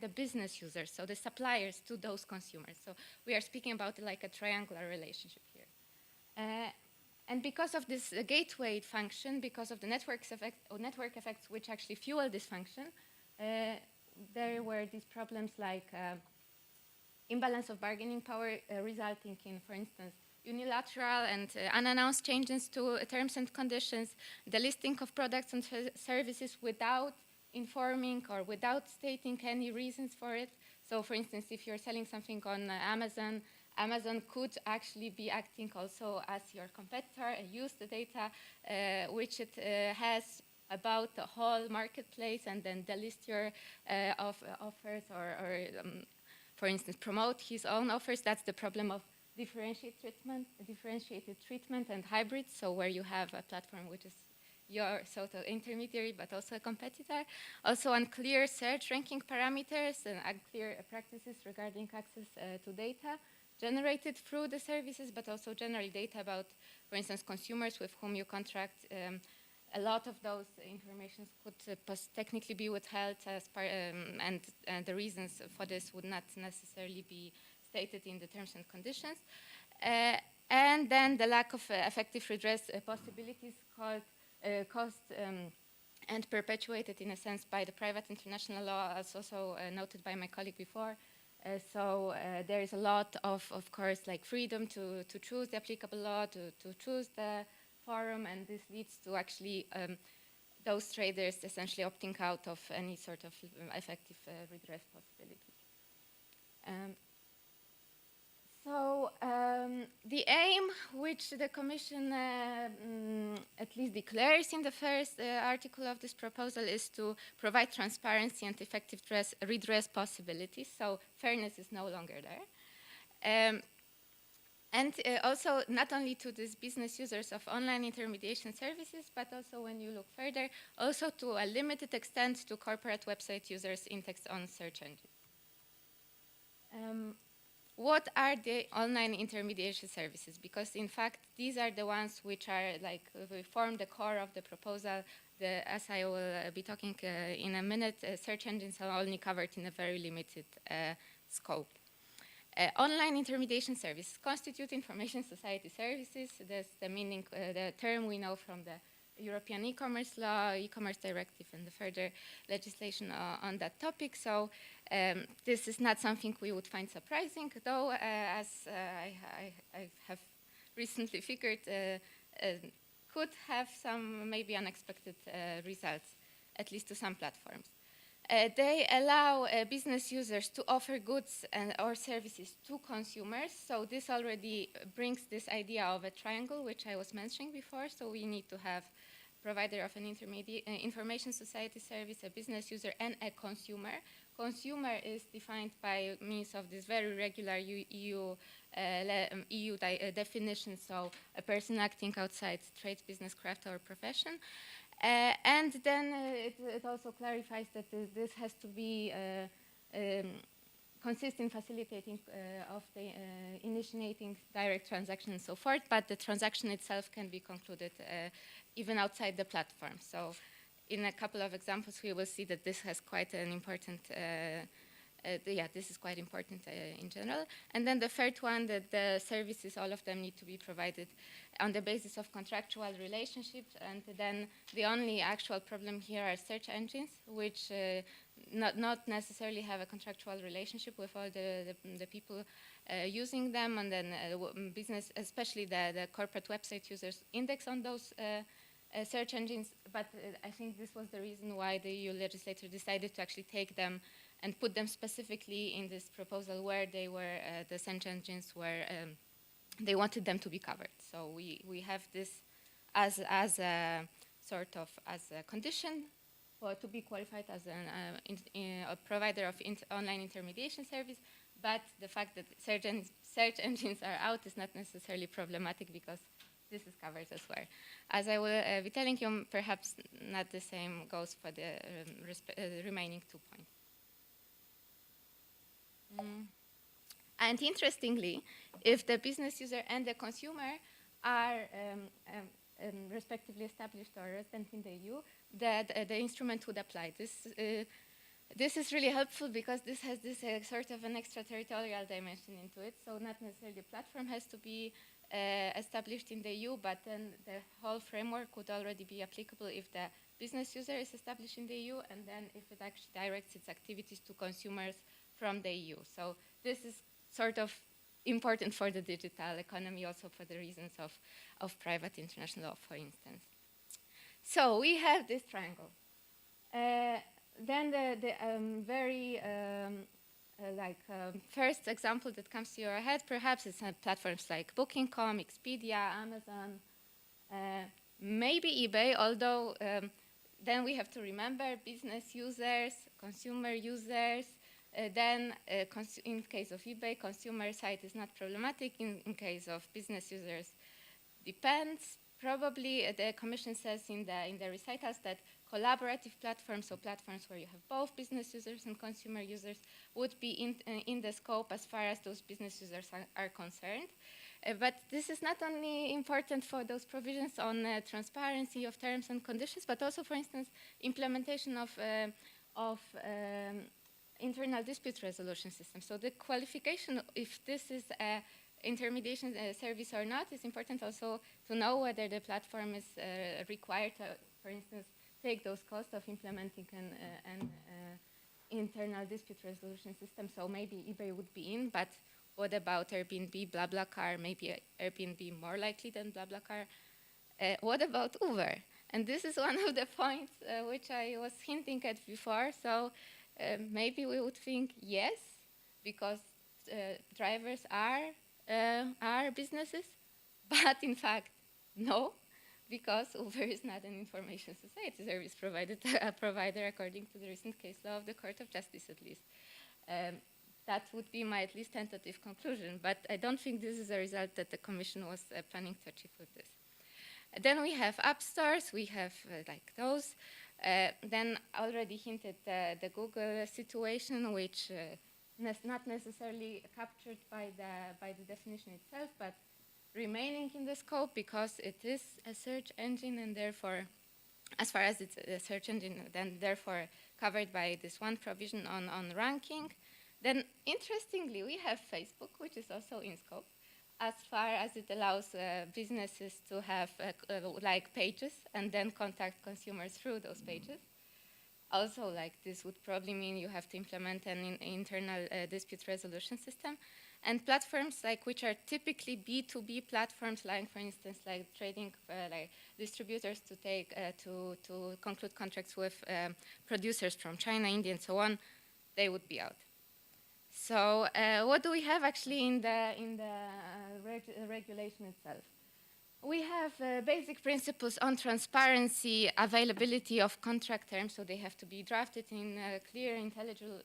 the business users, so the suppliers to those consumers. So we are speaking about like a triangular relationship here. And because of this gateway function, because of the network effects which actually fuel this function, there were these problems like imbalance of bargaining power resulting in, for instance, unilateral and unannounced changes to terms and conditions, the listing of products and services without informing or without stating any reasons for it. So for instance, if you're selling something on Amazon, Amazon could actually be acting also as your competitor and use the data which it has about the whole marketplace and then delist your offers or for instance, promote his own offers. That's the problem of differentiated treatment and hybrids, so where you have a platform which is your sort of intermediary but also a competitor. Also unclear search ranking parameters and unclear practices regarding access to data generated through the services, but also general data about, for instance, consumers with whom you contract. A lot of those information could technically be withheld as and the reasons for this would not necessarily be stated in the terms and conditions. And then the lack of effective redress possibilities caused and perpetuated in a sense by the private international law, as also noted by my colleague before. So there is a lot of course, like freedom to choose the applicable law, to choose the forum, and this leads to actually those traders essentially opting out of any sort of effective redress possibility. So the aim, which the Commission at least declares in the first article of this proposal, is to provide transparency and effective redress possibilities. So fairness is no longer there. And also not only to these business users of online intermediation services, but also when you look further, also to a limited extent to corporate website users indexed on search engines. What are the online intermediation services? Because in fact, these are the ones which are like, form the core of the proposal. As I will be talking in a minute, search engines are only covered in a very limited scope. Online intermediation services constitute information society services. That's the meaning, the term we know from the European Ecommerce law, Ecommerce directive, and the further legislation on that topic. So this is not something we would find surprising, though, as I have recently figured, could have some maybe unexpected results, at least to some platforms. They allow business users to offer goods or services to consumers. So this already brings this idea of a triangle, which I was mentioning before. So we need to have provider of an information society service, a business user, and a consumer. Consumer is defined by means of this very regular EU definition, so a person acting outside trade, business, craft, or profession. And then it also clarifies that this has to be consist in facilitating of the initiating direct transaction and so forth, but the transaction itself can be concluded even outside the platform. So in a couple of examples, we will see that this has quite an important Yeah, this is quite important in general. And then the third one, that the services, all of them need to be provided on the basis of contractual relationships. And then the only actual problem here are search engines, which not necessarily have a contractual relationship with all the people using them. And then business, especially the corporate website users, index on those search engines. But I think this was the reason why the EU legislator decided to actually take them and put them specifically in this proposal where they were, the search engines were, they wanted them to be covered. So we have this as a sort of, as a condition for to be qualified as a provider of online intermediation service, but the fact that search engines are out is not necessarily problematic because this is covered as well. As I will be telling you, perhaps not the same goes for the remaining 2 points. And interestingly, if the business user and the consumer are respectively established or resident in the EU, the instrument would apply. This is really helpful because this has this sort of an extraterritorial dimension into it. So not necessarily the platform has to be established in the EU, but then the whole framework would already be applicable if the business user is established in the EU, and then if it actually directs its activities to consumers from the EU. So this is sort of important for the digital economy, also for the reasons of private international law, for instance. So we have this triangle. Then the very first example that comes to your head, perhaps it's platforms like Booking.com, Expedia, Amazon, maybe eBay, although then we have to remember business users, consumer users. Then in case of eBay, consumer side is not problematic. In case of business users, depends. Probably the Commission says in the recitals that collaborative platforms, so platforms where you have both business users and consumer users, would be in the scope as far as those business users are concerned. But this is not only important for those provisions on transparency of terms and conditions, but also, for instance, implementation of internal dispute resolution system. So the qualification, if this is a intermediation service or not, is important also to know whether the platform is required to, for instance, take those costs of implementing an internal dispute resolution system. So maybe eBay would be in, but what about Airbnb, BlaBlaCar, maybe Airbnb more likely than BlaBlaCar? What about Uber? And this is one of the points which I was hinting at before. So maybe we would think yes, because drivers are businesses, but in fact, no, because Uber is not an information society service provider according to the recent case law of the Court of Justice, at least. That would be my at least tentative conclusion, but I don't think this is a result that the Commission was planning to achieve with this. Then we have app stores, we have like those. Then already hinted the Google situation, which not necessarily captured by the definition itself, but remaining in the scope because it is a search engine, and therefore, as far as it's a search engine, then therefore covered by this one provision on ranking. Then interestingly, we have Facebook, which is also in scope, as far as it allows businesses to have like pages and then contact consumers through those pages. Also, like this would probably mean you have to implement an internal dispute resolution system. And platforms like which are typically B2B platforms, like for instance, like trading, like distributors to take to conclude contracts with producers from China, India, and so on, they would be out. So what do we have actually in the regulation itself? We have basic principles on transparency, availability of contract terms, so they have to be drafted in clear,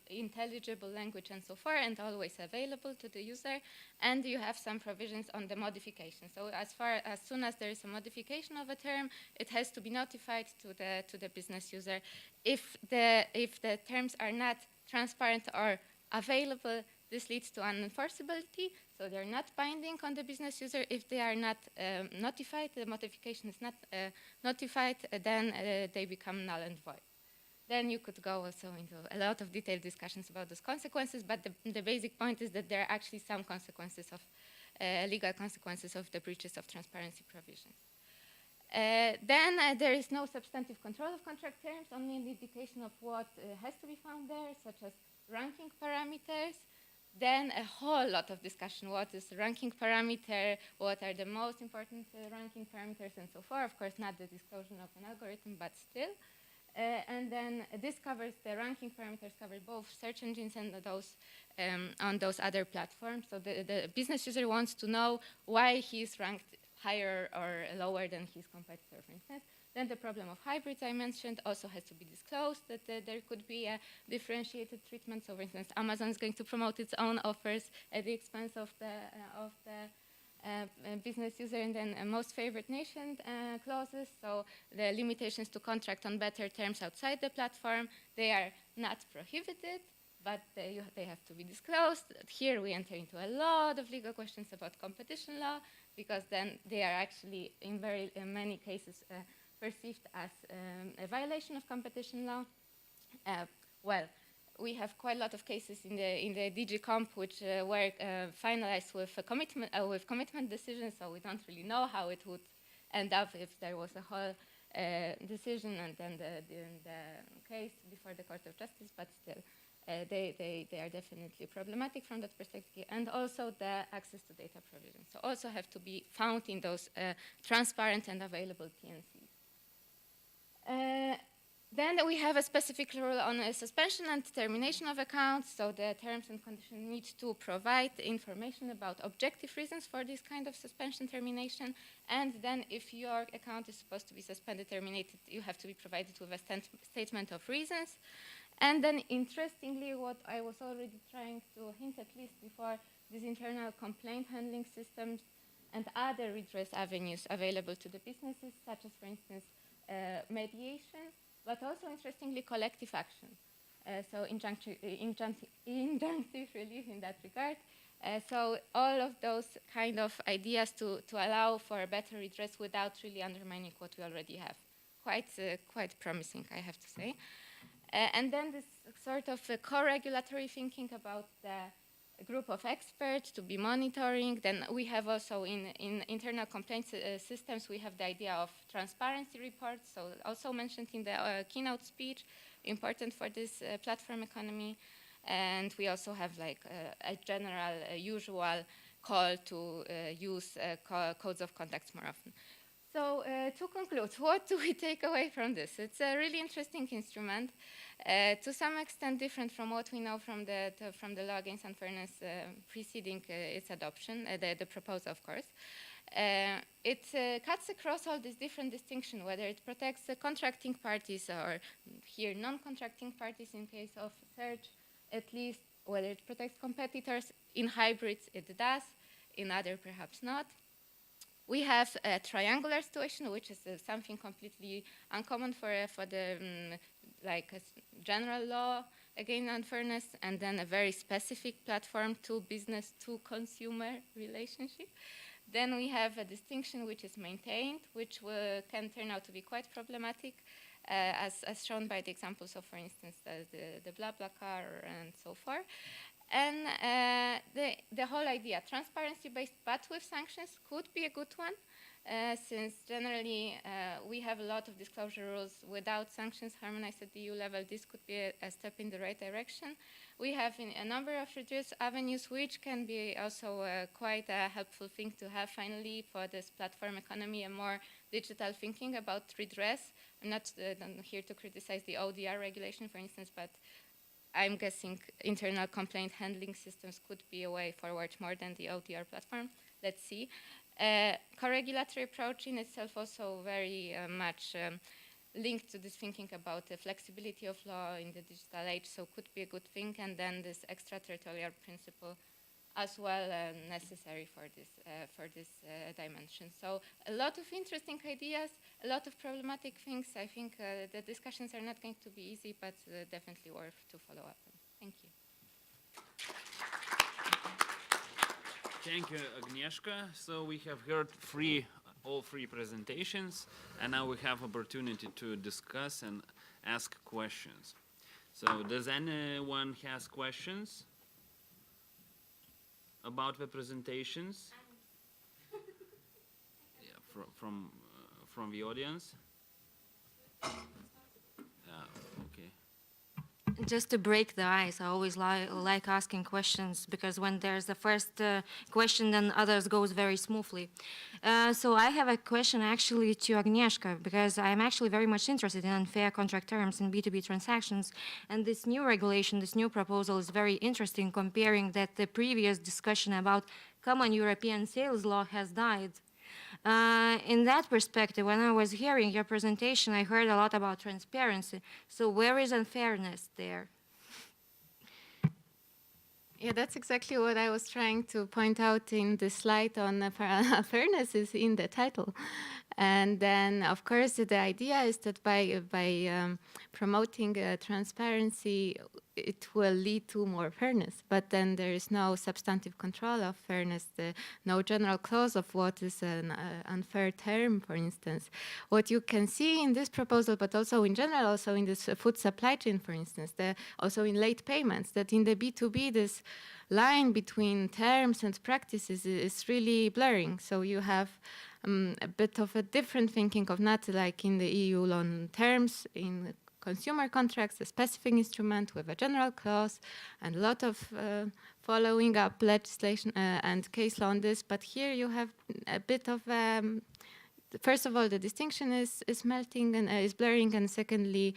intelligible language and so forth, and always available to the user. And you have some provisions on the modification. So as soon as there is a modification of a term, it has to be notified to the business user. If the terms are not transparent or available, this leads to unenforceability, so they're not binding on the business user. If they are not notified, the modification is not notified, then they become null and void. Then you could go also into a lot of detailed discussions about those consequences, but the basic point is that there are actually some consequences of legal consequences of the breaches of transparency provisions. Then there is no substantive control of contract terms, only an indication of what has to be found there, such as ranking parameters. Then a whole lot of discussion, what is ranking parameter, what are the most important ranking parameters, and so forth. Of course, not the disclosure of an algorithm, but still. And then this covers the ranking parameters, cover both search engines and those on those other platforms. So the business user wants to know why he's ranked higher or lower than his competitor, for instance. Then the problem of hybrids I mentioned also has to be disclosed, that there could be a differentiated treatment. So for instance, Amazon is going to promote its own offers at the expense of the business user, and then most favored nation clauses. So the limitations to contract on better terms outside the platform, they are not prohibited, but they have to be disclosed. Here we enter into a lot of legal questions about competition law, because then they are actually in many cases perceived as a violation of competition law. Well, we have quite a lot of cases in the DG Comp which were finalized with a commitment decisions, so we don't really know how it would end up if there was a whole decision and then the case before the Court of Justice, but still they are definitely problematic from that perspective, and also the access to data provisions. So also have to be found in those transparent and available TNCs. Then we have a specific rule on suspension and termination of accounts. So the terms and conditions need to provide information about objective reasons for this kind of suspension termination. And then if your account is supposed to be suspended, terminated, you have to be provided with a statement of reasons. And then interestingly, what I was already trying to hint at least before, these internal complaint handling systems and other redress avenues available to the businesses, such as, for instance, mediation, but also, interestingly, collective action. So injunctive relief in that regard. So all of those kind of ideas to allow for a better redress without really undermining what we already have. Quite promising, I have to say. And then this sort of co-regulatory thinking about the group of experts to be monitoring. Then we have also in internal complaints systems, we have the idea of transparency reports, so also mentioned in the keynote speech, important for this platform economy. And we also have like a general, usual call to use codes of conduct more often. So to conclude, what do we take away from this? It's a really interesting instrument, to some extent different from what we know from the law against unfairness preceding its adoption, the proposal, of course. It cuts across all these different distinctions, whether it protects the contracting parties or here non-contracting parties in case of search, at least whether it protects competitors. In hybrids, it does. In other, perhaps not. We have a triangular situation, which is something completely uncommon for the like a general law against unfairness, and then a very specific platform to business to consumer relationship. Then we have a distinction which is maintained, which can turn out to be quite problematic, as shown by the examples of, for instance, the BlaBlaCar and so forth. And the whole idea, transparency-based but with sanctions, could be a good one, since generally we have a lot of disclosure rules without sanctions harmonized at the EU level. This could be a step in the right direction. We have a number of redress avenues, which can be also quite a helpful thing to have finally for this platform economy, a more digital thinking about redress. I'm not here to criticize the ODR regulation, for instance, but I'm guessing internal complaint handling systems could be a way forward more than the ODR platform. Let's see. Co-regulatory approach in itself also very much linked to this thinking about the flexibility of law in the digital age, so could be a good thing. And then this extraterritorial principle as well necessary for this dimension. So a lot of interesting ideas, a lot of problematic things. I think the discussions are not going to be easy, but definitely worth to follow up on. Thank you. Thank you, Agnieszka. So we have heard all three presentations, and now we have opportunity to discuss and ask questions. So does anyone has questions about the presentations? Yeah, from the audience? Okay. Just to break the ice, I always like asking questions, because when there's the first question, then others goes very smoothly. So I have a question actually to Agnieszka, because I'm actually very much interested in unfair contract terms in B2B transactions. And this new regulation, this new proposal is very interesting, comparing that the previous discussion about common European sales law has died. In that perspective, when I was hearing your presentation, I heard a lot about transparency. So where is unfairness there? Yeah, that's exactly what I was trying to point out in the slide on fairness is in the title. And then, of course, the idea is that by promoting transparency, it will lead to more fairness. But then there is no substantive control of fairness, no general clause of what is an unfair term, for instance. What you can see in this proposal, but also in general, also in this food supply chain, for instance, also in late payments, that in the B2B, this line between terms and practices is really blurring. So you have a bit of a different thinking of not like in the EU law on terms, in consumer contracts, a specific instrument with a general clause, and a lot of following up legislation and case law on this. But here you have a bit of first of all, the distinction is melting and is blurring, and secondly,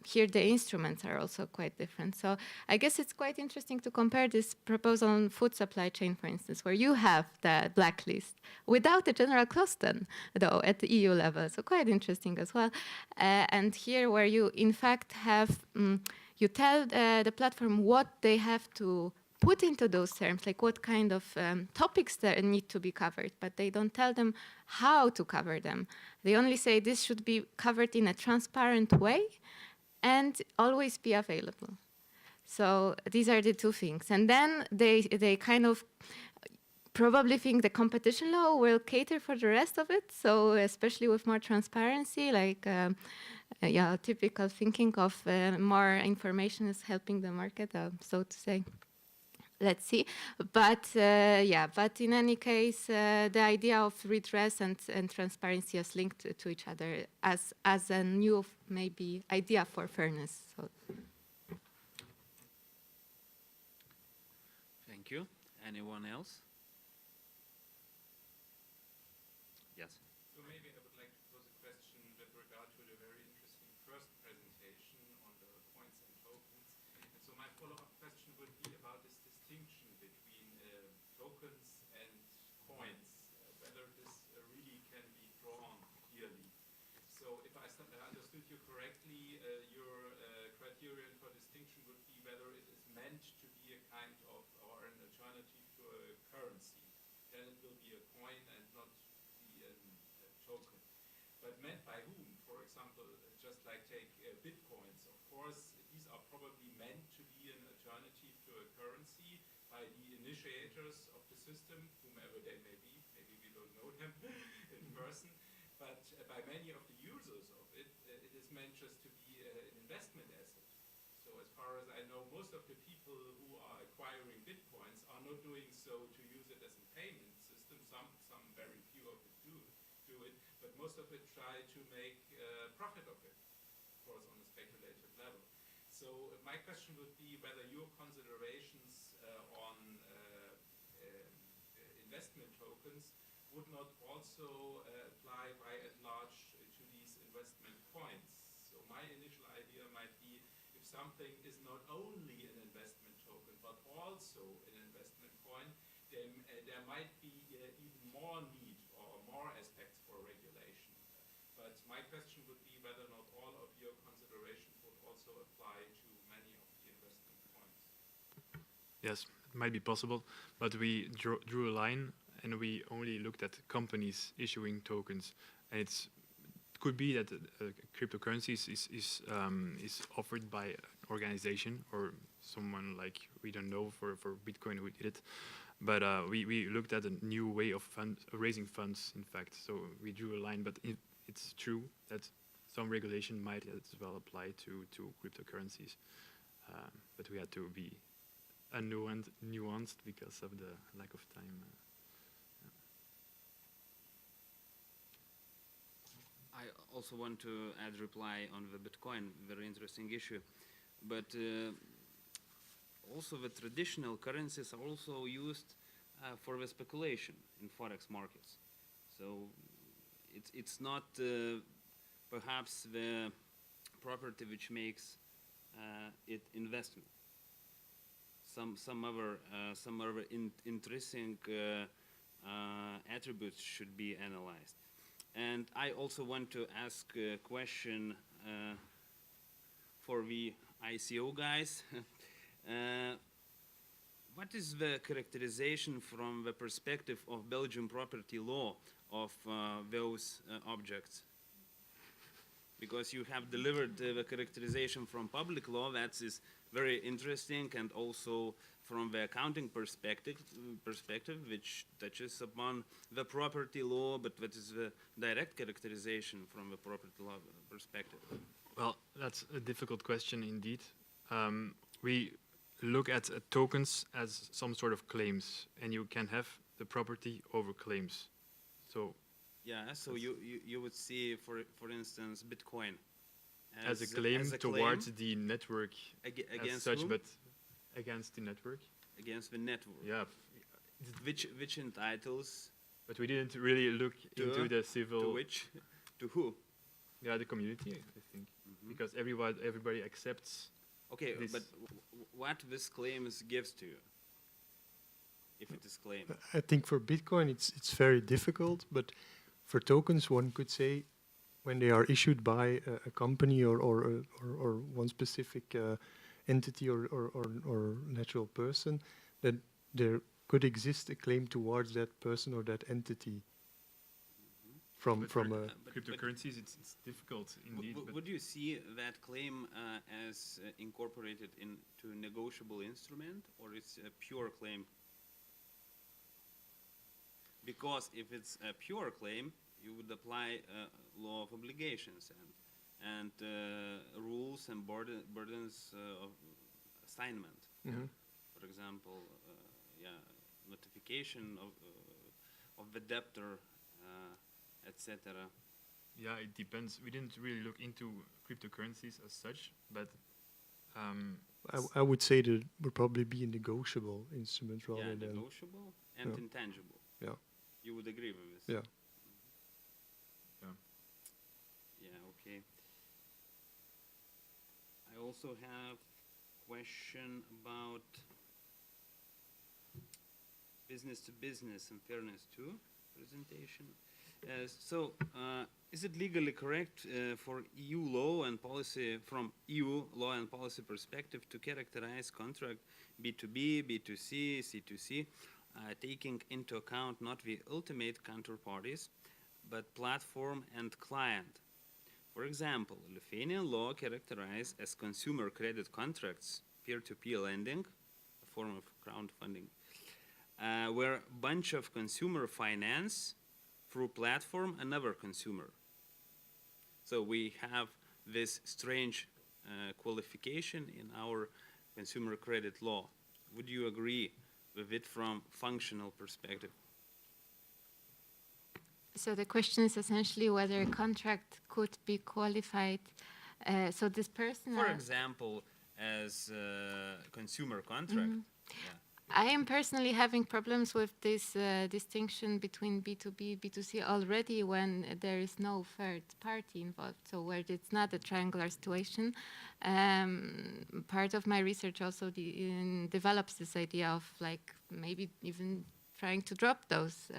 here the instruments are also quite different. So I guess it's quite interesting to compare this proposal on food supply chain, for instance, where you have the blacklist without a general clause then, though, at the EU level. So quite interesting as well. And here where you, in fact, have, you tell the platform what they have to put into those terms, like what kind of topics that need to be covered, but they don't tell them how to cover them. They only say this should be covered in a transparent way and always be available. So these are the two things. And then they kind of probably think the competition law will cater for the rest of it. So especially with more transparency, like yeah, typical thinking of more information is helping the market, so to say. Let's see, but yeah, but in any case, the idea of redress and transparency is linked to each other as a new maybe idea for fairness. So. Thank you. Anyone else? Yes. So maybe I would like to pose a question with regard to the very interesting first presentation on the points and tokens. And so my follow-up question would be about this distinction between tokens and coins, whether this really can be drawn clearly. So if I understood you correctly, your criterion for distinction would be whether it is meant to be a kind of, or an alternative to a currency. Then it will be a coin and not be a token. But meant by whom? For example, just like take bitcoins. Of course, these are probably meant to be an alternative to a currency by the initiators of the system, whomever they may be. Maybe we don't know them in person. But by many of the users of it, it is meant just to be an investment asset. So as far as I know, most of the people who are acquiring bitcoins are not doing so to use it as a payment system. Some very few of it do it, but most of it try to make profit of it, of course, on a speculative level. So my question would be whether your considerations on investment tokens would not also apply by and large to these investment coins. So my initial idea might be if something is not only an investment token but also an investment coin, then there might be even more need or more aspects for regulation. But my question would be whether not all of your considerations would also apply to many of the investment coins. Yes, it might be possible, but we drew a line and we only looked at companies issuing tokens. And it could be that cryptocurrencies is offered by an organization or someone like we don't know for Bitcoin who did it. But we looked at a new way of raising funds, in fact. So we drew a line, but it's true that some regulation might as well apply to cryptocurrencies. But we had to be nuanced because of the lack of time. I also want to add reply on the Bitcoin, very interesting issue. But also the traditional currencies are also used for the speculation in forex markets. So it's not perhaps the property which makes it investment. Some other intrinsic attributes should be analyzed. And I also want to ask a question for the ICO guys. What is the characterization from the perspective of Belgian property law of those objects? Because you have delivered the characterization from public law, that is very interesting, and also from the accounting perspective, which touches upon the property law, but what is the direct characterization from the property law perspective? Well, that's a difficult question indeed. We look at tokens as some sort of claims, and you can have the property over claims. So yeah, so you would see, for instance, Bitcoin as a claim towards the network against such, whom? but against the network. Against the network. Yeah. Which entitles? But we didn't really look into the civil. To which? To who? Yeah, the community, I think, because everybody accepts. Okay, this. but what this claim gives to you, if it is claimed? I think for Bitcoin it's very difficult, but for tokens one could say when they are issued by a company or one specific entity or natural person, that there could exist a claim towards that person or that entity from a cryptocurrencies. It's difficult indeed. Would you see that claim as incorporated into negotiable instrument, or it's a pure claim? Because if it's a pure claim, you would apply law of obligations and rules and burdens of assignment. For example, notification of the debtor, etc. Yeah, it depends. We didn't really look into cryptocurrencies as such, but I would say that would probably be a negotiable instrument rather than negotiable and intangible. Yeah. You would agree with this? Yeah. Yeah, okay. I also have question about business to business and fairness to presentation. Is it legally correct for EU law and policy, from EU law and policy perspective, to characterize contract B2B, B2C, C2C, taking into account not the ultimate counterparties, but platform and client? For example, Lithuanian law characterized as consumer credit contracts, peer-to-peer lending, a form of crowdfunding, where a bunch of consumer finance through platform another consumer. So we have this strange qualification in our consumer credit law. Would you agree with it from functional perspective? So the question is essentially whether a contract could be qualified. So this person, for example, as a consumer contract. I am personally having problems with this distinction between B2B, B2C already when there is no third party involved, so where it's not a triangular situation. Part of my research also develops this idea of like maybe even trying to drop those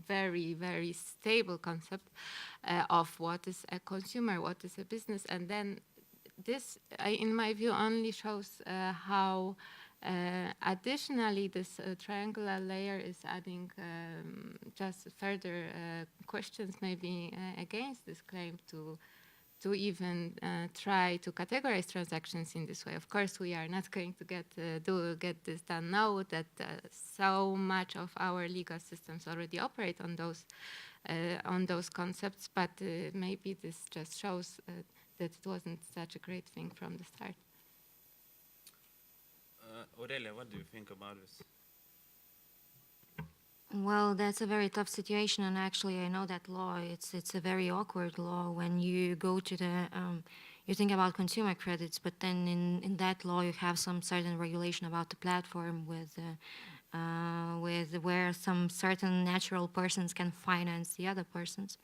very, very stable concept of what is a consumer, what is a business, and then this, in my view, only shows how additionally this triangular layer is adding just further questions maybe against this claim to even try to categorize transactions in this way. Of course, we are not going to get this done now that so much of our legal systems already operate on those on those concepts, but maybe this just shows that it wasn't such a great thing from the start. Aurelia, what do you think about this? Well, that's a very tough situation, and actually, I know that law. It's a very awkward law when you go to the. You think about consumer credits, but then in that law you have some certain regulation about the platform with where some certain natural persons can finance the other persons.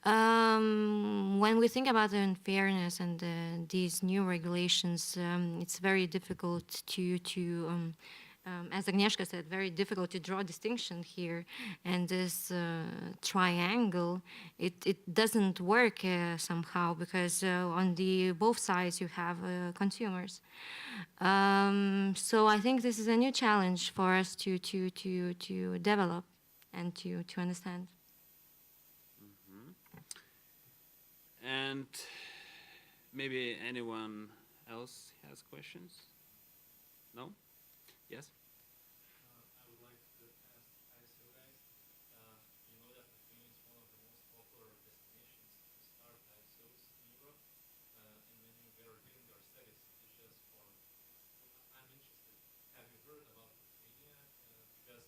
When we think about the unfairness and these new regulations, it's very difficult to as Agnieszka said, very difficult to draw distinction here. And this triangle, it doesn't work somehow because on the both sides you have consumers. So I think this is a new challenge for us to develop and to understand. And maybe anyone else has questions? No? Yes? I would like to ask ISO guys, you know that Lithuania is one of the most popular destinations to start ISOs in Europe, and when you were giving your studies, it's just for, I'm interested, have you heard about Lithuania? Because,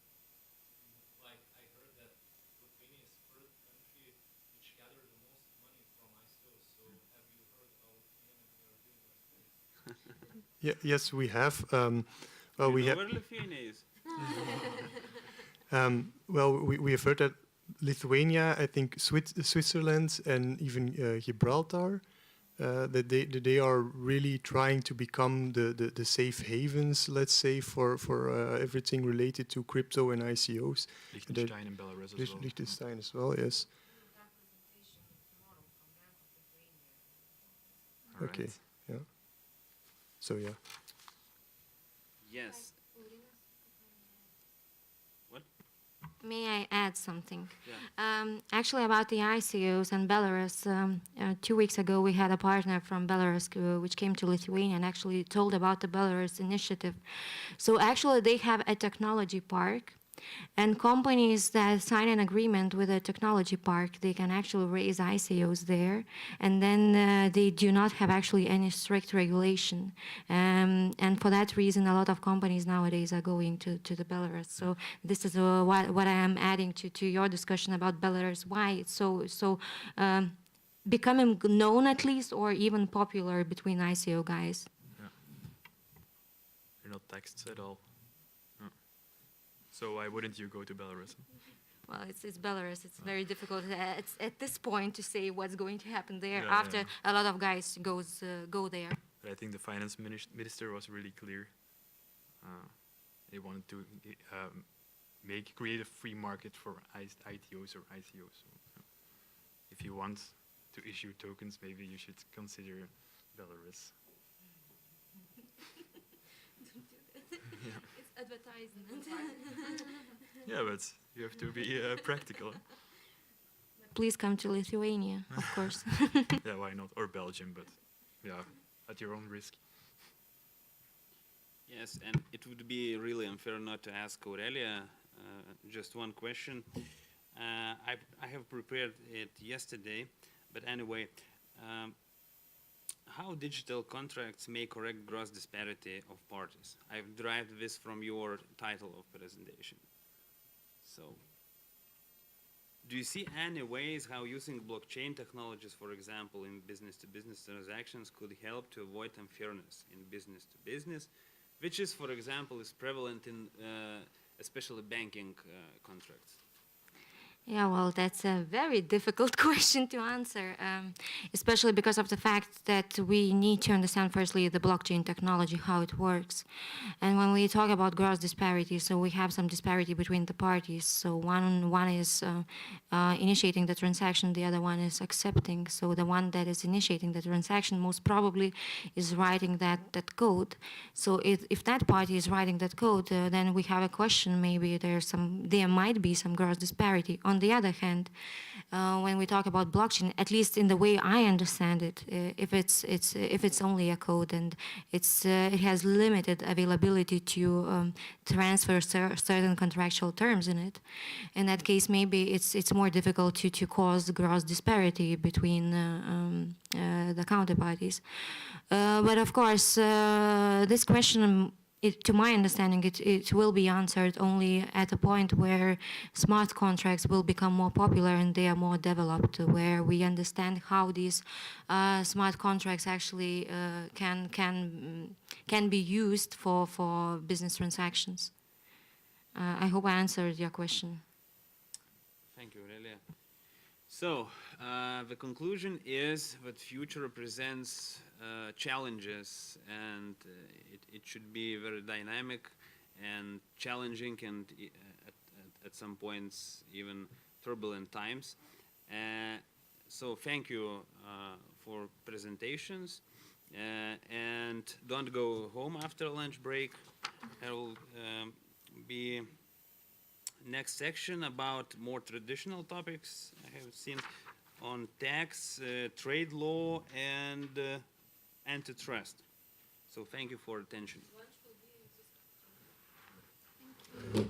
like, I heard that Lithuania is the first country which gathered the most money from ISOs, so have you heard about Lithuania when you were giving your studies? Yes, we have. Well, you know where Lithuania is? Well, we have heard that Lithuania, I think Switzerland, and even Gibraltar, that they are really trying to become the safe havens, let's say, for everything related to crypto and ICOs. Liechtenstein and Belarus as well. Liechtenstein as well, yes. All Okay, right. yeah. So yeah. Yes. What? May I add something? Yeah. Actually, about the ICOs and Belarus, 2 weeks ago we had a partner from Belarus which came to Lithuania and actually told about the Belarus initiative. So actually they have a technology park, and companies that sign an agreement with a technology park, they can actually raise ICOs there, and then they do not have actually any strict regulation. And for that reason, a lot of companies nowadays are going to the Belarus. So this is what I am adding to your discussion about Belarus, why it's so becoming known at least, or even popular between ICO guys. Yeah. They're not taxed at all. So why wouldn't you go to Belarus? Well, it's Belarus. It's very difficult at this point to say what's going to happen there Yeah, after a lot of guys go there. But I think the finance minister was really clear. They wanted to create a free market for ITOs or ICOs. So, if you want to issue tokens, maybe you should consider Belarus. Yeah. It's advertisement. Yeah, but you have to be practical. Please come to Lithuania, of course. Yeah, why not? Or Belgium, but yeah, at your own risk. Yes, and it would be really unfair not to ask Aurelia just one question. I have prepared it yesterday, but anyway, how digital contracts may correct gross disparity of parties? I've derived this from your title of presentation. So, do you see any ways how using blockchain technologies, for example, in business-to-business transactions could help to avoid unfairness in business-to-business, which is, for example, is prevalent in especially banking contracts? Yeah, well, that's a very difficult question to answer, especially because of the fact that we need to understand firstly the blockchain technology, how it works. And when we talk about gross disparity, so we have some disparity between the parties. So one is initiating the transaction, the other one is accepting. So the one that is initiating the transaction most probably is writing that code. So if that party is writing that code, then we have a question, maybe there might be some gross disparity. On the other hand, when we talk about blockchain, at least in the way I understand it, if it's only a code and it has limited availability to transfer certain contractual terms in it, in that case maybe it's more difficult to cause gross disparity between the counterparties. But of course, this question, to my understanding, it will be answered only at a point where smart contracts will become more popular and they are more developed, where we understand how these smart contracts actually can be used for business transactions. I hope I answered your question. Thank you, Aurelia. So, the conclusion is that future represents challenges, and it should be very dynamic and challenging, and at some points even turbulent times. So thank you for presentations, and don't go home after lunch break. There will be next section about more traditional topics I have seen on tax, trade law, and antitrust. So thank you for attention. Thank you.